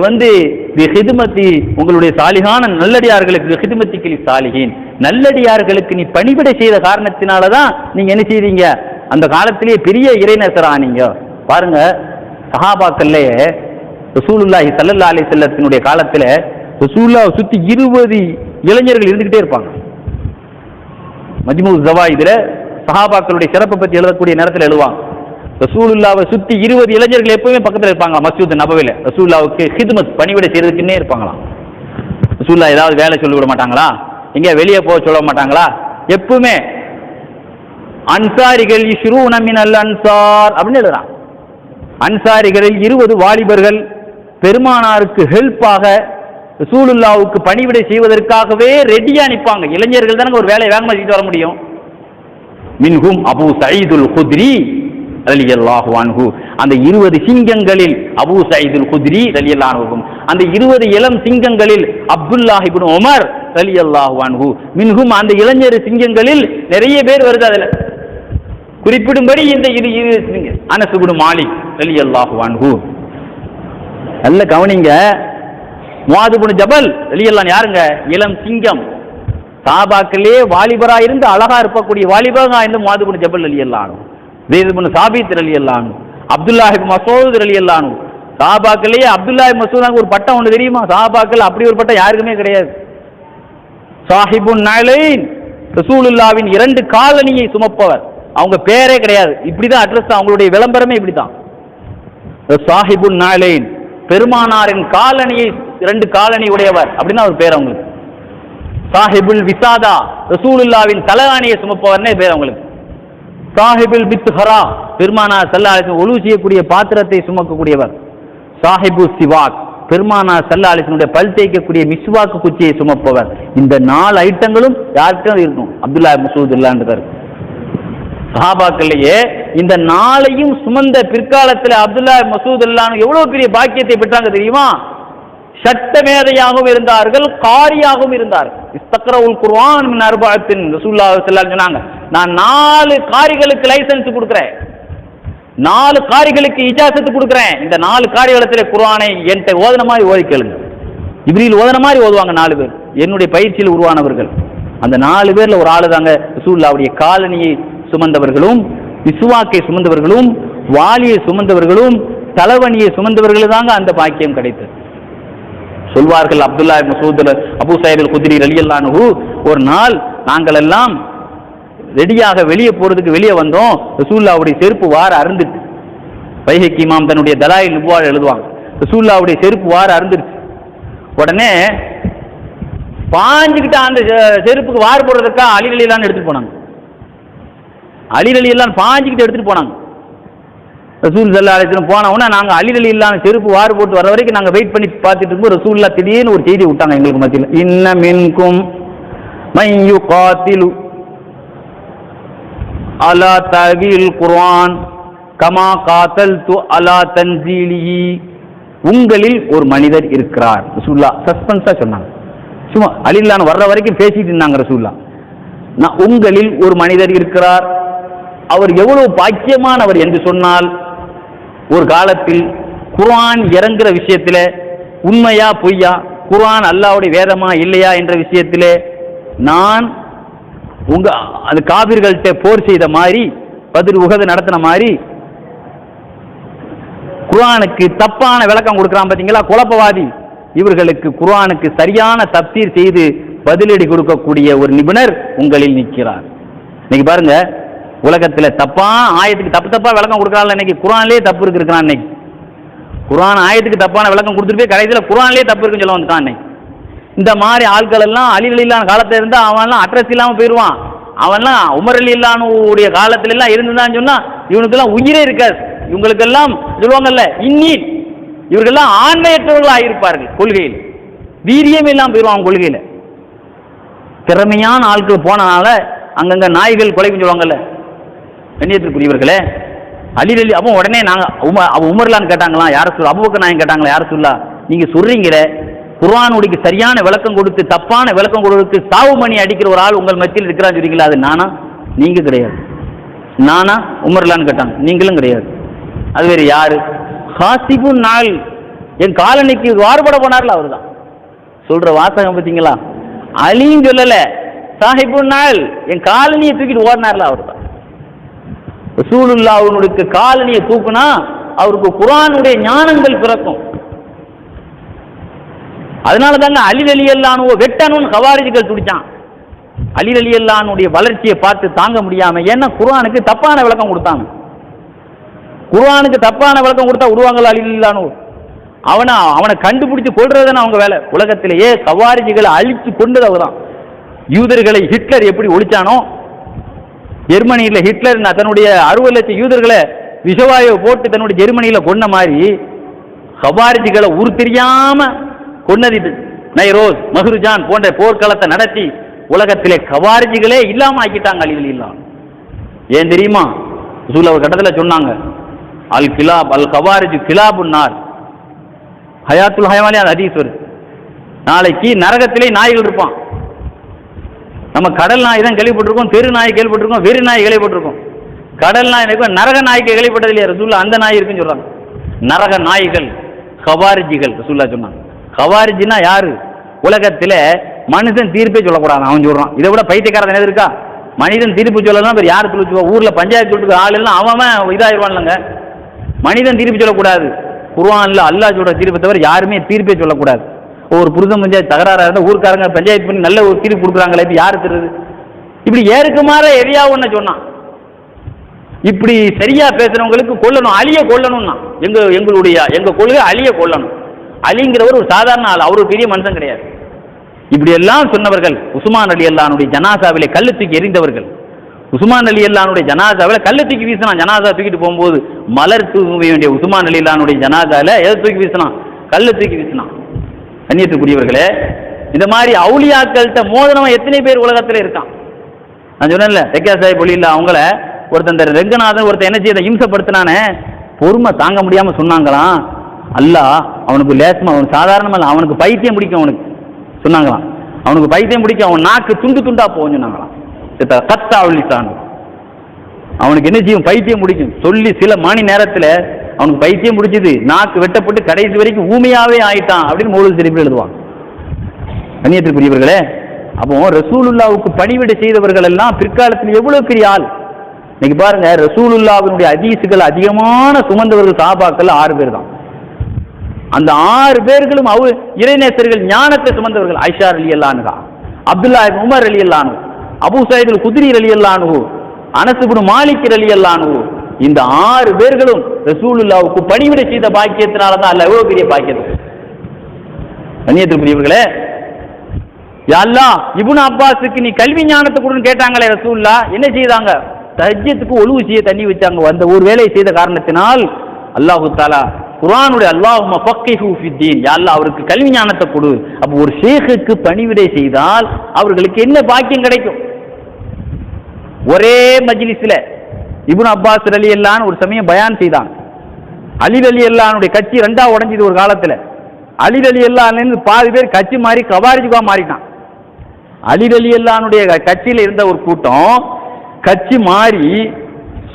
ஹிதுமத்தி உங்களுடைய சாலிகான நல்லடியார்களுக்கு ஹிதுமத்திக்கு சாலிகின், நல்லடியார்களுக்கு நீ பணிவிடை செய்த காரணத்தினாலதான் நீங்க என்ன செய்றீங்க, அந்த காலத்திலேயே பெரிய இறைநேசரா நீங்க பாருங்க. சஹாபாக்கள்லயே ரசூலுல்லாஹி ஸல்லல்லாஹு அலைஹி வஸல்லத்தினுடைய காலத்துல ரசூலுல்லாஹ் சுத்தி 20 இளைஞர்கள் இருந்துகிட்டே இருப்பாங்க. மஜ்மூ ஸவாயிதுல சஹாபாக்களுடைய சிறப்பை பற்றி எழுதக்கூடிய நேரத்தில் எழுதுவாங்க, ரசூலுல்லாவை சுத்தி 20 இளைஞர்கள் எப்பவுமே பக்கத்தில் இருப்பாங்களா மஸ்ஜித் நபவில. ரசூலுல்லாவுக்கு ஹிதுமத் பணிவிடை செய்யறதுக்குன்னே இருப்பாங்களாம். ரசூலுல்லாஹ் ஏதாவது வேலை சொல்லி விட மாட்டாங்களா, எங்க வெளியே போக சொல்ல மாட்டாங்களா, எப்பவுமே அன்சாரிகள் இஷ்ரூன மினல் அன்சார் அப்படின்னு எழுதுறான். அன்சாரிகளில் 20 வாலிபர்கள் பெருமானாருக்கு ஹெல்ப்பாக ரசூலுல்லாவுக்கு பணிவிடை செய்வதற்காகவே ரெடியா நிற்பாங்க. இளைஞர்கள் தானே ஒரு வேலையை வேகமாக செய்து வர முடியும். மின்ஹும் அபூ சயீதுல் குத்ரி ரலியல்லாஹு அன்ஹு, அந்த 20 சிங்கங்களில் அபூ சயீதுல் குத்ரி ரலியல்லாஹு அன்ஹு, அந்த 20 இளம் சிங்கங்களில் அப்துல்லாஹ் இப்னு உமர் ரலியல்லாஹு அன்ஹு. மின்ஹும் அந்த இளைஞர் சிங்கங்களில் நிறைய பேர் வருது. அதுல குறிப்பிடும்படி இந்த அனஸ் இப்னு மாலிக் ரலியல்லாஹு அன்ஹு. நல்ல கவனிங்க, முஆது இப்னு ஜபல் ரலியல்லாஹு யாருங்க, இளம் சிங்கம். சஹாபாக்களே வாலிபரா இருந்து அழகா இருக்கக்கூடிய வாலிபரா இருந்து முஆது இப்னு ஜபல் ரலியல்லாஹு அன்ஹு, ஸைத் இப்னு சாபித் ரலியல்லாஹு அன்ஹு, அப்துல்லாஹ் இப்னு மஸ்ஊத் ரலியல்லாஹு அன்ஹு. சஹாபாக்களே அப்துல்லாஹ் இப்னு மஸ்ஊத் ஒரு பட்டம் ஒன்று தெரியுமா, சஹாபாக்கள் அப்படி ஒரு பட்டம் யாருக்குமே கிடையாது. சாஹிபுன் நலைன், ரசூலுல்லாஹ்வின் 2 காலணியை சுமப்பவர், அவங்க பேரே கிடையாது, இப்படிதான் அட்ரஸ், அவங்களுடைய விளம்பரமே இப்படிதான். சாஹிபுன் நலைன், பெருமானாரின் காலணியை 2 காலணி உடையவர் அப்படின்னு ஒரு பேர் அவங்களுக்கு. சாஹிபுல் விசாதா, ரசூலுல்லாஹ்வின் தலகாணியை சுமப்பவர்னே பேர் அவங்களுக்கு. சாஹிபுல் பித்ஹரா, பெருமானார் ஸல்லல்லாஹு அலைஹி வஸல்லம் ஒழு செய்யக்கூடிய பாத்திரத்தை சுமக்கக்கூடியவர். சாஹிபு சிவாக், பெருமானார் ஸல்லல்லாஹு அலைஹி வஸல்லம் பல் தேய்க்கக்கூடிய மிஸ்வாக்கு குச்சியை சுமப்பவர். இந்த 4 ஐட்டங்களும் யாருக்கும் இருக்கும், அப்துல்லாஹ் இப்னு மஸ்ஊத் இல்லாண்டுறார். சஹாபாக்கள்லயே இந்த 4ஐயும் சுமந்த பிற்காலத்தில் அப்துல்லாஹ் இப்னு மஸ்ஊத் இல்லாண்டு எவ்வளவு பெரிய பாக்கியத்தை பெற்றாங்க தெரியுமா. சட்டமேதையாகவும் இருந்தார்கள், காரியாகவும் இருந்தார்கள். இஸ்தக்ரவுல் குர்ஆன் மின் அர்பஅத்தின், ரசூலுல்லாஹி ஸல்லல்லாஹு அலைஹி வஸல்லம் சொன்னாங்க, நான் 4 காரிகளுக்கு லைசன்ஸ் கொடுக்கிறேன், 4 காரிகளுக்கு இஜாசத்து கொடுக்கிறேன். இந்த 4 காரியத்தில் குர்ஆனை என்கிட்ட ஓதன மாதிரி ஓதி கேளுங்க. ஜிப்ரீல் ஓதன மாதிரி ஓதுவாங்க 4 பேர், என்னுடைய பயிற்சியில் உருவானவர்கள். அந்த 4 பேர்ல ஒரு ஆளு தாங்க ரசூலுல்லாஹ்வுடைய காலணியை சுமந்தவர்களும், மிஸ்வாக்கை சுமந்தவர்களும், வாளியை சுமந்தவர்களும், தலவணியை சுமந்தவர்கள் தாங்க அந்த பாக்கியம் கிடைத்தது. சொல்வார்கள் அப்துல்லாஹ் இப்னு மஸ்ஊத், அபூ சயீத் அல் குத்ரி ரலியல்லாஹு அன்ஹு, ஒரு நாள் நாங்கள் எல்லாம் ரெடியாக வெளியே போறதுக்கு வெளியே வந்தோம், ரசூலுல்லாஹ்வுடைய செருப்பு வார அருந்துச்சு. பைஹக்கி இமாம் தன்னுடைய தலாயில் நுபுவா எழுதுவாங்க, ரசூலுல்லாஹ்வுடைய செருப்பு வார அருந்துச்சு. உடனே பாஞ்சுக்கிட்ட அந்த செருப்புக்கு வார் போடுறதுக்கா அலி ரலியல்லாஹு எடுத்துட்டு போனாங்க. அலி ரலியல்லாஹு பாஞ்சுக்கிட்டு எடுத்துட்டு போனாங்க. ரசூல் ஸல்லல்லாஹு அலைஹி வஸல்லம் போன உடனே நாங்கள் அலி ரலியல்லாஹு செருப்பு வார் போட்டு வர வரைக்கும் நாங்கள் வெயிட் பண்ணி பார்த்துட்டு இருக்கும்போது ரசூலுல்லாஹ் திடீர்னு ஒரு செய்தி விட்டாங்க எங்களுக்கு மத்தியில், இன்ன மின்கும் மன் யுகாத்திலு அலா தவில் குர்ஆன் கமா காத்தல்து அலா தன்சீலிஹி, உங்களில் ஒரு மனிதர் இருக்கிறார். ரசூலுல்லாஹ் சஸ்பென்ஸா சொன்னாங்க, சும்மா அலி ரலியல்லாஹு வர்ற வரைக்கும் பேசிட்டு இருந்தாங்க ரசூலுல்லாஹ். நான் உங்களில் ஒரு மனிதர் இருக்கிறார், அவர் எவ்வளவு பாக்கியமானவர் என்று சொன்னால், ஒரு காலத்தில் குர்ஆன் இறங்குற விஷயத்துல உண்மையா பொய்யா, குர்ஆன் அல்லாஹ்வுடைய வேதமா இல்லையா என்ற விஷயத்திலே நான் உங்க அது காபிர்கள்ட்ட போர் செய்த மாதிரி, பத்ர் உஹது நடத்தின மாதிரி, குர்ஆனுக்கு தப்பான விளக்கம் கொடுக்குறான் பாத்தீங்களா குழப்பவாதி, இவர்களுக்கு குர்ஆனுக்கு சரியான தப்சீர் செய்து பதிலடி கொடுக்கக்கூடிய ஒரு நிபுணர் உங்களில் நிற்கிறார். இன்னைக்கு பாருங்க, உலகத்துல தப்பா ஆயத்துக்கு தப்பா விளக்கம் கொடுக்கறாங்க. இன்னைக்கு குர்ஆன்லயே தப்பு இருக்கிறான். இன்னைக்கு குர்ஆன் ஆயத்துக்கு தப்பான விளக்கம் கொடுத்துட்டு போய் கடைசியில் குர்ஆன்லயே தப்பு இருக்குன்னு சொல்ல வந்துட்டான். இன்னைக்கு இந்த மாதிரி ஆட்கள் எல்லாம் அலி ரலியல்லாஹு காலத்துல இருந்தா அவன்லாம் அட்ரஸ் இல்லாம போயிடுவான். அவன்லாம் உமர் ரலியல்லாஹு காலத்துல எல்லாம் இருந்துதான் சொன்னா இவனுக்கெல்லாம் உயிரே இருக்காது. இவங்களுக்கெல்லாம் சொல்லுவாங்கல்ல இன்னீன், இவர்களெல்லாம் ஆண்மையற்றவர்கள் ஆகியிருப்பார்கள். கொள்கையில் வீரியம் இல்லாமல் போயிடுவாங்க. கொள்கையில் திறமையான ஆட்கள் போனனால அங்கங்க நாய்கள் கொலைன்னு சொல்லுவாங்கல்ல. கண்ணியத்திற்குரியவர்களே, அலி அப்போ உடனே நாங்கள் உமர்லான்னு கேட்டாங்களா யார சொல்ல, அபூபக்கர் நாயகம் கேட்டாங்களா யார சொல்ல, நீங்க சொல்றீங்களே குர்ஆனுடைய சரியான விளக்கம் கொடுத்து தப்பான விளக்கம் கொடுத்து சாவு மணி அடிக்கிற ஒரு ஆள் உங்கள் மத்தியில் இருக்கிறான்னு சொல்றீங்களா, அது நானா? நீங்க கிடையாது. நானா உமர்லான்னு கேட்டாங்க, நீங்களும் கிடையாது. அது வேறு யாரு? ஹாசிபு நாள், என் காலனிக்கு வார்பட போனார்ல அவர் தான். சொல்ற வாசகம் பார்த்தீங்களா? அலியும் சொல்லல, சாஹிபு நாள் என் காலனியை தூக்கிட்டு ஓடினார்ல அவர் தான். ரசூலுல்லாஹ் அவனுடைய காலனியை தூக்குனா அவருக்கு குர்ஆனுடைய ஞானங்கள் பிறக்கும். அதனால தாங்க அலி ரலியல்லாஹு வெட்டணும்னு கவாரிஜிகள் துடிச்சான். அலி ரலியல்லாஹுடைய வளர்ச்சியை பார்த்து தாங்க முடியாம, ஏன்னா குர்ஆனுக்கு தப்பான விளக்கம் கொடுத்தாங்க. குர்ஆனுக்கு தப்பான விளக்கம் கொடுத்தா விடுவாங்களா அலி ரலியல்லாஹு? அவனை கண்டுபிடிச்சு கொள்றதுன்னு அவங்க வேலை. உலகத்திலேயே கவாரிஜிகளை அழிச்சு கொண்டது அவர்தான். யூதர்களை ஹிட்லர் எப்படி ஒழிச்சானோ, ஜெர்மனியில் ஹிட்லர் தன்னுடைய 60 லட்சம் யூதர்களை விஷவாயு போட்டு தன்னுடைய ஜெர்மனியில் கொன்ன மாதிரி கவாரிஜிகளை ஊர் தெரியாம கொன்னது. நைரோஸ், மஹ்ருஜான் போன்ற போர்க்களத்தை நடத்தி உலகத்திலே கவாரிஜிகளே இல்லாம ஆக்கிட்டாங்க அலி ரலியல்லாஹு. ஏன் தெரியுமா? ரசூல் ஒரு கட்டத்தில் சொன்னாங்க, அல் கிலாப் அல் கவாரிஜ் கிலாபுன் நார். ஹயாத்துல் ஹயவானி அது ஹதீஸ் வருது. நாளைக்கு நரகத்திலே நாய்கள் இருப்பான். நம்ம கடல் நாய் தான் கேள்விப்பட்டிருக்கோம், தெரு நாய் கேள்விப்பட்டிருக்கோம், வெறி நாய் கேள்விப்பட்டிருக்கோம். கடல் நாய் நரக நாய்க்கு கேள்விப்பட்டது இல்லையா? ரசூல்லா அந்த நாய் இருக்குன்னு சொல்றாங்க. நரக நாய்கள் கவாரிஜிகள் ரசூல்லா சொன்னாங்க. கவாரிஜினா யாரு? உலகத்தில் மனுஷன் தீர்ப்பே சொல்லக்கூடாது அவன் சொல்றான். இதை விட பைத்தியக்காரன் எது இருக்கா? மனிதன் தீர்ப்பு சொல்லலாம், வேறு யார் சொல்லுவா? ஊர்ல பஞ்சாயத்து சொல்றதுக்கு ஆள் எல்லாம் அவன் இதாயிருவான்லங்க. மனிதன் தீர்ப்பு சொல்லக்கூடாது. குர்ஆன்ல அல்லாஹ் சொல்ற தீர்ப்பை தவிர யாருமே தீர்ப்பே சொல்லக்கூடாது. ஒரு புருஷன் பஞ்சாயத்து தகராறாக இருந்தால் ஊருக்காரங்க பஞ்சாயத்து பண்ணி நல்ல ஒரு தீர்ப்பு கொடுக்குறாங்களே, இது யாரு தருது? இப்படி ஏற்குமாற எதையா ஒன்று சொன்னான். இப்படி சரியா பேசுறவங்களுக்கு கொல்லணும், அலிய கொல்லணும்னா எங்க கொள்கை அலிய கொல்லணும். அலிங்கிறவர் ஒரு சாதாரண ஆள், அவர் பெரிய மனுஷன் கிடையாது. இப்படி எல்லாம் சொன்னவர்கள் உஸ்மான் ரலியல்லாஹுடைய ஜனாசாவிலே கல்லு தூக்கி எறிந்தவர்கள். உஸ்மான் ரலியல்லாஹுடைய ஜனாசாவில கல்லு தூக்கி வீசினான். ஜனாசா தூக்கிட்டு போகும்போது மலர் தூக்க வேண்டிய உஸ்மான் ரலியல்லாஹுடைய ஜனாசால எதை தூக்கி வீசினான்? கல்லு தூக்கி வீசினான். கண்ணியத்துக்குரியவர்களே, இந்த மாதிரி அவுலியாக்கள்கிட்ட மோதனவன் எத்தனை பேர் உலகத்தில் இருக்கான்? நான் சொன்னேன்ல, ரெக்கா சாஹிப் ஒளி இல்லை அவங்கள ஒருத்தன் ரெங்கநாதன் ஒருத்தன் என்ன செய்ய இம்சப்படுத்தினானே, பொறுமை தாங்க முடியாம சொன்னாங்களாம், அல்லாஹ் அவனுக்கு லேசமா, அவனுக்கு சாதாரணமாக அவனுக்கு பைத்தியம் பிடிக்கும். அவனுக்கு சொன்னாங்களாம், அவனுக்கு பைத்தியம் பிடிக்கும், அவன் நாக்கு துண்டு துண்டா போகும் சொன்னாங்களாம். கத்தா அவளித்தான் அவனுக்கு என்ன செய்யும்? பைத்தியம் பிடிக்கும். சொல்லி சில மணி நேரத்தில் அவனுக்கு பைத்தியம் பிடிச்சது, நாக்கு வெட்டப்பட்டு கடைசி வரைக்கும் ஊமையாவே ஆயிட்டான் அப்படின்னு மௌலூத் ஷரீஃபில் எழுதுவான். கண்ணியத்திற்குரியவர்களே, அப்போ ரசூலுல்லாவுக்கு பணிவிடை செய்தவர்கள் எல்லாம் பிற்காலத்தில் எவ்வளவு பெரிய ஆள். இன்னைக்கு பாருங்க, ரசூலுல்லாவினுடைய ஹதீஸுகள் அதிகமான சுமந்தவர்கள் சஹாபாக்கள் 6 பேர் தான். அந்த 6 பேர்களும் இறைநேசர்கள், ஞானத்தை சுமந்தவர்கள். ஆயிஷா ரலியல்லாஹு அன்ஹா, அப்துல்லா இப்னு உமர் ரலியல்லாஹு அன்ஹு, அபூ சயீத் அல் குத்ரி ரலியல்லாஹு அன்ஹு, அனஸ் இப்னு மாலிக் ரலியல்லாஹு அன்ஹு, இந்த 6 பேர்களும் ரசூலுல்லாவுக்கு பணிவிடை செய்த பாக்கியத்தினால தான் அல்லாஹ் எவ்வளவு பெரிய பாக்கியத்தை. கண்ணியத்திற்குரியவர்களே, யா அல்லாஹ் இப்னு அப்பாஸுக்கு நீ கல்வி ஞானத்தை கொடுன்னு கேட்டாங்களே ரசூலுல்லாஹ், என்ன செய்தாங்க? தஹஜ்ஜுக்கு ஒழுவு செய்ய தண்ணி வச்சாங்க. அந்த ஒரு வேலையை செய்த காரணத்தினால் அல்லாஹு தஆலா குர்ஆனுடைய அல்லாஹும்ம ஃபக்கிஹு ஃபித்தீன், யா அல்லாஹ் அவருக்கு கல்வி ஞானத்தை கொடு. அப்போ ஒரு ஷேக்குக்கு பணிவிடை செய்தால் அவர்களுக்கு என்ன பாக்கியம் கிடைக்கும்? ஒரே மஜ்லிஸ்ல இப்னு அப்பாஸ் ரலியல்லாஹு ஒரு சமயம் பயான் செய்தாங்க. அலி ரலியல்லாஹுடைய கட்சி 2ஆ உடைஞ்சது ஒரு காலத்தில். அலி ரலியல்லாஹு பாதி பேர் கட்சி மாறி கவாரிஜுவா மாறிட்டான். அலி ரலியல்லாஹுடைய கட்சியில் இருந்த ஒரு கூட்டம் கட்சி மாறி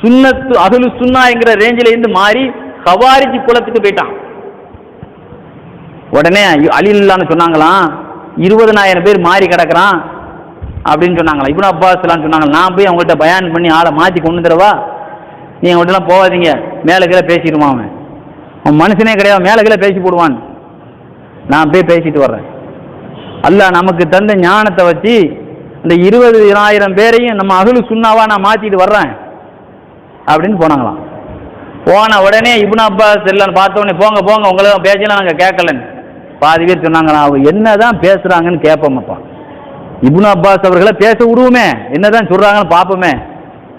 சுன்னத்து அஹ்லு சுன்னாங்கிற ரேஞ்சில இருந்து மாறி கவாரிஜ் குலத்துக்கு போயிட்டான். உடனே அலி ரலியல்லாஹு சொன்னாங்களாம், 20,000 பேர் மாறி கிடக்குறான் அப்படின்னு சொன்னாங்களா. இப்னு அப்பாஸ் எல்லாம் சொன்னாங்க, நான் போய் அவங்கள்ட்ட பயான் பண்ணி ஆளை மாற்றி கொண்டு தரவா? நீ அவங்கள்ட்டலாம் போகாதீங்க, மேலே கீழே பேசிடுவான். அவன் மனுஷனே கிடையாது, மேலே கீழே பேசி போடுவான். நான் போய் பேசிட்டு வர்றேன். அல்லாஹ் நமக்கு தந்த ஞானத்தை வச்சு இந்த 20,000 பேரையும் நம்ம அஹ்லு சுன்னாவா நான் மாற்றிட்டு வர்றேன் அப்படின்னு போனாங்களாம். போன உடனே இப்னு அப்பாஸ் எல்லாம் பார்த்த உடனே, போங்க போங்க உங்களை பேசலாம் நாங்கள் கேட்கலன்னு. பாதி பேர் சொன்னாங்களா, அவங்க என்னதான் பேசுறாங்கன்னு கேட்போம்ப்பா. இப்னு அப்பாஸ் அவர்களை பேச விடுவோமே, என்னதான் சொல்றாங்கன்னு பார்ப்போமே.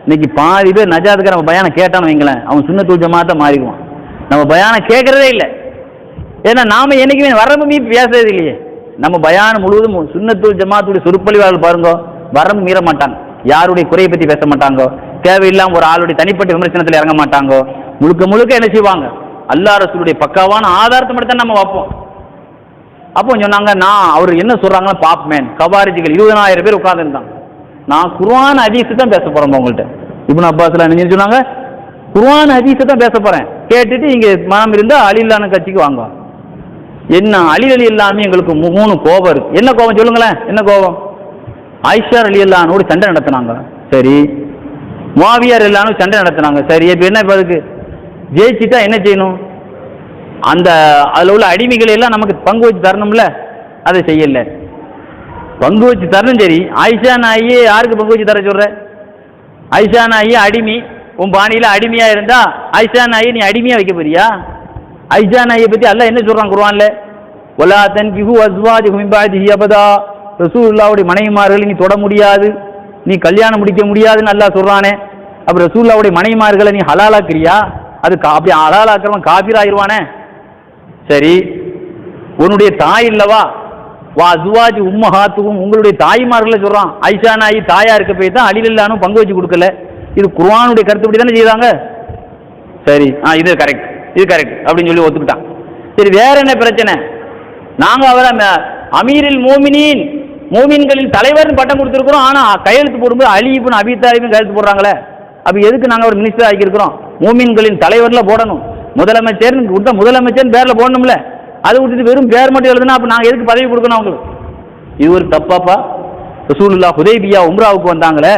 இன்னைக்கு பாதி பேர் நஜாத்துக்கு நம்ம பயானை கேட்டான்னு வைங்களேன், அவன் சுன்னத்துல் ஜமாஅத்தா மாறிக்குவான். நம்ம பயானை கேட்கறதே இல்லை. ஏன்னா நாம என்னைக்குமே வரம்பு மீறி பேசுறது இல்லையே. நம்ம பயான் முழுவதும் சுன்னத்துல் ஜமாஅத்துடைய சொற்பொழிவாளர்கள் பாருங்க, வரம்பு மீற மாட்டாங்க, யாருடைய குறையை பற்றி பேச மாட்டாங்க, தேவையில்லாம ஒரு ஆளுடைய தனிப்பட்ட விமர்சனத்தில் இறங்க மாட்டாங்க. முழுக்க முழுக்க என்ன செய்வாங்க, அல்லாஹ் ரசூலுடைய பக்காவான ஆதாரத்தை மட்டும் தான் நம்ம வைப்போம். அப்போ சொன்னாங்க, நான் அவர் என்ன சொல்றாங்கன்னு பாப்மேன், கவாரிஜிகள் 20,000 பேர் உட்கார்ந்துருந்தாங்க. நான் குர்ஆன் ஹதீஸ் தான் பேச போறேன் உங்கள்கிட்ட. இப்னு அப்பாஸ்ல என்ன சொன்னாங்க, குர்ஆன் ஹதீஸ் தான் பேச போறேன், கேட்டுட்டு இங்க மனம் இருந்தா அலில்லான கட்சிக்கு வாங்க. என்ன அலி இல்லாம எங்களுக்கு 3 கோபம் இருக்கு. என்ன கோபம் சொல்லுங்களேன், என்ன கோபம்? ஆயிஷா ரலியல்லாஹு சண்டை நடத்தினாங்க, சரி. முஆவியா ரலியல்லாஹு சண்டை நடத்தினாங்க, சரி. இப்ப என்ன, இப்ப அதுக்கு ஜெயிச்சுட்டா என்ன செய்யணும்? அந்த அதில் உள்ள அடிமைகளை எல்லாம் நமக்கு பங்கு வச்சு தரணும்ல, அதை செய்யல. பங்கு வச்சு தரணும், சரி. ஆயிஷா நாயே யாருக்கு பங்கு வச்சு தர சொல்ற? ஆயிஷா நாயே அடிமை, உன் பாணியில அடிமையா இருந்தா ஆயிஷா நாயை நீ அடிமையா வைக்க போறியா? ஆயிஷா நாயை பத்தி அல்லாஹ் என்ன சொல்றான் குர்ஆன்ல? வலா தன்கிஹு அஸ்வாஜஹும் மின் பஅதிஹி அபதா, ரசூலுல்லாஹ்வுடைய மனைவிமார்களை நீ தொட முடியாது, நீ கல்யாணம் முடிக்க முடியாதுன்னு அல்லாஹ் சொல்றானே. அப்ப ரசூலுல்லாஹ்வுடைய மனைவிமார்களை நீ ஹலாலாக்குறியா? அது அப்படி ஹலாலாக்குறவன் காபிர் ஆயிருவானே. சரி, உன்னுடைய தாய் இல்லவா, வா அஸ்வாஜ் உம்மஹாத்துஹும், உங்களுடைய தாய்மார்களை சொல்றான். ஆயிஷா நாயி தாயா இருக்க போய் தான் அலிலல்லாஹு பங்கு வச்சு கொடுக்கல. இது குர்ஆனுடைய கருத்துப்படி தானே செய்தாங்க. சரி, இது கரெக்ட், இது கரெக்ட் அப்படின்னு சொல்லி ஒத்துக்கிட்டான். சரி, வேற என்ன பிரச்சனை? நாங்க அவரை அமீரில் மோமினின், மோமின்களின் தலைவர்னு பட்டம் கொடுத்துருக்கிறோம். ஆனா கையெழுத்து போடும்போது அலி இப்னு அபீ தாலிபும் கையெழுத்து போடுறாங்களே. அப்ப எதுக்கு நாங்க ஒரு மினிஸ்டர் ஆக்கியிருக்கிறோம்? மோமின்களின் தலைவர்ல போடணும், முதலமைச்சர் விட்ட முதலமைச்சர் பேர்ல போடணும்ல. அதை விட்டுட்டு வெறும் பேர் மட்டும் எழுதுனா அப்ப நாங்க எதுக்கு பதவி கொடுக்கணும் அவங்களுக்கு? இது ஒரு தப்பாப்பா. ரசூலுல்லாஹ் ஹுதைபியா உம்ராவுக்கு வந்தாங்களே,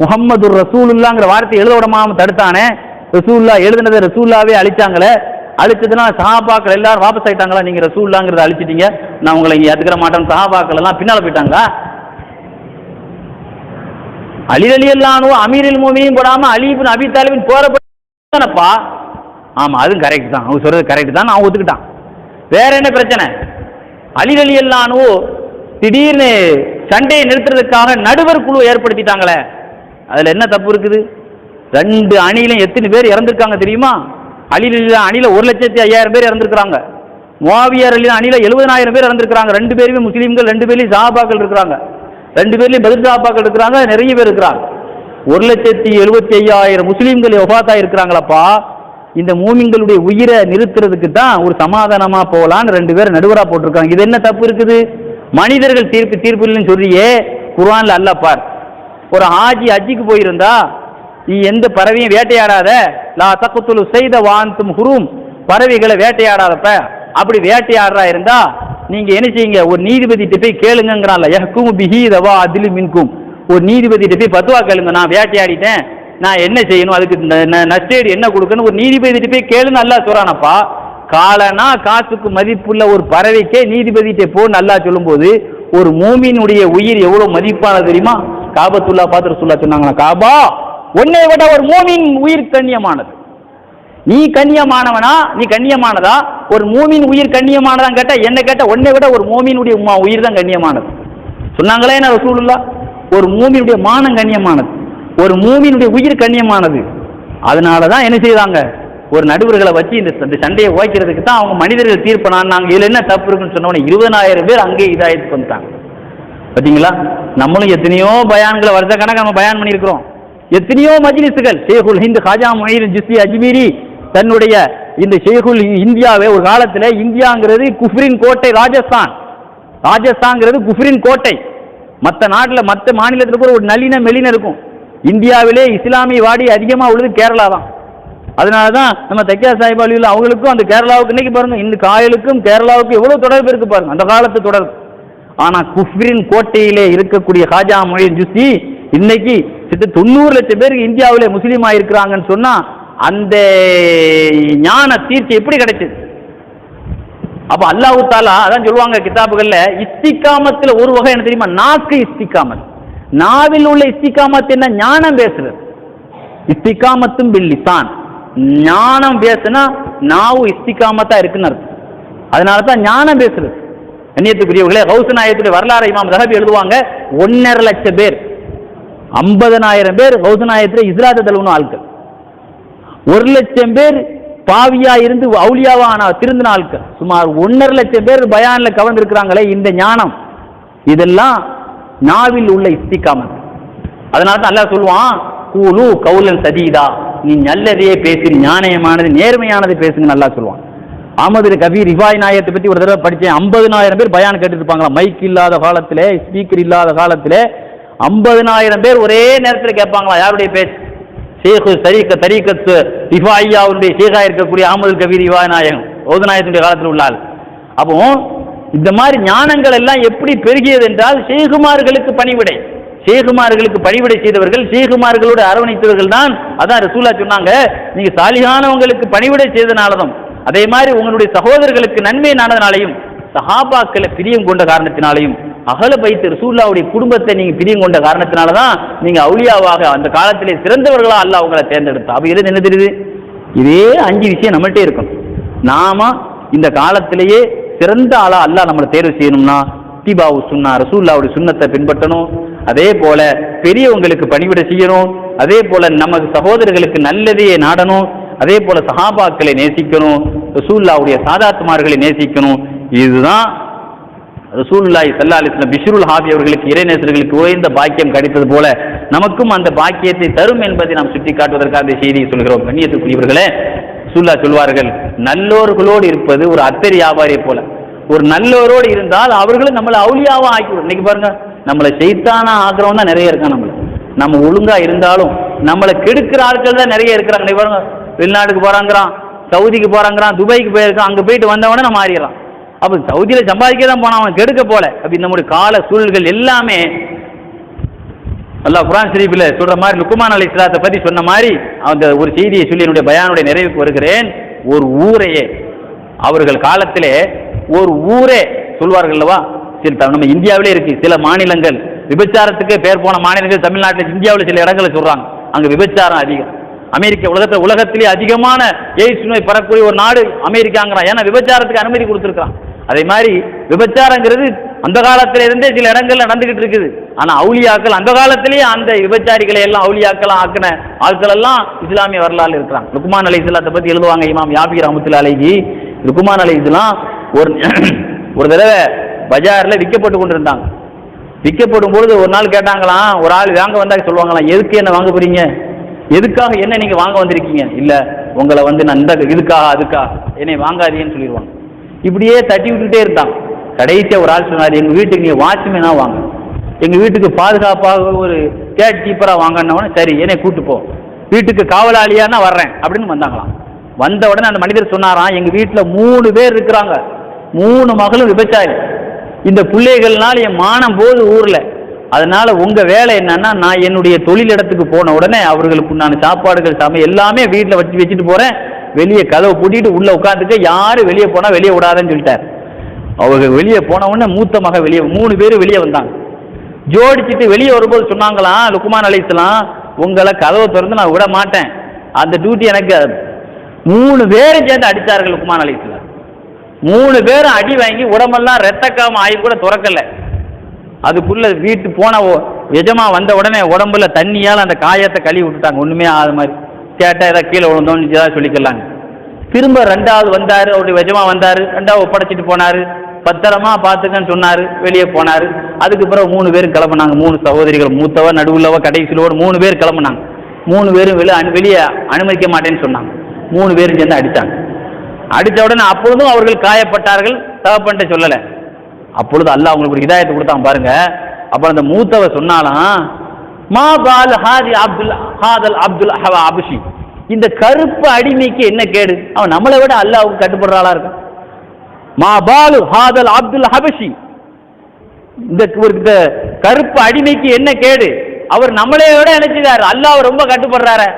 முஹம்மது ரசூலுல்லாங்கிற வார்த்தை எழுத விடாம தடுத்தானே, ரசூலுல்லாஹ் எழுதுனதை ரசூலுல்லாவே அழிச்சாங்களே. அழிச்சதுனால சஹாபாக்கள் எல்லாரும் வாபஸ் ஆயிட்டாங்களா? நீங்க ரசூலுல்லாங்கிறத அழிச்சிட்டீங்க, நான் உங்களை இங்க ஏத்துக்கிற மாட்டேன். சஹாபாக்கள் எல்லாம் பின்னால போயிட்டாங்களா? அலி ரலியல்லாஹு அமீருல் முஃமினீன் போடாம அலி இப்னு அபீ தாலிபின் போறப்பா. ஆமா, அதுவும் கரெக்ட் தான், அவங்க சொல்றது கரெக்ட் தான், நான் ஒத்துக்கிட்டான். வேற என்ன பிரச்சனை? அலி ரலியல்லாஹு திடீர்னு சண்டையை நிறுத்துறதுக்காக நடுவர் குழு ஏற்படுத்திட்டாங்களே, அதுல என்ன தப்பு இருக்குது? 2 அணியிலும் எத்தனை பேர் இறந்திருக்காங்க தெரியுமா? அலி ரலியல்லாஹு அணியில 1,05,000 பேர் இறந்திருக்காங்க. முஆவியா ரலியல்லாஹு அணியில 70,000 பேர் இறந்திருக்காங்க. 2 பேருமே முஸ்லீம்கள், 2 பேர்லயும் சஹாபாக்கள் இருக்கிறாங்க, 2 பேர்லயும் பதில் சஹாபாக்கள் இருக்கிறாங்க, நிறைய பேர் இருக்கிறாங்க. 1,75,000 முஸ்லீம்கள் வஃபாத்தா இருக்கிறாங்களப்பா. இந்த மூமின்களுடைய உயிரை நிறுத்துறதுக்கு தான் ஒரு சமாதானமா போகலான்னு 2 பேர் நடுவரா போட்டிருக்காங்க. இது என்ன தப்பு இருக்குது? மனிதர்கள் தீர்ப்பு இல்லைன்னு சொல்றியே, குர்ஆன்ல அல்லாஹ் பார், ஒரு ஹாஜி ஹஜ்ஜிக்கு போயிருந்தா நீ எந்த பறவையும் வேட்டையாடாத, லா தக்துலு ஸைத வஅன்தும் ஹுரும், பறவைகளை வேட்டையாடாதப்ப. அப்படி வேட்டையாடுறா இருந்தா நீங்க என்ன செய்யுங்க, ஒரு நீதிபதிட்ட போய் கேளுங்கங்கறான்ல, யஹ்குமு பிஹி தவா அத்லி மின்கும், ஒரு நீதிபதிட்ட போய் பத்வா கேளுங்க, நான் வேட்டையாடிட்டேன், நான் என்ன செய்யணும், அதுக்கு நஷ்டேடு என்ன கொடுக்கணும், ஒரு நீதிபதிட்ட போய் கேளுன்னு அல்லாஹ் சொல்றானப்பா. காலனா காசுக்கு மதிப்புள்ள ஒரு பறவைக்கே நீதிபதிட்ட போன்னு அல்லாஹ் சொல்லும்போது ஒரு மூமினுடைய உயிர் எவ்வளவு மதிப்பானது தெரியுமா? காபத்துல்லா பார்த்து ரசூலுல்லாஹ் சொன்னாங்களா, காபா உன்னை விட ஒரு மூமின் உயிர் கண்ணியமானது. நீ கண்ணியமானவனா, நீ கண்ணியமானதா? ஒரு மூமின் உயிர் கண்ணியமானதான் கேட்டா என்ன கேட்ட, உன்னை விட ஒரு மூமினுடைய உயிர் தான் கண்ணியமானது சொன்னாங்களே என்ன ரசூலுல்லாஹ். ஒரு மூமினுடைய மானம் கண்ணியமானது, ஒரு மூமினுடைய உயிர் கண்ணியமானது. அதனாலதான் என்ன செய்தாங்க, ஒரு நடுவர்களை வச்சு இந்த சண்டையை ஓய்க்கிறதுக்கு தான் அவங்க மனிதர்கள் தீர்ப்பனாங்க. இதுல என்ன தப்பு இருக்குன்னு சொன்னோன்னே 20,000 பேர் அங்கே இதாயத்துக்கு வந்துட்டாங்க. பார்த்தீங்களா? நம்மளும் எத்தனையோ பயான்களை வருஷ கணக்கு நம்ம பயான் பண்ணியிருக்கிறோம். எத்தனையோ மஜ்லிஸ்கள், ஷேகுல் ஹிந்த் ஹாஜா முஹீத் ஜிஸ்ஸி அஜ்மீரி தன்னுடைய இந்த ஷேகுல் இந்தியாவை ஒரு காலத்தில், இந்தியாங்கிறது குஃப்ரின் கோட்டை, ராஜஸ்தான்ங்கிறது குஃப்ரின் கோட்டை. மற்ற நாட்டில் மற்ற மாநிலத்தில் கூட ஒரு நளின மெலின இருக்கும். இந்தியாவிலே இஸ்லாமிய வாடி அதிகமாக உள்ளது கேரளா தான். அதனால தான் நம்ம தைக்கா சாஹிப் அலியில் அவங்களுக்கும் அந்த கேரளாவுக்கு இன்னைக்கு பாருங்க, இந்த காயலுக்கும் கேரளாவுக்கும் எவ்வளவு தொடர்பு இருக்கு பாருங்க, அந்த காலத்து தொடர்பு. ஆனா குஃப்ரின் கோட்டையிலே இருக்கக்கூடிய ஹாஜா முஹீத் ஜிஸ்ஸி இன்னைக்கு 90 லட்சம் பேருக்கு இந்தியாவிலே முஸ்லீம் ஆயிருக்கிறாங்கன்னு சொன்னா அந்த ஞான தீர்ச்சி எப்படி கிடைச்சது? அப்ப அல்லாஹ் தஆலா அதான் சொல்லுவாங்க கிதாபுகள்ல, இஸ்திகாமத்துல ஒரு வகை என்ன தெரியுமா? நாக்கு இஸ்திகாமத். நாவில் உள்ள இஸ்திகாமத் என்ன? ஞானம் பேசுறது. இஸ்திகாமத்தும் பில் லிசான், ஞானம் பேசுனா நாவு இஸ்திகாமத்தா இருக்குன்னு அர்த்தம். அதனால தான் ஞானம் பேசுறது. கண்ணியத்துக்குரியவர்களே, கௌஸ் நாயகத்துடைய வரலாறு இமாம் ஸஹபி எழுதுவாங்க, 1.5 லட்சம் பேர் 50,000 பேர் கௌசநாயகத்தில் இஸ்லாத்தை தழுவின ஆட்கள், 1,00,000 பேர் பாவியா இருந்து அவுலியாவா திருந்தின ஆட்கள், சுமார் 1.5 லட்சம் பேர் பயான்ல கவர்ந்திருக்கிறாங்களே. இந்த ஞானம் இதெல்லாம் நாவில் உள்ள இஸ்திகாமத். அதனால தான் அல்லாஹ் சொல்லுவான், கூலு கவுலன் சதீதா, நீ நல்லதையே பேசு, ஞானயமானது நேர்மையானது பேசுங்க நல்லா சொல்லுவான். அஹமது கபீர் ரிவாய் நாயத்தை பற்றி ஒரு தடவை படித்தேன். 50,000 பேர் பயான் கேட்டுட்டு இருப்பாங்களா, மைக் இல்லாத காலத்தில், ஸ்பீக்கர் இல்லாத காலத்தில் 50,000 பேர் ஒரே நேரத்தில் கேட்பாங்களா யாருடைய பேச்சு? ஷேഖு தரீக்கத்து ரிஃபாயியாவுடைய ஷேகா இருக்கக்கூடிய அஹமது கபீர் ரிவாய் நாயகம் ஓதுநாயகத்துடைய காலத்தில் உள்ளாள். அப்போ இந்த மாதிரி ஞானங்கள் எல்லாம் எப்படி பெருகியது என்றால் ஷேகுமார்களுக்கு பணிவிடை, ஷேகுமார்களுக்கு பணிவிடை செய்தவர்கள், ஷேகுமார்களோடு அரவணைத்தவர்கள் தான். அதான் ரசூலா சொன்னாங்க, நீங்க சாலிகானவங்களுக்கு பணிவிடை செய்தனாலதும், அதே மாதிரி உங்களுடைய சகோதரர்களுக்கு நன்மை நானதுனாலையும், சஹாபாக்களை பிரியம் கொண்ட காரணத்தினாலையும், அகல பைத்து ரசூலுல்லாஹ்வுடைய குடும்பத்தை நீங்க பிரியம் கொண்ட காரணத்தினால தான் நீங்க அவுலியாவாக அந்த காலத்திலே சிறந்தவர்களா அல்லாஹ் உங்களை தேர்ந்தெடுத்தா. அப்ப இது என்ன தெரியுது? இதே 5 விஷயம் நம்மள்கிட்ட இருக்கும். நாம இந்த காலத்திலேயே சிறந்த ஆளா அல்லாஹ் நம்மளை தேர்வு செய்யணும்னா திபாவு சுன்னா, ரசூலுல்லாஹ்வுடைய சுன்னத்தை பின்பற்றணும். அதே போல பெரியவங்களுக்கு பணிவிடை செய்யணும். அதே போல நமது சகோதரர்களுக்கு நல்லதையே நாடணும். அதே போல சஹாபாக்களை நேசிக்கணும், ரசூலுல்லாஹ்வுடைய சாதாத்துமார்களை நேசிக்கணும். இதுதான் ரசூலுல்லாஹி ஸல்லல்லாஹு அலைஹி வஸல்லம் பிஷ்ருல் ஹாஃபி அவர்களுக்கு இறைநேசர்களுக்கு உயர்ந்த பாக்கியம் கிடைத்தது போல நமக்கும் அந்த பாக்கியத்தை தரும் என்பதை நாம் சுட்டி காட்டுவதற்காக இந்த செய்தியை சொல்கிறோம். கண்ணியத்துக்குரியவர்களே, ரசூலுல்லாஹ் சொல்வார்கள், நல்லோர்களோடு இருப்பது ஒரு அத்தர் வியாபாரியை போல. ஒரு நல்லோரோடு இருந்தால் அவர்களும் நம்மளை அவுலியாவா ஆக்கிவிடும். இன்னைக்கு பாருங்க, நம்மளை ஷைத்தானா ஆக்குறவங்க தான் நிறைய இருக்காங்க. நம்ம ஒழுங்கா இருந்தாலும் நம்மளை கெடுக்கிற ஆட்கள் தான் நிறைய இருக்கிறாங்க. இன்னைக்கு பாருங்க, வெளிநாட்டுக்கு போறாங்கிறான், சவுதிக்கு போறாங்கிறான், துபாய்க்கு போயிருக்கான், அங்கே போயிட்டு வந்தவொடனே நம்ம மாறிடுறான். அப்போ சவுதியில் சம்பாதிக்க தான் போனான், அவன் கெடுக்க போல. அப்படி நம்முடைய கால சூழல்கள் எல்லாமே அல்லாஹ் குர்ஆன் ஷரீஃபில் சொல்ற மாதிரி லுக்மான் அலைஹிஸ்ஸலாத்தை பற்றி சொன்ன மாதிரி அந்த ஒரு செய்தியை சொல்லி என்னுடைய பயானுடைய நிறைவுக்கு வருகிறேன். ஒரு ஊரையே அவர்கள் காலத்திலே ஒரு ஊரே சொல்வார்கள் அல்லவா, நம்ம இந்தியாவிலே இருக்கு சில மாநிலங்கள் விபச்சாரத்துக்கு பேர் போன மாநிலங்கள், தமிழ்நாட்டில் இந்தியாவில் சில இடங்களை சொல்றாங்க அங்கே விபச்சாரம் அதிகம். அமெரிக்கா உலகத்திலே அதிகமான எய்ட்ஸ் நோய் பரக்கூடிய ஒரு நாடு அமெரிக்காங்கிறான். ஏன்னா விபச்சாரத்துக்கு அனுமதி கொடுத்துருக்கான். அதே மாதிரி விபச்சாரங்கிறது அந்த காலத்தில இருந்தே சில இடங்கள்ல நடந்துகிட்டு இருக்குது. ஆனா அவுலியாக்கள் அந்த காலத்திலேயே அந்த விபச்சாரிகளை எல்லாம் அவுலியாக்களா ஆக்கின ஆட்கள் எல்லாம் இஸ்லாமிய வரலாறு இருக்கிறாங்க. லுக்மான் அலைஹிஸ்ஸலாத்தை பத்தி எழுதுவாங்க இமாம் யாபி ரஹ்மத்துல்லாஹி அலைஹி. லுக்மான் அலைஹிஸ்ஸலாம் ஒரு தடவை பஜார்ல விற்கப்பட்டு கொண்டிருந்தாங்க. விற்கப்படும் பொழுது ஒரு நாள் கேட்டாங்களாம், ஒரு ஆள் வாங்க வந்தா சொல்லுவாங்களாம், எதுக்கு என்ன வாங்க போறீங்க, எதுக்காக என்ன நீங்க வாங்க வந்திருக்கீங்க? இல்ல உங்களை நான் இந்த இதுக்காக அதுக்காக என்னை வாங்காதீங்கன்னு சொல்லிடுவாங்க. இப்படியே தட்டி விட்டுட்டே இருந்தாங்க. கடைசியா ஒரு ஆள் சொன்னார், எங்க வீட்டுக்கு நீங்க வாட்ச்மேனா வாங்க, எங்க வீட்டுக்கு பாதுகாப்பாக ஒரு கேட் கீப்பரா வாங்கினவன, சரி என்னை கூட்டு போ, வீட்டுக்கு காவலாளியானா வர்றேன் அப்படின்னு வந்தாங்களாம். வந்த உடனே அந்த மனிதர் சொன்னாராம், எங்க வீட்டுல 3 பேர் இருக்கிறாங்க, 3 மகளும் விபச்சாரி, இந்த பிள்ளைகள்னால என் மானம் போது ஊர்ல, அதனால உங்க வேலை என்னன்னா, நான் என்னுடைய தொழில் இடத்துக்கு போன உடனே அவர்களுக்கு நான் சாப்பாடுகள் எல்லாமே வீட்டில் வச்சுட்டு போறேன், வெளியே கதவை பூட்டிட்டு உள்ள உட்காந்துக்க, யாரும் வெளியே போனா வெளியே விடாதுன்னு சொல்லிட்டார். அவங்க வெளியே போன உடனே மூத்த மக வெளியே 3 பேரும் வெளியே வந்தாங்க. ஜோடிச்சுட்டு வெளியே வரும்போது சொன்னாங்களாம் லுக்மான் அலைஹிஸ்ஸலாம், உங்களை கதவை திறந்து நான் விட மாட்டேன், அந்த டியூட்டி எனக்கு. 3 பேரும் சேர்ந்து அடித்தார்கள் லுக்மான் அலைஹிஸ்ஸலாம். 3 பேரும் அடி வாங்கி உடம்பெல்லாம் ரத்தக்காம ஆகி கூட துறக்கல. அதுக்குள்ள வீட்டு போன எஜமா வந்த உடனே உடம்புல தண்ணியால் அந்த காயத்தை கழுவி விட்டுட்டாங்க. ஒண்ணுமே ஆகாத மாதிரி, கேட்டா ஏதாவது கீழே விழுந்தோன்னு ஏதாவது சொல்லிக்கலாங்க. திரும்ப 2வது வந்தாரு, அவருடைய எஜமா வந்தாரு, 2வது ஒப்படைச்சிட்டு போனாரு, பத்திரமா பார்த்துக்கன்னு சொன்னாரு, வெளியே போனாரு. அதுக்கு பிறகு 3 பேரும் கிளம்புனாங்க. 3 சகோதரிகள், மூத்தவ நடுவுள்ளவ கடைசியிலோடு 3 பேர் கிளம்புனாங்க. 3 பேரும் வெளியே அனுமதிக்க மாட்டேன்னு சொன்னாங்க. 3 பேரும் சேர்ந்து அடித்தாங்க. அடித்த உடனே அப்பொழுதும் அவர்கள் காயப்பட்டார்கள், தகப்பன்ட்ட சொல்லலை. அப்பொழுது அல்லாஹ் அவங்களுக்கு ஒரு ஹிதாயத்தை கொடுத்தாங்க பாருங்க. அப்புறம் அந்த மூத்தவ சொன்னாலாம், மா பால் ஹாதி ஹாதல் அப்துல் அபுஷி, இந்த கருப்பு அடிமைக்கு என்ன கேடு, அவன் நம்மளை விட அல்லாஹ்வுக்கு கட்டுப்படுறாளா இருக்கான். மா பாலு ஹாதல் அப்துல் ஹபஷி, இந்த கருப்பு அடிமைக்கு என்ன கேடு, அவர் நம்மளை விட நினைச்சுட்டாரு, அல்லாஹ் ரொம்ப கட்டுப்படுறாரு,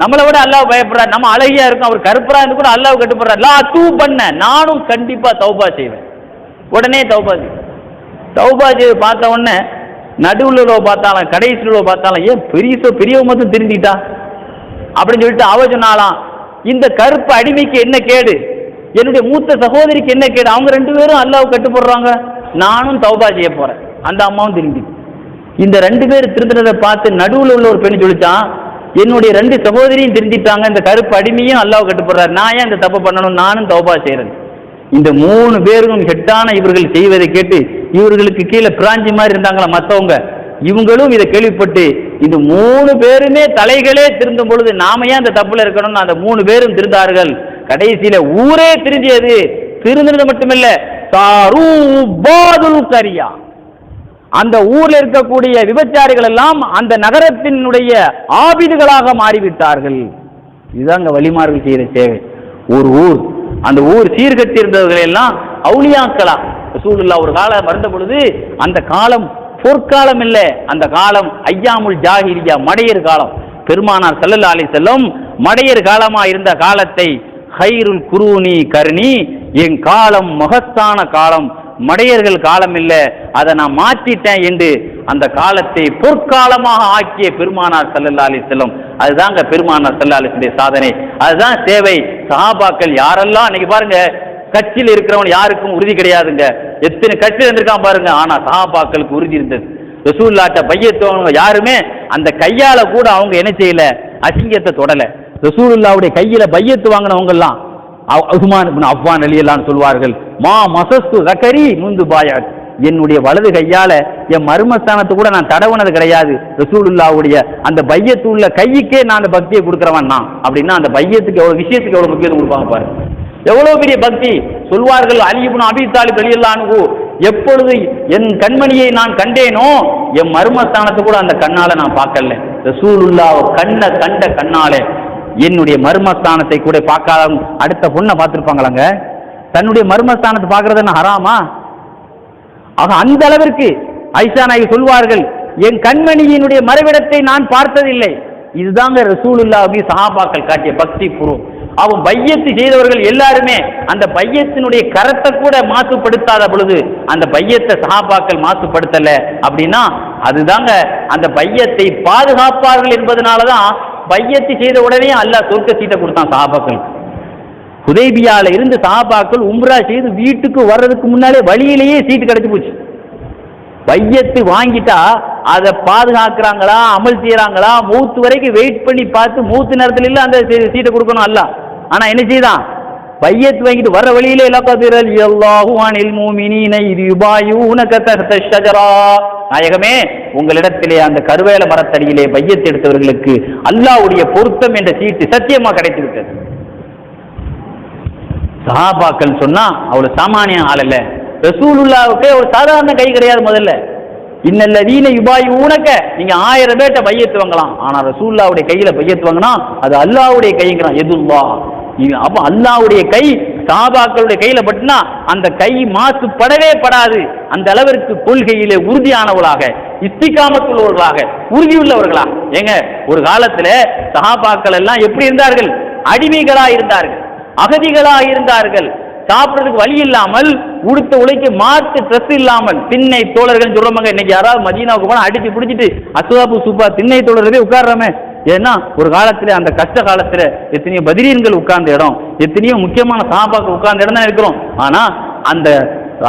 நம்மளை விட அல்லாஹ் பயப்படுறாரு, நம்ம அழகியா இருக்கும், அவர் கருப்பரா இருந்து கூட அல்லாஹ் கட்டுப்படுறாரு. லா தூ பண்ண, நானும் கண்டிப்பா தௌபா செய்வேன். உடனே தௌபா செய்து பார்த்த உடனே நடுவுல பார்த்தாலும் கடைசியில பார்த்தாலும், ஏன் பெரியவ மட்டும் திருந்திட்டா அப்படின்னு சொல்லிட்டு அவ சொன்னாலாம், இந்த கருப்பு அடிமைக்கு என்ன கேடு, என்னுடைய மூத்த சகோதரிக்கு என்ன கேடு, அவங்க 2 பேரும் அல்லாஹ்வுக்கு கட்டுப்படுறாங்க, நானும் தௌபா செய்ய போறேன். அந்த அம்மாவும் திரும்பி இந்த 2 பேர் திருந்தினதை பார்த்து நடுவில் உள்ள ஒரு பெண் சொல்லிச்சான், என்னுடைய 2 சகோதரியும் திருந்திட்டாங்க, இந்த கருப்பு அடிமையும் அல்லாஹ் கட்டுப்படுறாரு, நான் ஏன் இந்த தப்பு பண்ணணும், நானும் தௌபா செய்யறேன். இந்த 3 பேரும் ஹெட்டான இவர்கள் செய்வதை கேட்டு இவர்களுக்கு கீழே பிராஞ்சி மாதிரி இருந்தாங்களா மற்றவங்க, இவங்களும் இதை கேள்விப்பட்டு இந்த 3 பேருமே தலைகளே திருந்தும் பொழுது நாம ஏன் அந்த தப்புல இருக்கணும்னு அந்த 3 பேரும் திருந்தார்கள். கடைசியில ஊரே திருந்தியது. திருந்தினது மட்டுமில்ல, கரியா, அந்த ஊர்ல இருக்கக்கூடிய விபச்சாரிகள் எல்லாம் அந்த நகரத்தினுடைய ஆபிதுகளாக மாறிவிட்டார்கள். இதுதாங்க வலிமார்கள் செய்யற சேவை. ஒரு ஊர், அந்த ஊர் சீர்கட்டிருந்தவர்கள் எல்லாம் அவுலியாக்களா. ரசூலுல்லாஹ் ஒரு காலம் வந்த பொழுது அந்த காலம் பொற்காலம் இல்ல, அந்த காலம் ஐயாமுல் ஜாஹிலியா, மடையர் காலம். பெருமானார் ஸல்லல்லாஹு அலைஹி வஸல்லம் மடையர் காலமா இருந்த காலத்தை ஹைருல் குரூனி கர்ணி, என் காலம் மகத்தான காலம், மடையர்கள் காலம் இல்ல, அதை நான் மாற்றிட்டேன் என்று அந்த காலத்தை பொற்காலமாக ஆக்கிய பெருமானார் ஸல்லல்லாஹு அலைஹி வஸல்லம். அதுதாங்க பெருமானார் ஸல்லல்லாஹு அலைஹி வஸல்லம் சாதனை, அதுதான் சேவை. சஹாபாக்கள் யாரெல்லாம் இன்னைக்கு பாருங்க, கட்சியில் இருக்கிறவங்க யாருக்கும் உறுதி கிடையாதுங்க, எத்தனை கட்சியில் இருந்திருக்கான் பாருங்க, ஆனா சஹாபாக்களுக்கு உறுதி இருந்தது. ரசூலுல்லாஹ்ட்ட பையத்தவங்க யாருமே அந்த கையால கூட அவங்க என்ன செய்யல, அசிங்கத்தை தொடல. ரசூலுல்லாஹ்வுடைய கையில பையத்து வாங்கினவங்க எல்லாம் உஸ்மான் இப்னு அஃபான் ரலியல்லாஹு சொல்வார்கள், மா மசஸ்து ஸக்கரி முந்து பாயத், என்னுடைய வலது கையால என் மர்மஸ்தானத்தை கூட நான் தடவுனது கிடையாது, ரசூலுல்லாஹ்வுடைய அந்த பையத்து உள்ள கையிக்கே நான் அந்த பக்தியை கொடுக்கிறவன் நான் அப்படின்னா அந்த பையத்துக்கு எவ்வளவு, விஷயத்துக்கு எவ்வளவு முக்கியத்துவம் கொடுப்பாங்க பாருங்க, எவ்வளவு பெரிய பக்தி. சொல்வார்கள், அலி இப்னு அபீ தாலிப் ரலியல்லாஹு அன்ஹு, எப்பொழுது என் கண்மணியை நான் கண்டேனோ என் மர்மஸ்தானத்தை கூட அந்த கண்ணால நான் பார்க்கல, ரசூலுல்லாஹ் கண்ட கண்ணாலே என்னுடைய மர்மஸ்தானத்தை கூட பார்க்காத அடுத்த பொண்ணை பார்த்துருப்பாங்களாங்க, தன்னுடைய மர்மஸ்தானத்தை பார்க்கறது என்ன ஹராமா? ஆக அந்த அளவிற்கு ஆயிஷா நாயகி சொல்வார்கள், என் கண்மணியினுடைய மறைவிடத்தை நான் பார்த்ததில்லை. இதுதாங்க ரசூலுல்லாஹி சஹாபாக்கள் காட்டிய பக்தி பூர்வம். அவன் பையத்து செய்தவர்கள் எல்லாருமே அந்த பையத்தினுடைய கரத்தை கூட மாசுபடுத்தாத பொழுது அந்த பையத்தை சஹாபாக்கள் மாசுபடுத்தல அப்படின்னா அதுதாங்க அந்த பையத்தை பாதுகாப்பார்கள் என்பதனாலதான் பையத்து செய்த உடனே அல்லாஹ் சொர்க்க சீட்டை கொடுத்தான் சஹாபாக்கள். ஹுதைபியால இருந்து சஹாபாக்கள் உம்ரா செய்து வீட்டுக்கு வர்றதுக்கு முன்னாலே வழியிலேயே சீட்டு கிடைச்சு போச்சு. பையத்து வாங்கிட்டா அதை பாதுகாக்கிறாங்களா, அமல் செய்யறாங்களா, மூத்து வரைக்கும் வெயிட் பண்ணி பார்த்து மூத்து நேரத்துல இல்ல அந்த சீட்டை கொடுக்கணும் அல்ல. ஆனா என்ன செய்தான், பையத்து வாங்கிட்டு வர்ற வழியிலே நாயகமே உங்களிடத்திலே அந்த கருவேல மரத்தடியிலே பையத்து எடுத்தவர்களுக்கு அல்லாஹ்வுடைய பொருத்தம் என்ற சீட்டு சத்தியமா கிடைத்து விட்டது. சஹாபாக்கள் சொன்னா அவ்வளவு சாமானிய ஆள் அல்ல. ரசூலுல்லாஹ்வுக்கே ஒரு சாதாரண கை கிடையாது. முதல்ல இன்னல்லதீன யுபாயிஊனக, நீங்க 1000 பேர்ட்ட பையத்து வாங்கலாம், ஆனா ரசூலுல்லாஹ்வுடைய கையில பையத்து வாங்கினா அது அல்லாஹ்வுடைய கைங்கிறான். எதுல்லாஹ், அப்ப அல்லாஹ்வுடைய கை சஹாபாக்களுடைய கையில பட்டுனா அந்த கை மாசுபடவே படாது. அந்த அளவிற்கு கொள்கையிலே உறுதியானவர்களாக, இஸ்திகாமத்துள்ளவர்களாக, உறுதியுள்ளவர்களாக. ஏங்க ஒரு காலத்துல சஹாபாக்கள் எல்லாம் எப்படி இருந்தார்கள், அடிமைகளா இருந்தார்கள், அகதிகளாக இருந்தார்கள், சாப்பிட்றதுக்கு வழி இல்லாமல், உடுத்த உழைக்க மாற்று ட்ரெஸ் இல்லாமல், திண்ணை தோழர்கள் சொல்றவங்க. இன்னைக்கு யாராவது மதீனாவுக்கு போனா அடிச்சு பிடிச்சிட்டு அசுவாபு சூப்பா திண்ணை தோழர்களே உட்கார்றமே. ஏன்னா ஒரு காலத்துல அந்த கஷ்ட காலத்துல எத்தனையோ பத்ரீன்கள் உட்கார்ந்த இடம், எத்தனையோ முக்கியமான சஹாபாக்கள் உட்கார்ந்த இடம் தான் இருக்கிறோம். ஆனா அந்த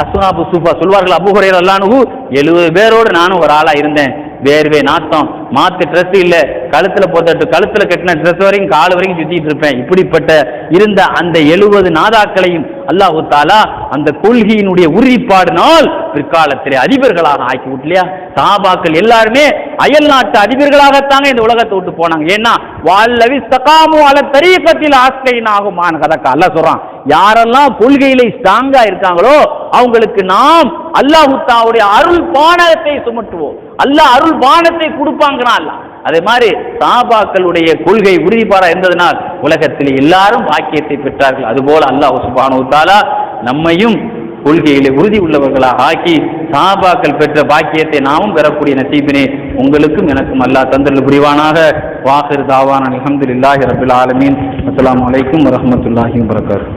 அசுவாபு சூப்பா சொல்வார்கள், அபூ ஹுரைரா ரலியல்லாஹு 70 பேரோடு நானும் ஒரு ஆளா இருந்தேன், வேர்வே நாத்தம், மாத்து ட்ரெஸ் இல்ல, கழுத்துல போட்டு கழுத்துல கட்டின ட்ரெஸ் வரைக்கும் கால் வரைக்கும் சுத்திட்டு இருப்பேன். இப்படிப்பட்ட இருந்த அந்த 70 நாதாக்களையும் அல்லாஹு தஆலா அந்த கொள்கையினுடைய உறுதிப்பாடினால் பிற்காலத்திலே அதிபர்களாக ஆக்கி விட்டலையா. சஹாபாக்கள் எல்லாருமே அயல் நாட்டு அதிபர்களாகத்தாங்க இந்த உலகத்தை விட்டு போனாங்க. ஏன்னா வல்லவி தகாமு அல தரீகத்தில் ஆஸ்கைனாகுமான் கதக்கா அல்லாஹ் சொல்றான், யாரெல்லாம் கொள்கையில ஸ்ட்ராங்கா இருக்காங்களோ அவங்களுக்கு நாம் அல்லாஹ் தஆலாவுடைய அருள் பானத்தை சுமட்டுவோம், அல்லாஹ் அருள் பானத்தை கொடுப்பாங்கிறான் அல்லாஹ். அதே மாதிரி சஹாபாக்களுடைய கொள்கை உறுதிப்பாடா இருந்ததனால் உலகத்தில் எல்லாரும் பாக்கியத்தை பெற்றார்கள். அதுபோல அல்லாஹ் சுப்ஹானஹு வ தஆலா நம்மையும் கொள்கையிலே உறுதி உள்ளவர்களாக ஆக்கி சஹாபாக்கள் பெற்ற பாக்கியத்தை நாமும் பெறக்கூடிய நசீபினை உங்களுக்கும் எனக்கும் அல்லாஹ் தந்தருள் புரிவானாக. வாஹிர் தாவானா அல்ஹம்துலில்லாஹி ரப்பில் ஆலமீன். அஸ்ஸலாமு அலைக்கும் வரஹ்மத்துல்லாஹி வபரகாத்துஹு.